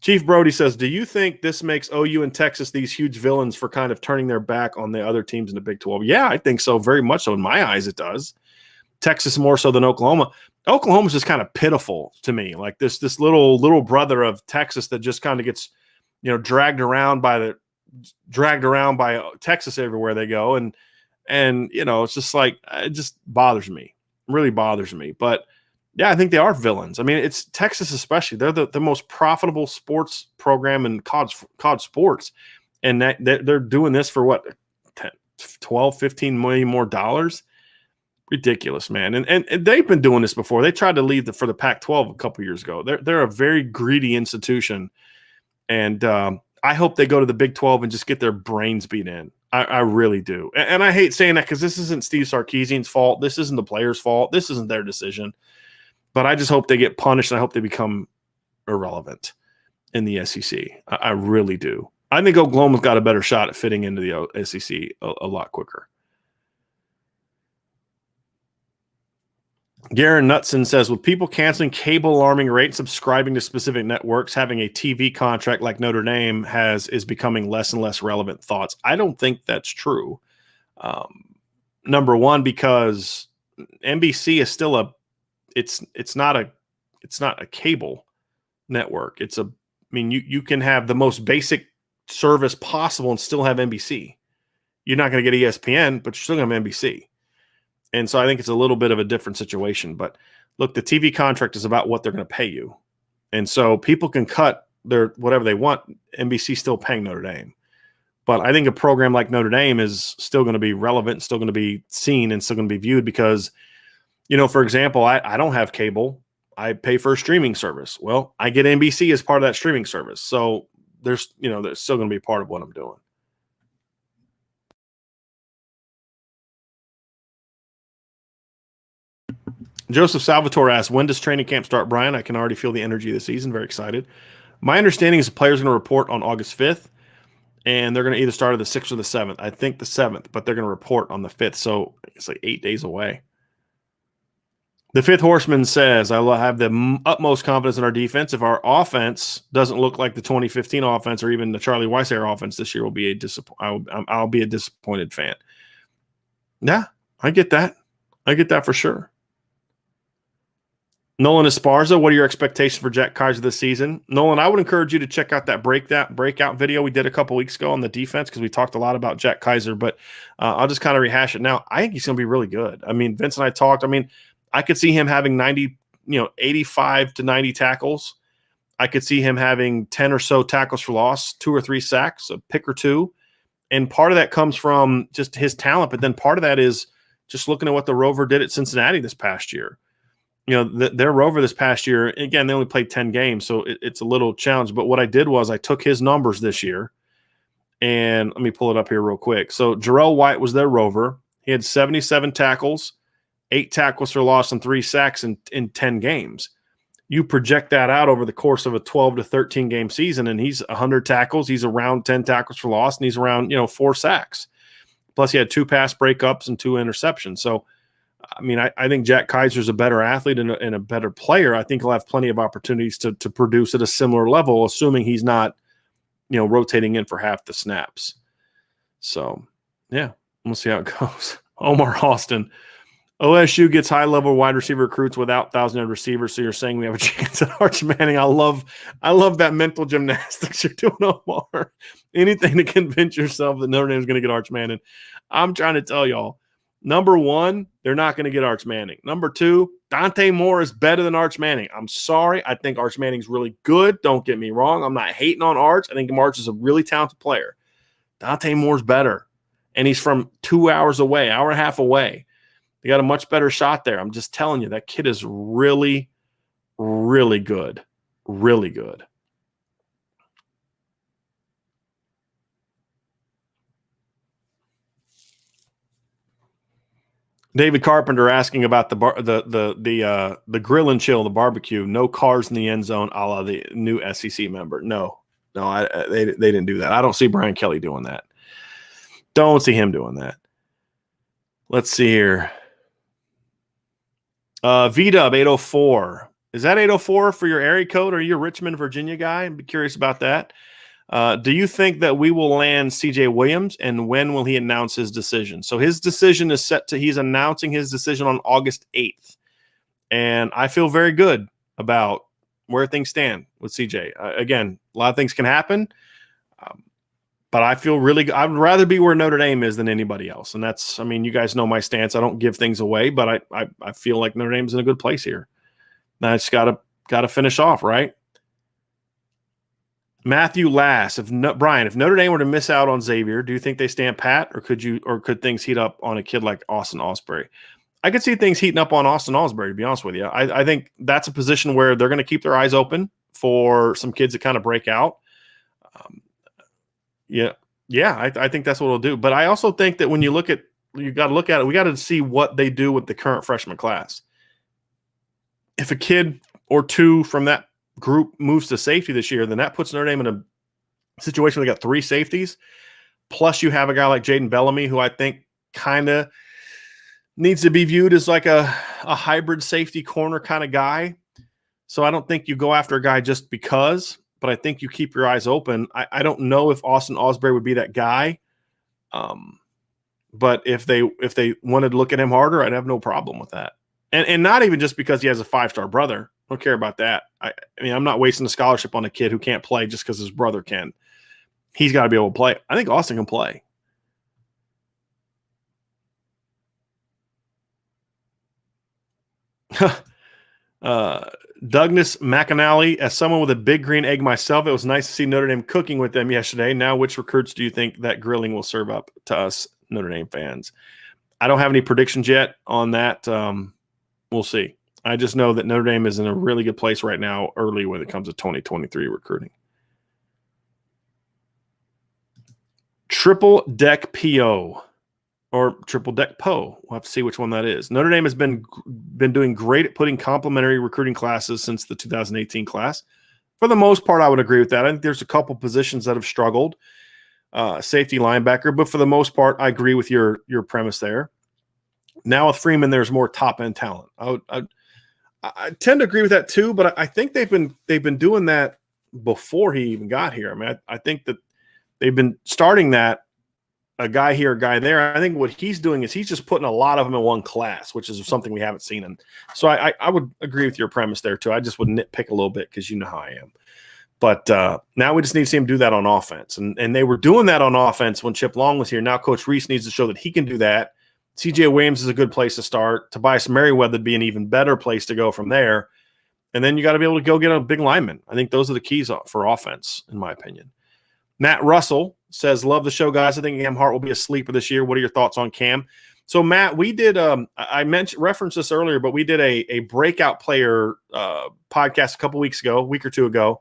Chief Brody says, do you think this makes OU and Texas these huge villains for kind of turning their back on the other teams in the Big 12? Yeah, I think so. Very much so. In my eyes, it does. Texas more so than Oklahoma. Oklahoma's just kind of pitiful to me. Like this little brother of Texas that just kind of gets, you know, dragged around by Texas everywhere they go. And you know, it's just like, it just bothers me. Really bothers me. But yeah, I think they are villains. I mean, it's Texas especially. They're the most profitable sports program in college sports. And they're doing this for what, 10, 12, 15 million more dollars? Ridiculous, man. And they've been doing this before. They tried to leave for the Pac-12 a couple years ago. They're a very greedy institution. And I hope they go to the Big 12 and just get their brains beat in. I really do. And I hate saying that because this isn't Steve Sarkisian's fault. This isn't the players' fault. This isn't their decision. But I just hope they get punished, and I hope they become irrelevant in the SEC. I really do. I think Oklahoma's got a better shot at fitting into the SEC a lot quicker. Garen Knutson says, with people canceling cable alarming rate, subscribing to specific networks, having a TV contract like Notre Dame is becoming less and less relevant. Thoughts? I don't think that's true. Number one, because NBC is still it's not a cable network. You can have the most basic service possible and still have NBC. You're not going to get ESPN, but you're still going to have NBC. And so I think it's a little bit of a different situation. But look, the TV contract is about what they're going to pay you. And so people can cut their whatever they want. NBC still paying Notre Dame. But I think a program like Notre Dame is still going to be relevant, still going to be seen, and still going to be viewed because, for example, I don't have cable. I pay for a streaming service. Well, I get NBC as part of that streaming service. So there's still going to be part of what I'm doing. Joseph Salvatore asks, when does training camp start, Brian? I can already feel the energy of the season. Very excited. My understanding is the players are going to report on August 5th, and they're going to either start at the 6th or the 7th. I think the 7th, but they're going to report on the 5th, so it's like 8 days away. The Fifth Horseman says, I will have the utmost confidence in our defense. If our offense doesn't look like the 2015 offense or even the Charlie Weiss era offense this year, I'll be a disappointed fan. Yeah, I get that. I get that for sure. Nolan Esparza, what are your expectations for Jack Kaiser this season? Nolan, I would encourage you to check out that breakout video we did a couple weeks ago on the defense because we talked a lot about Jack Kaiser, but I'll just kind of rehash it now. I think he's going to be really good. I mean, Vince and I talked. I mean, I could see him having 85 to 90 tackles. I could see him having 10 or so tackles for loss, 2 or 3 sacks, a pick or two. And part of that comes from just his talent, but then part of that is just looking at what the Rover did at Cincinnati this past year. Their Rover this past year, again, they only played 10 games, so it's a little challenge. But what I did was I took his numbers this year, and let me pull it up here real quick. So Jarrell White was their Rover. He had 77 tackles, 8 tackles for loss, and 3 sacks in 10 games. You project that out over the course of a 12 to 13 game season, and he's 100 tackles. He's around 10 tackles for loss, and he's around 4 sacks. Plus, he had 2 pass breakups and 2 interceptions. So, I mean, I think Jack Kaiser's a better athlete and a better player. I think he'll have plenty of opportunities to produce at a similar level, assuming he's not, rotating in for half the snaps. So, yeah, we'll see how it goes. Omar Austin. OSU gets high-level wide receiver recruits without 1,000-yard receivers, so you're saying we have a chance at Arch Manning. I love that mental gymnastics you're doing, Omar. Anything to convince yourself that Notre Dame is going to get Arch Manning. I'm trying to tell y'all, number one, they're not going to get Arch Manning. Number two, Dante Moore is better than Arch Manning. I'm sorry. I think Arch Manning's really good. Don't get me wrong. I'm not hating on Arch. I think Arch is a really talented player. Dante Moore's better, and he's from 2 hours away, hour and a half away. They got a much better shot there. I'm just telling you, that kid is really, really good. Really good. David Carpenter asking about the grill and chill, the barbecue. No cars in the end zone, a la the new SEC member. No, they didn't do that. I don't see Brian Kelly doing that. Don't see him doing that. Let's see here. VDub 804. Is that 804 for your area code? Or are you a Richmond, Virginia guy? I'd be curious about that. Do you think that we will land CJ Williams, and when will he announce his decision? So his decision is he's announcing his decision on August 8th. And I feel very good about where things stand with CJ. Again, a lot of things can happen. But I feel really good. I'd rather be where Notre Dame is than anybody else. And that's, I mean, you guys know my stance. I don't give things away, but I feel like Notre Dame's in a good place here. Now I just gotta finish off, right? Matthew Lass, Brian, if Notre Dame were to miss out on Xavier, do you think they stand pat, or could things heat up on a kid like Austin Osbury? I could see things heating up on Austin Osbury, to be honest with you. I think that's a position where they're going to keep their eyes open for some kids to kind of break out. I think that's what it'll do. But I also think that when you got to look at it, we got to see what they do with the current freshman class. If a kid or two from that group moves to safety this year, then that puts Notre Dame in a situation where they got 3 safeties. Plus, you have a guy like Jaden Bellamy, who I think kind of needs to be viewed as like a hybrid safety corner kind of guy. So I don't think you go after a guy just because, but I think you keep your eyes open. I don't know if Austin Osbury would be that guy. But if they wanted to look at him harder, I'd have no problem with that. And not even just because he has a 5-star brother. I don't care about that. I mean, I'm not wasting a scholarship on a kid who can't play just because his brother can. He's got to be able to play. I think Austin can play. Douglas McAnally, as someone with a big green egg myself, it was nice to see Notre Dame cooking with them yesterday. Now, which recruits do you think that grilling will serve up to us Notre Dame fans? I don't have any predictions yet on that. We'll see. I just know that Notre Dame is in a really good place right now early when it comes to 2023 recruiting. Triple Deck PO or Triple Deck PO. We'll have to see which one that is. Notre Dame has been doing great at putting complementary recruiting classes since the 2018 class. For the most part, I would agree with that. I think there's a couple positions that have struggled, safety, linebacker, but for the most part, I agree with your premise there. Now with Freeman, there's more top-end talent. I tend to agree with that too, but I think they've been doing that before he even got here. I mean, I think that they've been starting that, a guy here, a guy there. I think what he's doing is he's just putting a lot of them in one class, which is something we haven't seen. And so I would agree with your premise there too. I just would nitpick a little bit because you know how I am. But now we just need to see him do that on offense. And they were doing that on offense when Chip Long was here. Now Coach Reese needs to show that he can do that. CJ Williams is a good place to start. Tobias Merriweather would be an even better place to go from there. And then you got to be able to go get a big lineman. I think those are the keys for offense, in my opinion. Matt Russell says, love the show, guys. I think Cam Hart will be a sleeper this year. What are your thoughts on Cam? So, Matt, we did I referenced this earlier, but we did a breakout player podcast a week or two ago,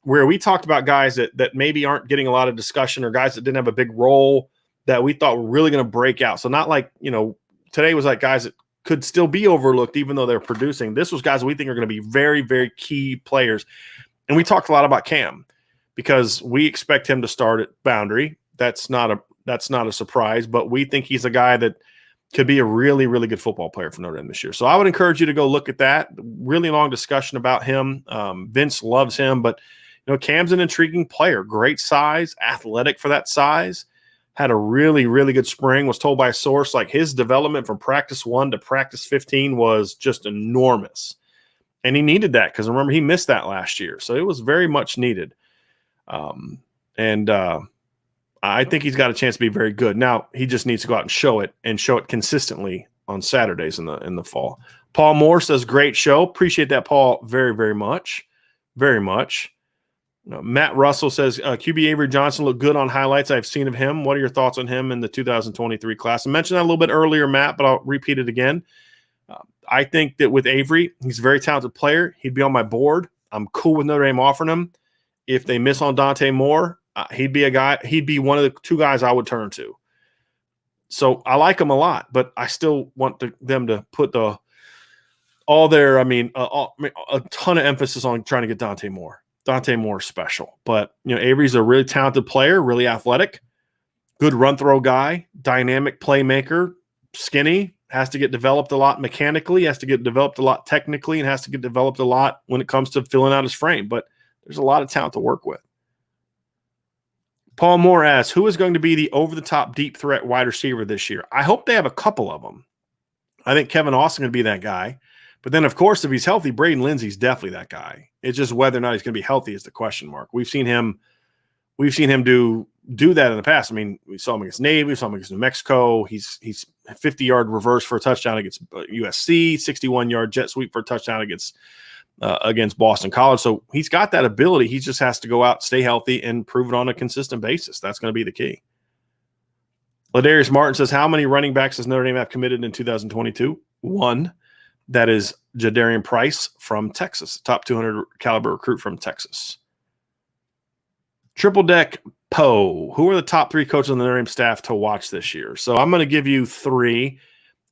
where we talked about guys that maybe aren't getting a lot of discussion or guys that didn't have a big role that we thought were really going to break out. So not like, today was like guys that could still be overlooked even though they're producing. This was guys we think are going to be very, very key players. And we talked a lot about Cam because we expect him to start at boundary. That's not a surprise, but we think he's a guy that could be a really, really good football player for Notre Dame this year. So I would encourage you to go look at that. Really long discussion about him. Vince loves him, but Cam's an intriguing player, great size, athletic for that size. Had a really, really good spring, was told by a source like his development from practice 1 to practice 15 was just enormous. And he needed that because remember, he missed that last year. So it was very much needed. I think he's got a chance to be very good. Now, he just needs to go out and show it consistently on Saturdays in the fall. Paul Moore says, great show. Appreciate that, Paul, very, very much. Very much. Matt Russell says, QB Avery Johnson looked good on highlights I've seen of him. What are your thoughts on him in the 2023 class? I mentioned that a little bit earlier, Matt, but I'll repeat it again. I think that with Avery, he's a very talented player. He'd be on my board. I'm cool with Notre Dame offering him. If they miss on Dante Moore, he'd be one of the 2 guys I would turn to. So I like him a lot, but I still want them to put a ton of emphasis on trying to get Dante Moore. Dante Moore is special, but Avery's a really talented player, really athletic, good run throw guy, dynamic playmaker, skinny, has to get developed a lot mechanically, has to get developed a lot technically, and has to get developed a lot when it comes to filling out his frame. But there's a lot of talent to work with. Paul Moore asks, who is going to be the over-the-top deep threat wide receiver this year? I hope they have a couple of them. I think Kevin Austin going to be that guy. But then, of course, if he's healthy, Braden Lindsey's definitely that guy. It's just whether or not he's going to be healthy is the question mark. We've seen him do that in the past. I mean, we saw him against Navy, we saw him against New Mexico. He's 50-yard reverse for a touchdown against USC, 61-yard jet sweep for a touchdown against Boston College. So he's got that ability. He just has to go out, stay healthy, and prove it on a consistent basis. That's going to be the key. Ladarius Martin says, how many running backs does Notre Dame have committed in 2022? 1. That is Jadarian Price from Texas, top 200 caliber recruit from Texas. Triple Deck Poe. Who are the top 3 coaches on the Notre Dame staff to watch this year? So I'm going to give you 3,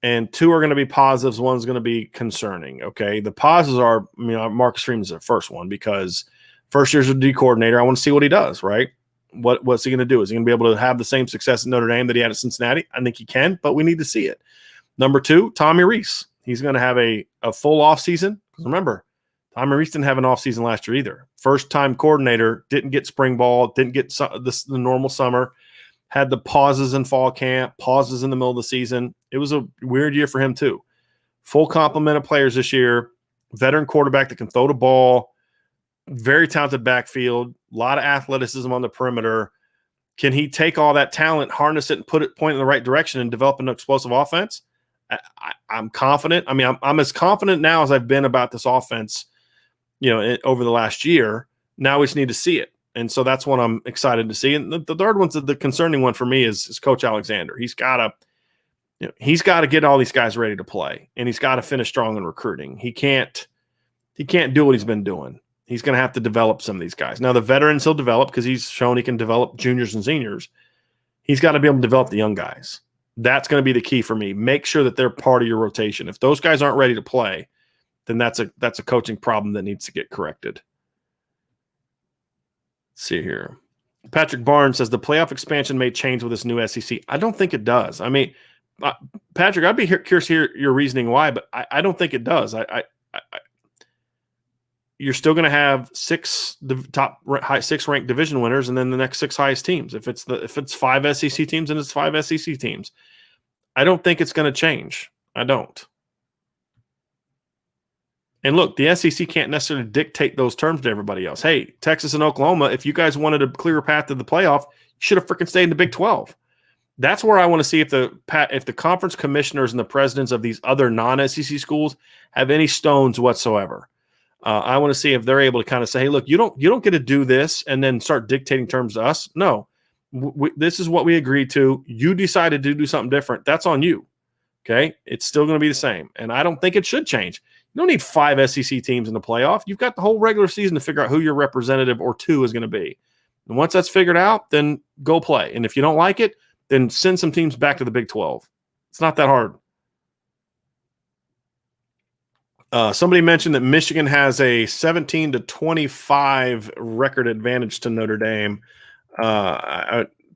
and 2 are going to be positives. One's going to be concerning. Okay. The positives are, Marcus Freeman's the first one because first year's a D coordinator. I want to see what he does, right? What's he going to do? Is he going to be able to have the same success at Notre Dame that he had at Cincinnati? I think he can, but we need to see it. Number 2, Tommy Rees. He's going to have a full offseason. Because remember, Tommy Rees didn't have an offseason last year either. First-time coordinator, didn't get spring ball, didn't get the normal summer, had the pauses in fall camp, pauses in the middle of the season. It was a weird year for him too. Full complement of players this year, veteran quarterback that can throw the ball, very talented backfield, a lot of athleticism on the perimeter. Can he take all that talent, harness it, and point in the right direction and develop an explosive offense? I'm confident. I'm as confident now as I've been about this offense, over the last year. Now we just need to see it. And so that's what I'm excited to see. And the third one's the concerning one for me is Coach Alexander. He's got to get all these guys ready to play, and he's got to finish strong in recruiting. He can't do what he's been doing. He's going to have to develop some of these guys. Now, the veterans he'll develop because he's shown he can develop juniors and seniors. He's got to be able to develop the young guys. That's going to be the key for me. Make sure that they're part of your rotation. If those guys aren't ready to play, then that's a coaching problem that needs to get corrected. Let's see here. Patrick Barnes says the playoff expansion may change with this new SEC. I don't think it does. Patrick, I'd be curious to hear your reasoning why, but I don't think it does. You're still going to have 6 ranked division winners, and then the next 6 highest teams. If it's 5 SEC teams, then it's 5 SEC teams. I don't think it's going to change. I don't. And look, the SEC can't necessarily dictate those terms to everybody else. Hey, Texas and Oklahoma, if you guys wanted a clearer path to the playoff, you should have freaking stayed in the Big 12. That's where I want to see if the conference commissioners and the presidents of these other non-SEC schools have any stones whatsoever. I want to see if they're able to kind of say, hey, look, you don't get to do this and then start dictating terms to us. No, this is what we agreed to. You decided to do something different. That's on you. Okay. It's still going to be the same. And I don't think it should change. You don't need 5 SEC teams in the playoff. You've got the whole regular season to figure out who your representative or 2 is going to be. And once that's figured out, then go play. And if you don't like it, then send some teams back to the Big 12. It's not that hard. Somebody mentioned that Michigan has a 17-25 record advantage to Notre Dame.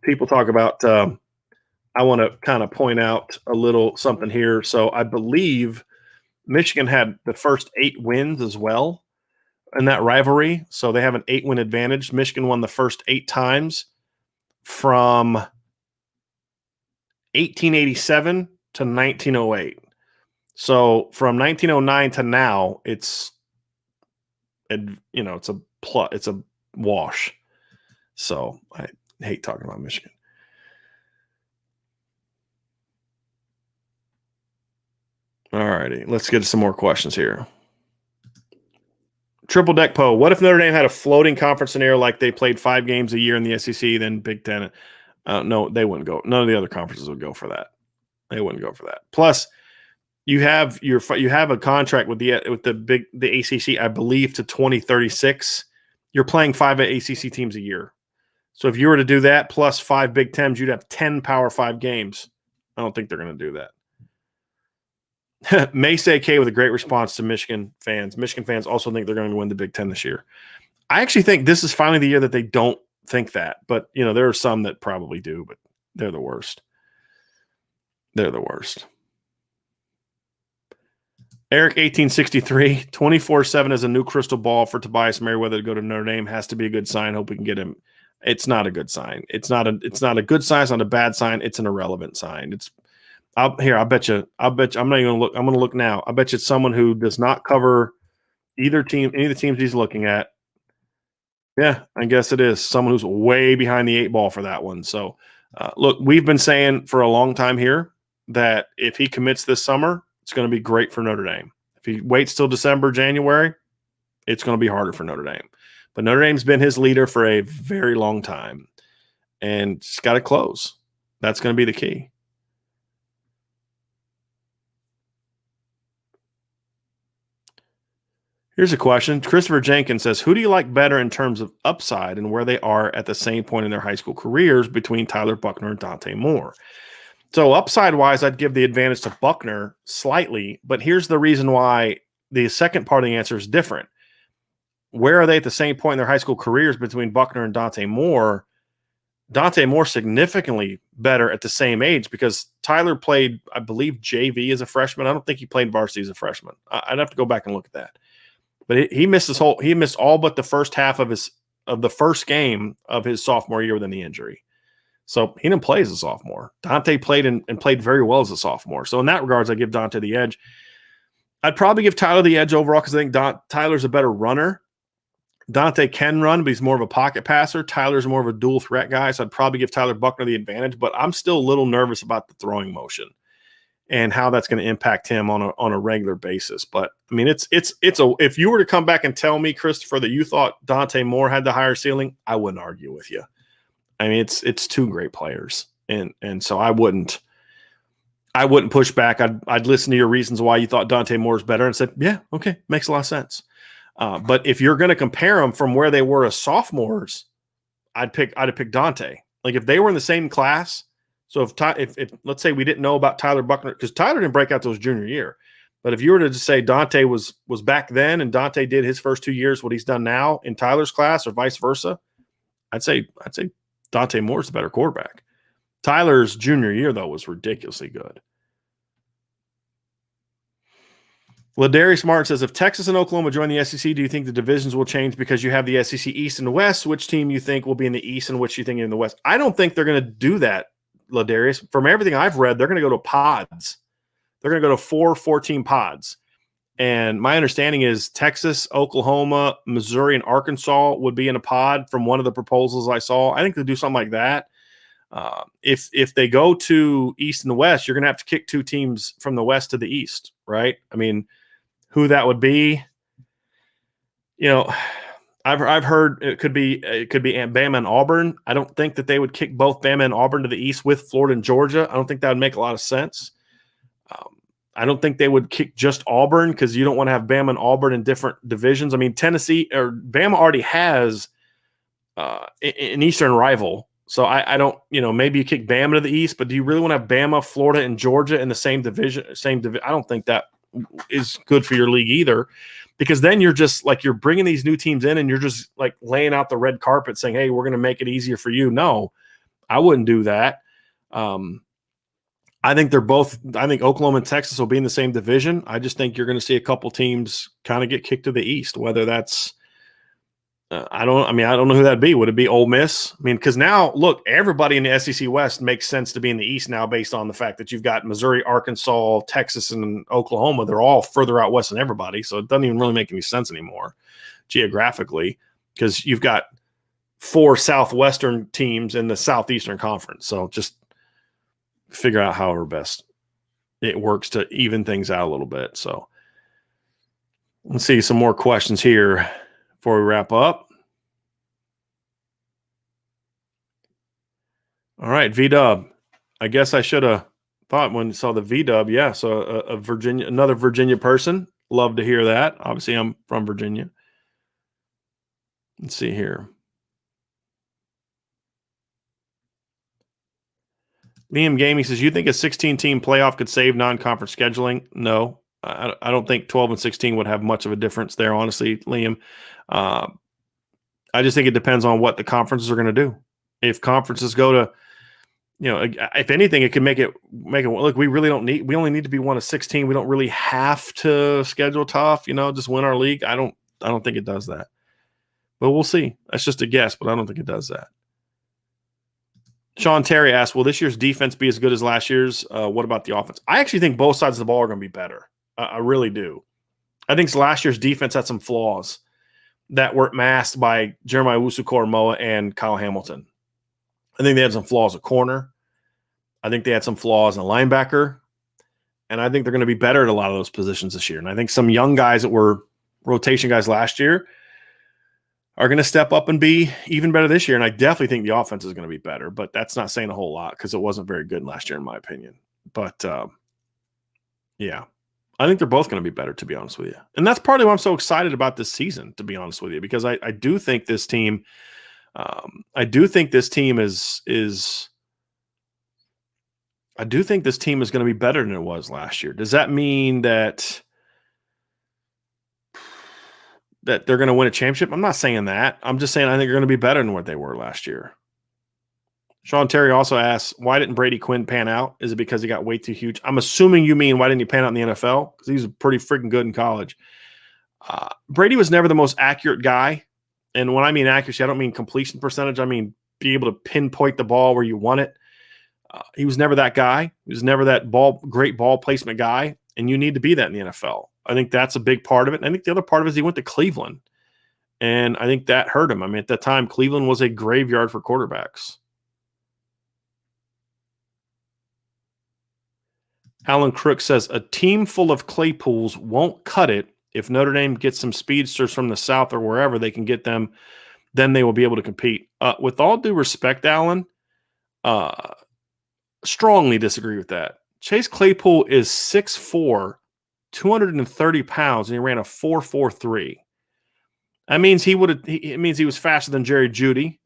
People talk about I want to kind of point out a little something here. So I believe Michigan had the first 8 wins as well in that rivalry. So they have an 8-win advantage. Michigan won the first 8 times from 1887 to 1908. So from 1909 to now, it's a wash. So I hate talking about Michigan. All righty, let's get to some more questions here. Triple Deck Poe. What if Notre Dame had a floating conference scenario like they played 5 games a year in the SEC, then Big Ten? No, they wouldn't go. None of the other conferences would go for that. They wouldn't go for that. Plus, you have a contract with the ACC, I believe, to 2036. You're playing 5 ACC teams a year. So if you were to do that plus 5 Big Tens, you'd have 10 Power 5 games. I don't think they're going to do that. May say K with a great response to Michigan fans. Michigan fans also think they're going to win the Big Ten this year. I actually think this is finally the year that they don't think that. But, there are some that probably do, but they're the worst. They're the worst. Eric 1863, 24/7 is a new crystal ball for Tobias Merriweather to go to Notre Dame. Has to be a good sign. Hope we can get him. It's not a good sign. It's not a good sign. It's not a bad sign. It's an irrelevant sign. I bet you. I'm not even going to look. I'm going to look now. I bet you it's someone who does not cover either team, any of the teams he's looking at. Yeah, I guess it is someone who's way behind the 8 ball for that one. So, look, we've been saying for a long time here that if he commits this summer, it's going to be great for Notre Dame. If he waits till December, January, it's going to be harder for Notre Dame. But Notre Dame's been his leader for a very long time, and it's got to close. That's going to be the key. Here's a question. Christopher Jenkins says, who do you like better in terms of upside and where they are at the same point in their high school careers between Tyler Buchner and Dante Moore? So upside-wise, I'd give the advantage to Buchner slightly, but here's the reason why the second part of the answer is different. Where are they at the same point in their high school careers between Buchner and Dante Moore? Dante Moore significantly better at the same age because Tyler played, I believe, JV as a freshman. I don't think he played varsity as a freshman. I'd have to go back and look at that. But he missed all but the first half of the first game of his sophomore year with a knee injury. So he didn't play as a sophomore. Dante played and played very well as a sophomore. So in that regards, I give Dante the edge. I'd probably give Tyler the edge overall because I think Tyler's a better runner. Dante can run, but he's more of a pocket passer. Tyler's more of a dual threat guy, so I'd probably give Tyler Buchner the advantage. But I'm still a little nervous about the throwing motion and how that's going to impact him on a regular basis. But I mean, if you were to come back and tell me, Christopher, that you thought Dante Moore had the higher ceiling, I wouldn't argue with you. I mean, it's two great players, and so I wouldn't push back. I'd listen to your reasons why you thought Dante Moore is better and said, yeah, okay, makes a lot of sense. But if you're going to compare them from where they were as sophomores, I'd have picked Dante. Like if they were in the same class. So if let's say we didn't know about Tyler Buchner because Tyler didn't break out till his junior year, but if you were to just say Dante was back then and Dante did his first 2 years what he's done now in Tyler's class or vice versa, I'd say Dante Moore's the better quarterback. Tyler's junior year though was ridiculously good. Ladarius Martin says, if Texas and Oklahoma join the SEC, do you think the divisions will change because you have the SEC East and West? Which team you think will be in the East and which you think in the West? I don't think they're going to do that, Ladarius. From everything I've read, they're going to go to pods. They're going to go to 4-team pods. And my understanding is Texas, Oklahoma, Missouri, and Arkansas would be in a pod from one of the proposals I saw. I think they'll do something like that. If they go to East and West, you're going to have to kick 2 teams from the West to the East, right? I mean, who that would be, I've heard it could be Bama and Auburn. I don't think that they would kick both Bama and Auburn to the East with Florida and Georgia. I don't think that would make a lot of sense. I don't think they would kick just Auburn because you don't want to have Bama and Auburn in different divisions. I mean, Tennessee or Bama already has an Eastern rival. So I don't, maybe you kick Bama to the East, but do you really want to have Bama, Florida, and Georgia in the same division? I don't think that is good for your league either, because then you're just like, you're bringing these new teams in and you're just like laying out the red carpet saying, hey, we're going to make it easier for you. No, I wouldn't do that. I think Oklahoma and Texas will be in the same division. I just think you're going to see a couple teams kind of get kicked to the East, whether that's, I don't know who that'd be. Would it be Ole Miss? I mean, because now, look, everybody in the SEC West makes sense to be in the East now based on the fact that you've got Missouri, Arkansas, Texas, and Oklahoma. They're all further out west than everybody, so it doesn't even really make any sense anymore geographically because you've got 4 Southwestern teams in the Southeastern Conference. So just figure out however best it works to even things out a little bit. So let's see some more questions here before we wrap up. All right, V-Dub. I guess I should have thought when I saw the V-Dub. Yeah, so another Virginia person. Love to hear that. Obviously, I'm from Virginia. Let's see here. Liam Gaming says, you think a 16-team playoff could save non-conference scheduling? No. I don't think 12 and 16 would have much of a difference there, honestly, Liam. I just think it depends on what the conferences are going to do. If conferences go to, if anything, it can make it look, we only need to be one of 16. We don't really have to schedule tough, just win our league. I don't think it does that. But we'll see. That's just a guess, but I don't think it does that. Sean Terry asked, will this year's defense be as good as last year's? What about the offense? I actually think both sides of the ball are going to be better. I really do. I think last year's defense had some flaws that weren't masked by Jeremiah Owusu-Koramoah and Kyle Hamilton. I think they had some flaws at corner. I think they had some flaws in linebacker. And I think they're going to be better at a lot of those positions this year. And I think some young guys that were rotation guys last year are going to step up and be even better this year. And I definitely think the offense is going to be better, but that's not saying a whole lot because it wasn't very good last year, in my opinion. But yeah, I think they're both going to be better, to be honest with you. And that's partly why I'm so excited about this season, to be honest with you, because I do think this team, I do think this team is going to be better than it was last year. Does that mean that they're going to win a championship? I'm not saying that. I'm just saying I think they're going to be better than what they were last year. Sean Terry also asks, why didn't Brady Quinn pan out? Is it because he got way too huge? I'm assuming you mean why didn't he pan out in the NFL? Because he was pretty freaking good in college. Brady was never the most accurate guy. And when I mean accuracy, I don't mean completion percentage. I mean be able to pinpoint the ball where you want it. He was never that guy. He was never that great ball placement guy. And you need to be that in the NFL. I think that's a big part of it. And I think the other part of it is he went to Cleveland. And I think that hurt him. I mean, at that time, Cleveland was a graveyard for quarterbacks. Alan Crook says, a team full of Claypools won't cut it. If Notre Dame gets some speedsters from the South or wherever they can get them, then they will be able to compete. With all due respect, Alan, strongly disagree with that. Chase Claypool is 6'4", 230 pounds, and he ran a 4.43. That means it means he was faster than Jerry Jeudy,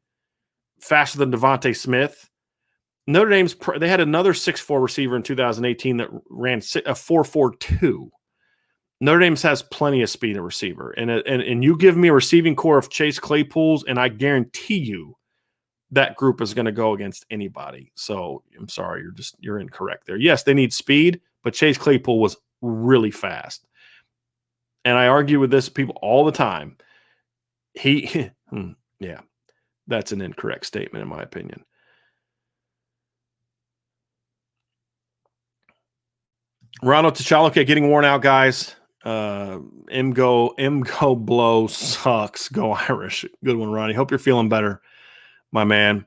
faster than Devontae Smith. Notre Dame's they had another 6'4" receiver in 2018 that ran a 4.42. Notre Dame has plenty of speed at receiver, and you give me a receiving core of Chase Claypools, and I guarantee you that group is going to go against anybody. So I'm sorry, you're incorrect there. Yes, they need speed, but Chase Claypool was really fast, and I argue with this people all the time. Yeah, that's an incorrect statement in my opinion. Ronald T'Challa getting worn out, guys. Mgo blow sucks. Go Irish. Good one, Ronnie. Hope you're feeling better, my man.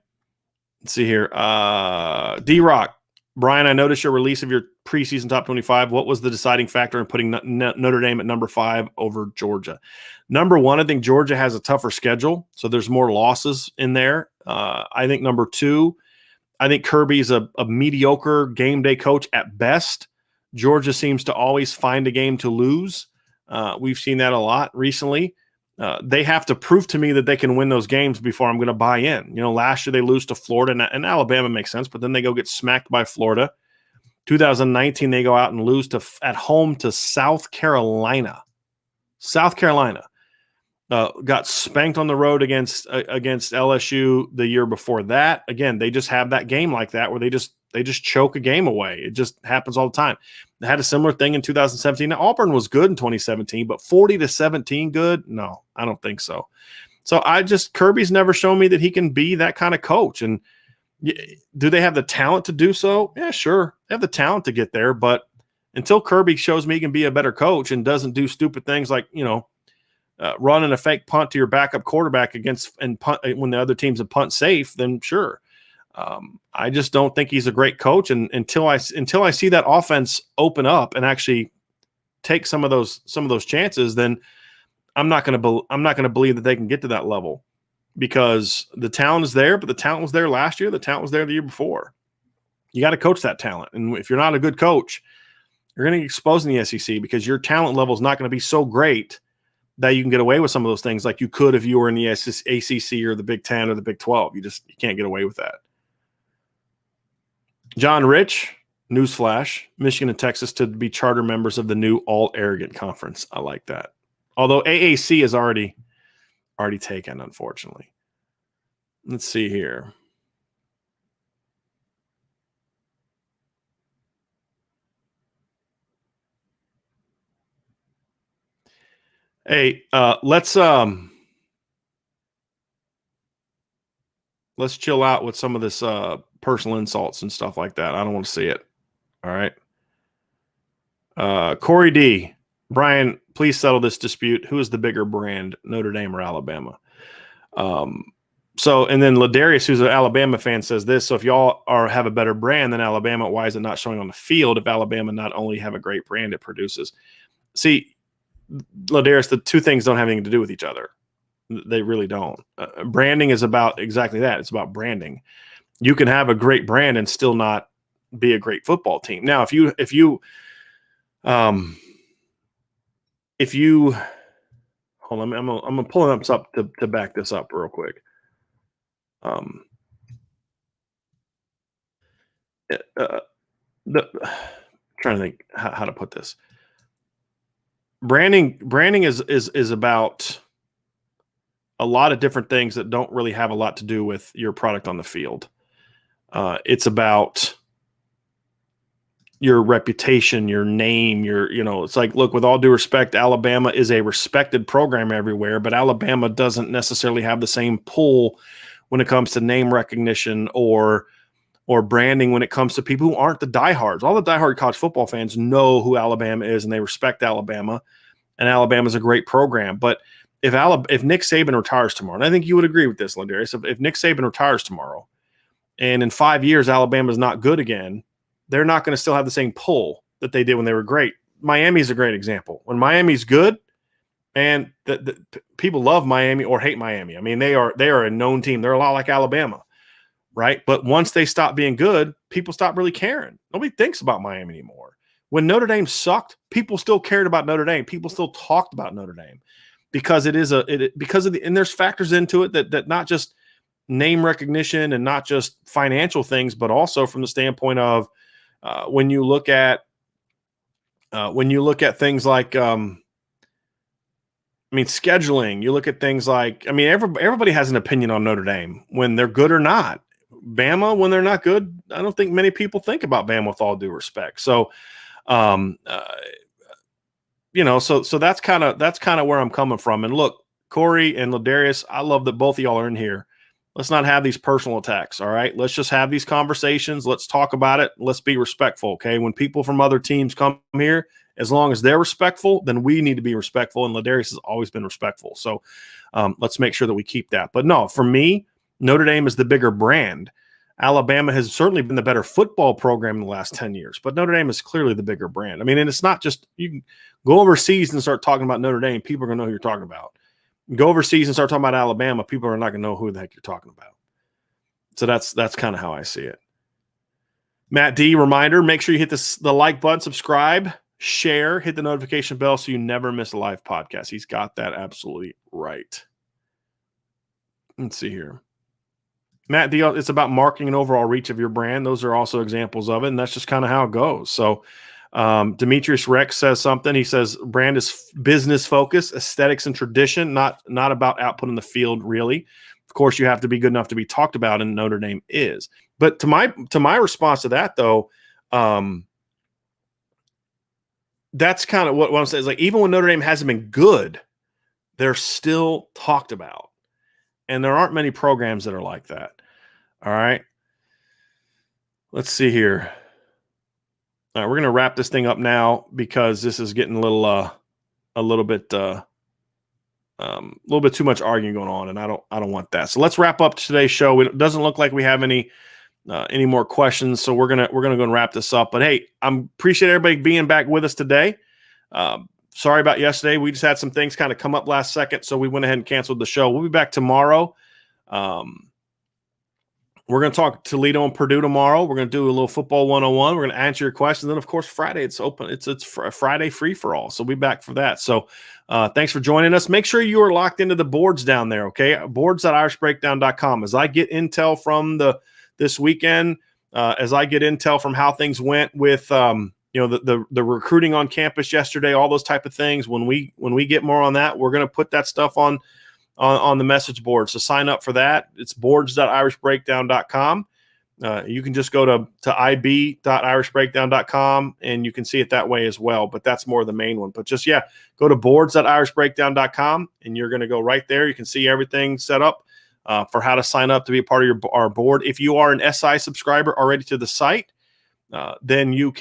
Let's see here. D-Rock. Brian, I noticed your release of your preseason top 25. What was the deciding factor in putting Notre Dame at number 5 over Georgia? Number 1, I think Georgia has a tougher schedule, so there's more losses in there. I think number 2, I think Kirby's a mediocre game day coach at best. Georgia seems to always find a game to lose. We've seen that a lot recently. They have to prove to me that they can win those games before I'm going to buy in. Last year they lose to Florida, and Alabama makes sense, but then they go get smacked by Florida. 2019, they go out and lose at home to South Carolina. South Carolina got spanked on the road against LSU the year before that. Again, they just have that game like that where they just choke a game away. It just happens all the time. They had a similar thing in 2017. Now, Auburn was good in 2017, but 40-17 good? No, I don't think so. So Kirby's never shown me that he can be that kind of coach. And do they have the talent to do so? Yeah, sure. They have the talent to get there, but until Kirby shows me he can be a better coach and doesn't do stupid things like, running a fake punt to your backup quarterback and punt when the other team's a punt safe, then sure. I just don't think he's a great coach, and until I see that offense open up and actually take some of those chances, then I'm not going to believe that they can get to that level, because the talent is there, but the talent was there last year, the talent was there the year before. You got to coach that talent, and if you're not a good coach, you're going to get exposed in the SEC because your talent level is not going to be so great that you can get away with some of those things like you could if you were in the ACC or the Big 10 or the Big 12. You can't get away with that. John Rich, newsflash, Michigan and Texas to be charter members of the new all-arrogant conference. I like that. Although AAC is already taken, unfortunately. Let's see here. Hey, let's chill out with some of this personal insults and stuff like that. I don't want to see it. All right. Corey D. Brian, please settle this dispute. Who is the bigger brand, Notre Dame or Alabama? And then Ladarius, who's an Alabama fan, says this. So if y'all have a better brand than Alabama, why is it not showing on the field if Alabama not only have a great brand it produces? See, Ladarius, the two things don't have anything to do with each other. They really don't. Branding is about exactly that. It's about branding. You can have a great brand and still not be a great football team. Now, if you if you hold on, I'm gonna pull it up to back this up real quick. Trying to think how to put this. Branding is about a lot of different things that don't really have a lot to do with your product on the field. It's about your reputation, your name, it's like, look, with all due respect, Alabama is a respected program everywhere, but Alabama doesn't necessarily have the same pull when it comes to name recognition or branding when it comes to people who aren't the diehards. All the diehard college football fans know who Alabama is and they respect Alabama, and Alabama's a great program. But if Nick Saban retires tomorrow, and I think you would agree with this, Ladarius, if Nick Saban retires tomorrow and in 5 years Alabama's not good again, they're not going to still have the same pull that they did when they were great. Miami's a great example. When Miami's good, and the people love Miami or hate Miami. I mean, they are a known team. They're a lot like Alabama, right? But once they stop being good, people stop really caring. Nobody thinks about Miami anymore. When Notre Dame sucked, people still cared about Notre Dame. People still talked about Notre Dame because and there's factors into it that not just name recognition and not just financial things, but also from the standpoint of when you look at things like scheduling. You look at things like, everybody has an opinion on Notre Dame when they're good or not. Bama, when they're not good, I don't think many people think about Bama, with all due respect. So, so that's kind of where I'm coming from. And look, Corey and Ladarius, I love that both of y'all are in here. Let's not have these personal attacks. All right. Let's just have these conversations. Let's talk about it. Let's be respectful. Okay. When people from other teams come here, as long as they're respectful, then we need to be respectful. And Ladarius has always been respectful. So let's make sure that we keep that. But no, for me, Notre Dame is the bigger brand. Alabama has certainly been the better football program in the last 10 years, but Notre Dame is clearly the bigger brand. And it's not just, you can go overseas and start talking about Notre Dame. People are going to know who you're talking about. Go overseas and start talking about Alabama. People are not going to know who the heck you're talking about. So that's kind of how I see it. Matt D, reminder, make sure you hit the like button, subscribe, share, hit the notification bell so you never miss a live podcast. He's got that absolutely right. Let's see here. Matt D, it's about marketing and overall reach of your brand. Those are also examples of it, and that's just kind of how it goes. So Demetrius Rex says something. He says brand is business focused, aesthetics and tradition, not about output in the field, really. Of course, you have to be good enough to be talked about, and Notre Dame is. But to my response to that, though, that's kind of what I'm saying. Is like, even when Notre Dame hasn't been good, they're still talked about. And there aren't many programs that are like that. All right. Let's see here. All right, we're going to wrap this thing up now because this is getting a little bit too much arguing going on, and I don't want that. So let's wrap up today's show. It doesn't look like we have any more questions, so we're gonna go and wrap this up. But hey, I appreciate everybody being back with us today. Sorry about yesterday. We just had some things kind of come up last second, so we went ahead and canceled the show. We'll be back tomorrow. We're going to talk Toledo and Purdue tomorrow. We're going to do a little football 101. We're going to answer your questions. Then, of course, Friday, it's open. It's a Friday free-for-all, so we'll be back for that. So thanks for joining us. Make sure you are locked into the boards down there, okay? Boards.irishbreakdown.com. As I get intel from this weekend, as I get intel from how things went with the recruiting on campus yesterday, all those type of things, when we get more on that, we're going to put that stuff on the message board. So sign up for that. It's boards.irishbreakdown.com. You can just go to ib.irishbreakdown.com and you can see it that way as well. But that's more the main one. But just, go to boards.irishbreakdown.com and you're going to go right there. You can see everything set up for how to sign up to be a part of our board. If you are an SI subscriber already to the site, then you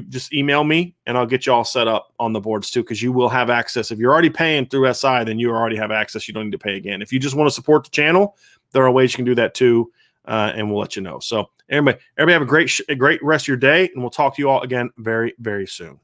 just email me and I'll get you all set up on the boards too, because you will have access. If you're already paying through SI, then you already have access. You don't need to pay again. If you just want to support the channel, there are ways you can do that too, and we'll let you know. So everybody have a great rest of your day, and we'll talk to you all again very, very soon.